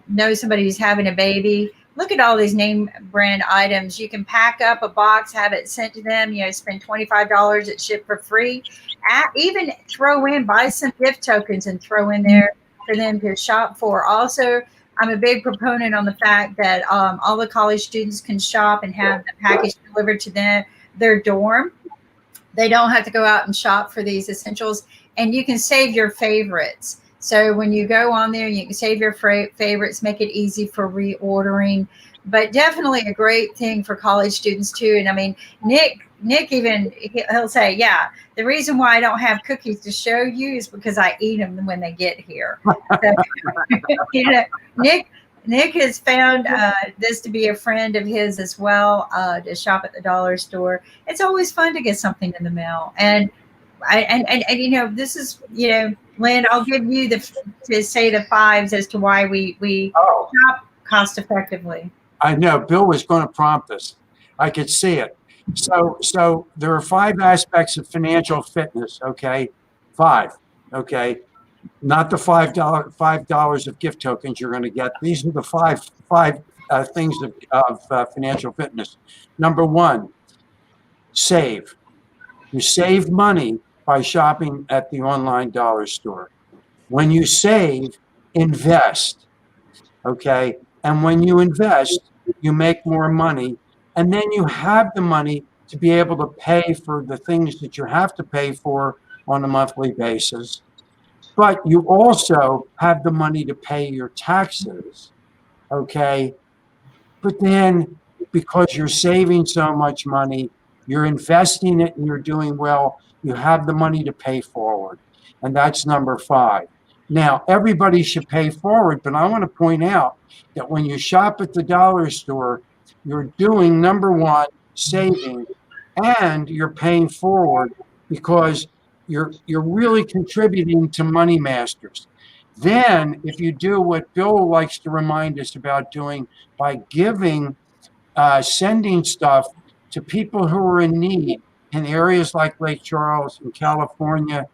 Speaker 2: know somebody who's having a baby, look at all these name brand items. You can pack up a box, have it sent to them. You know, spend $25, it's shipped for free. Even buy some gift tokens and throw in there for them to shop for. Also, I'm a big proponent on the fact that all the college students can shop and have the package delivered to their dorm. They don't have to go out and shop for these essentials, and you can save your favorites. So when you go on there, you can save your favorites, make it easy for reordering. But definitely a great thing for college students too. And I mean, Nick even he'll say, "Yeah, the reason why I don't have cookies to show you is because I eat them when they get here." So, you know, Nick has found this to be a friend of his as well, to shop at the dollar store. It's always fun to get something in the mail. And you know, this is, you know, Lynn, I'll give you to say the fives as to why we shop cost effectively.
Speaker 11: I know Bill was going to prompt us. I could see it. So there are 5 aspects of financial fitness. Okay, 5. Okay, not the $5 of gift tokens you're going to get. These are the five things of financial fitness. Number 1, save. You save money by shopping at the online dollar store. When you save, invest. Okay, and when you invest, you make more money, and then you have the money to be able to pay for the things that you have to pay for on a monthly basis. But you also have the money to pay your taxes, okay? But then because you're saving so much money, you're investing it and you're doing well, you have the money to pay forward. And that's number 5. Now, everybody should pay forward, but I want to point out that when you shop at the dollar store, you're doing, number 1, saving, and you're paying forward because you're really contributing to Money Masters. Then, if you do what Bill likes to remind us about doing by giving, sending stuff to people who are in need in areas like Lake Charles in California,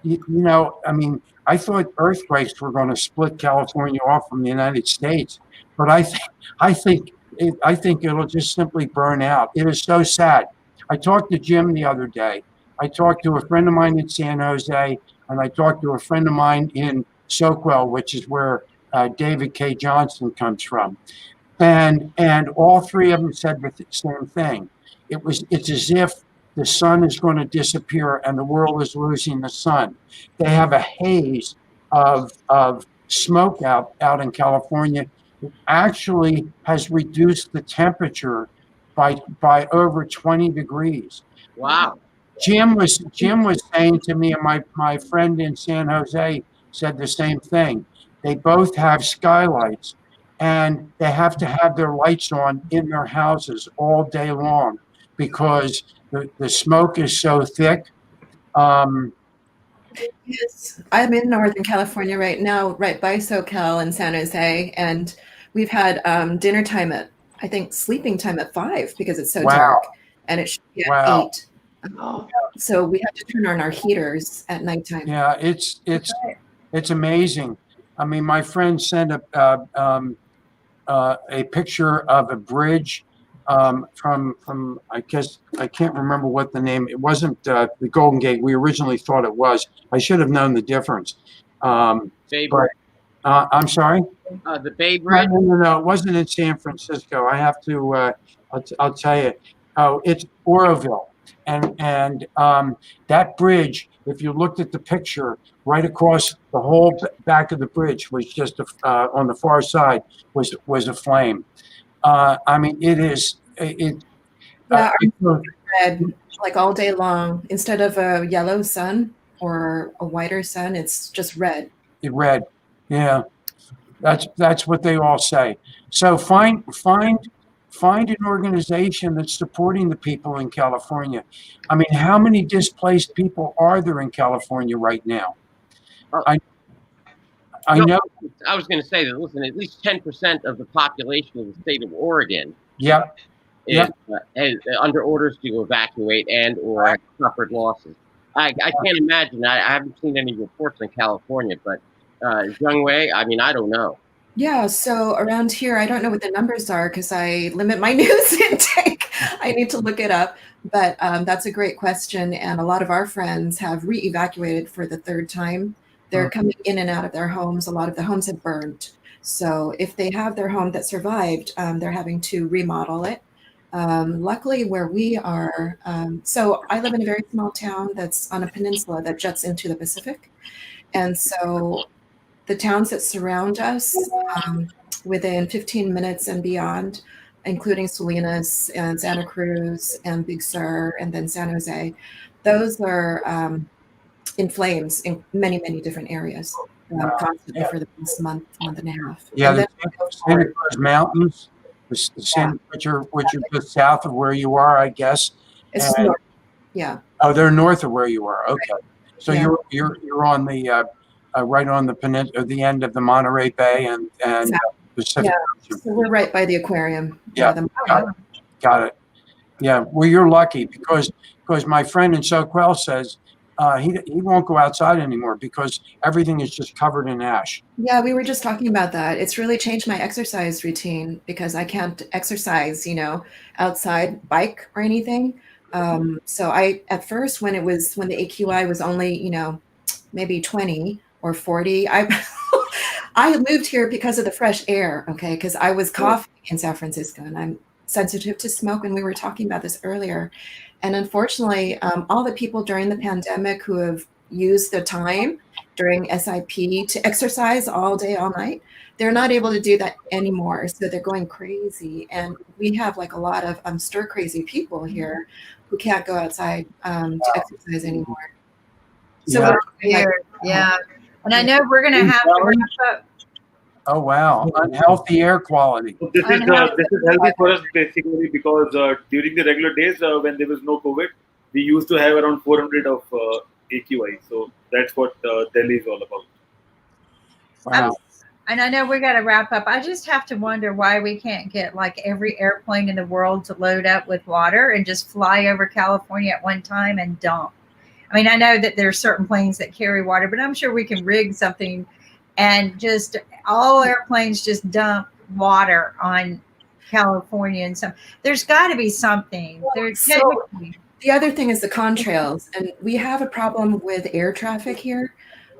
Speaker 11: you know, I mean, I thought earthquakes were going to split California off from the United States, but I think it'll just simply burn out. It is so sad. I talked to Jim the other day. I talked to a friend of mine in San Jose, and I talked to a friend of mine in Soquel, which is where David K. Johnson comes from, and all 3 of them said the same thing. It's as if the sun is going to disappear and the world is losing the sun. They have a haze of smoke out in California. It actually has reduced the temperature by over 20 degrees.
Speaker 3: Wow.
Speaker 11: Jim was saying to me, and my friend in San Jose said the same thing. They both have skylights, and they have to have their lights on in their houses all day long because the smoke is so thick.
Speaker 4: Yes, I'm in Northern California right now, right by SoCal in San Jose, and we've had dinner time at, I think, sleeping time at 5 because it's so
Speaker 11: Wow.
Speaker 4: dark, and it should be at
Speaker 11: Wow.
Speaker 4: 8. So we have to turn on our heaters at nighttime.
Speaker 11: Yeah, it's amazing. I mean, my friend sent a picture of a bridge from I guess I can't remember what the name. It wasn't the Golden Gate we originally thought it was. I should have known the difference.
Speaker 3: Babe,
Speaker 11: But I'm sorry.
Speaker 3: the Bay Bridge.
Speaker 11: No. It wasn't in San Francisco. I have to. I'll tell you. Oh, it's Oroville, and that bridge. If you looked at the picture, right across the whole back of the bridge was just on the far side was a flame. I mean, it is.
Speaker 4: Yeah, red like all day long. Instead of a yellow sun or a whiter sun, it's just red.
Speaker 11: It red. Yeah, that's what they all say. So find an organization that's supporting the people in California. I mean, how many displaced people are there in California right now? I know.
Speaker 3: I was going to say that. Listen, at least 10% of the population of the state of Oregon.
Speaker 11: Yeah.
Speaker 3: Is under orders to evacuate and or have suffered losses. I can't imagine. I haven't seen any reports in California, but Jung Wei, I mean, I don't know.
Speaker 4: Yeah, so around here, I don't know what the numbers are because I limit my news intake. I need to look it up, but that's a great question. And a lot of our friends have re-evacuated for the third time. They're coming in and out of their homes. A lot of the homes have burned. So if they have their home that survived, they're having to remodel it. Luckily, where we are, so I live in a very small town that's on a peninsula that juts into the Pacific. And so the towns that surround us within 15 minutes and beyond, including Salinas and Santa Cruz and Big Sur and then San Jose, those are in flames in many, many different areas constantly for the past month and a half.
Speaker 11: Yeah,
Speaker 4: the
Speaker 11: Santa Cruz Mountains, which are just south of where you are, I guess.
Speaker 4: It's north. Yeah.
Speaker 11: Oh, they're north of where you are. Okay, so you're on the right on the peninsula, the end of the Monterey Bay and Pacific.
Speaker 4: Yeah, so we're right by the aquarium.
Speaker 11: Yeah, got it. Yeah, well, you're lucky because my friend in Soquel says he won't go outside anymore because everything is just covered in ash.
Speaker 4: Yeah, we were just talking about that. It's really changed my exercise routine because I can't exercise, outside, bike or anything. So at first when the AQI was only, maybe 20 or 40, I moved here because of the fresh air, okay? Because I was coughing in San Francisco and I'm sensitive to smoke, and we were talking about this earlier. And unfortunately, all the people during the pandemic who have used the time during SIP to exercise all day, all night, they're not able to do that anymore. So they're going crazy. And we have like a lot of stir crazy people here who can't go outside to exercise anymore. So
Speaker 2: yeah. And I know we're going to have to wrap up.
Speaker 11: Oh wow! Unhealthy air quality.
Speaker 1: This is healthy for us basically because during the regular days when there was no COVID, we used to have around 400 of AQI. So that's what Delhi is all about.
Speaker 11: Wow.
Speaker 2: And I know we got to wrap up. I just have to wonder why we can't get like every airplane in the world to load up with water and just fly over California at one time and dump. I mean, I know that there are certain planes that carry water, but I'm sure we can rig something and just all airplanes just dump water on California and some. There's got to be something.
Speaker 4: The other thing is the contrails, and we have a problem with air traffic here,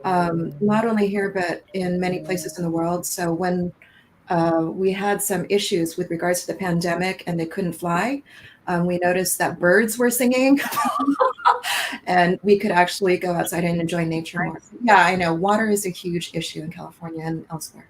Speaker 4: not only here but in many places in the world. So when we had some issues with regards to the pandemic and they couldn't fly, we noticed that birds were singing and we could actually go outside and enjoy nature more. Yeah, I know. Water is a huge issue in California and elsewhere.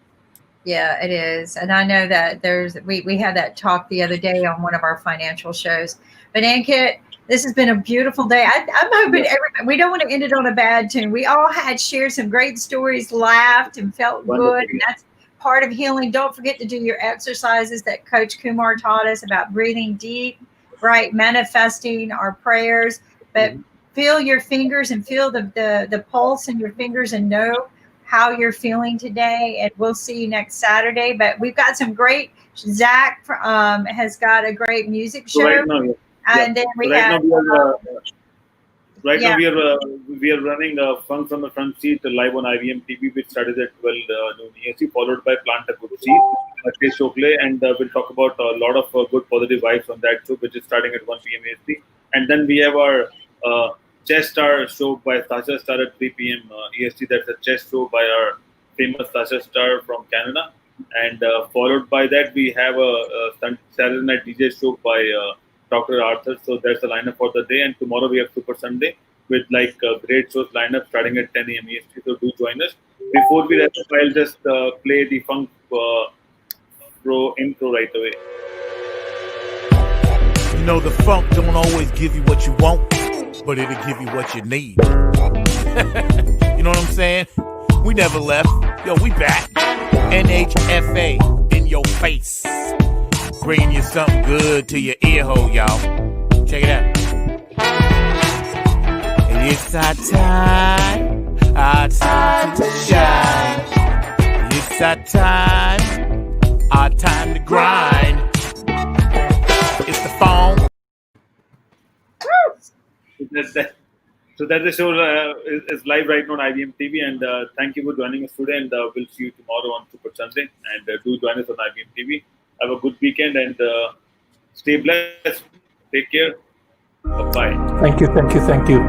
Speaker 2: Yeah, it is. And I know that we had that talk the other day on one of our financial shows. But Ankit, this has been a beautiful day. I'm hoping we don't want to end it on a bad tune. We all had shared some great stories, laughed and felt good. And that's part of healing. Don't forget to do your exercises that Coach Kumar taught us about breathing deep, right? Manifesting our prayers, but feel your fingers and feel the pulse in your fingers and know how you're feeling today. And we'll see you next Saturday. But we've got some great, Zach has got a great music show.
Speaker 1: Right now,
Speaker 2: and then we have.
Speaker 1: Now we are running Funk from the Front Seat live on IVM TV, which started at 12 noon EST, followed by Plant a Good Seed, Chris Oakley, and we'll talk about a lot of good positive vibes on that show, which is starting at 1 p.m. EST. And then we have our Chess Star show by Sasha Star at 3 p.m. EST. That's a chess show by our famous Sasha Star from Canada. And followed by that, we have a Saturday night DJ show by Dr. Arthur. So that's the lineup for the day. And tomorrow we have Super Sunday with like great shows lineup starting at 10 a.m. EST. So do join us. Before we wrap up, I'll just play the funk intro right away.
Speaker 12: You know, the funk don't always give you what you want, but it'll give you what you need. You know what I'm saying? We never left. Yo, we back. NHFA in your face. Bringing you something good to your ear hole, y'all. Check it out. It's our time to shine. It's our time to grind. It's the phone.
Speaker 1: So that's the show is live right now on IBM TV, and thank you for joining us today, and we'll see you tomorrow on Super Sunday, and do join us on IBM TV. Have a good weekend, and stay blessed. Take care. Bye.
Speaker 8: Thank you.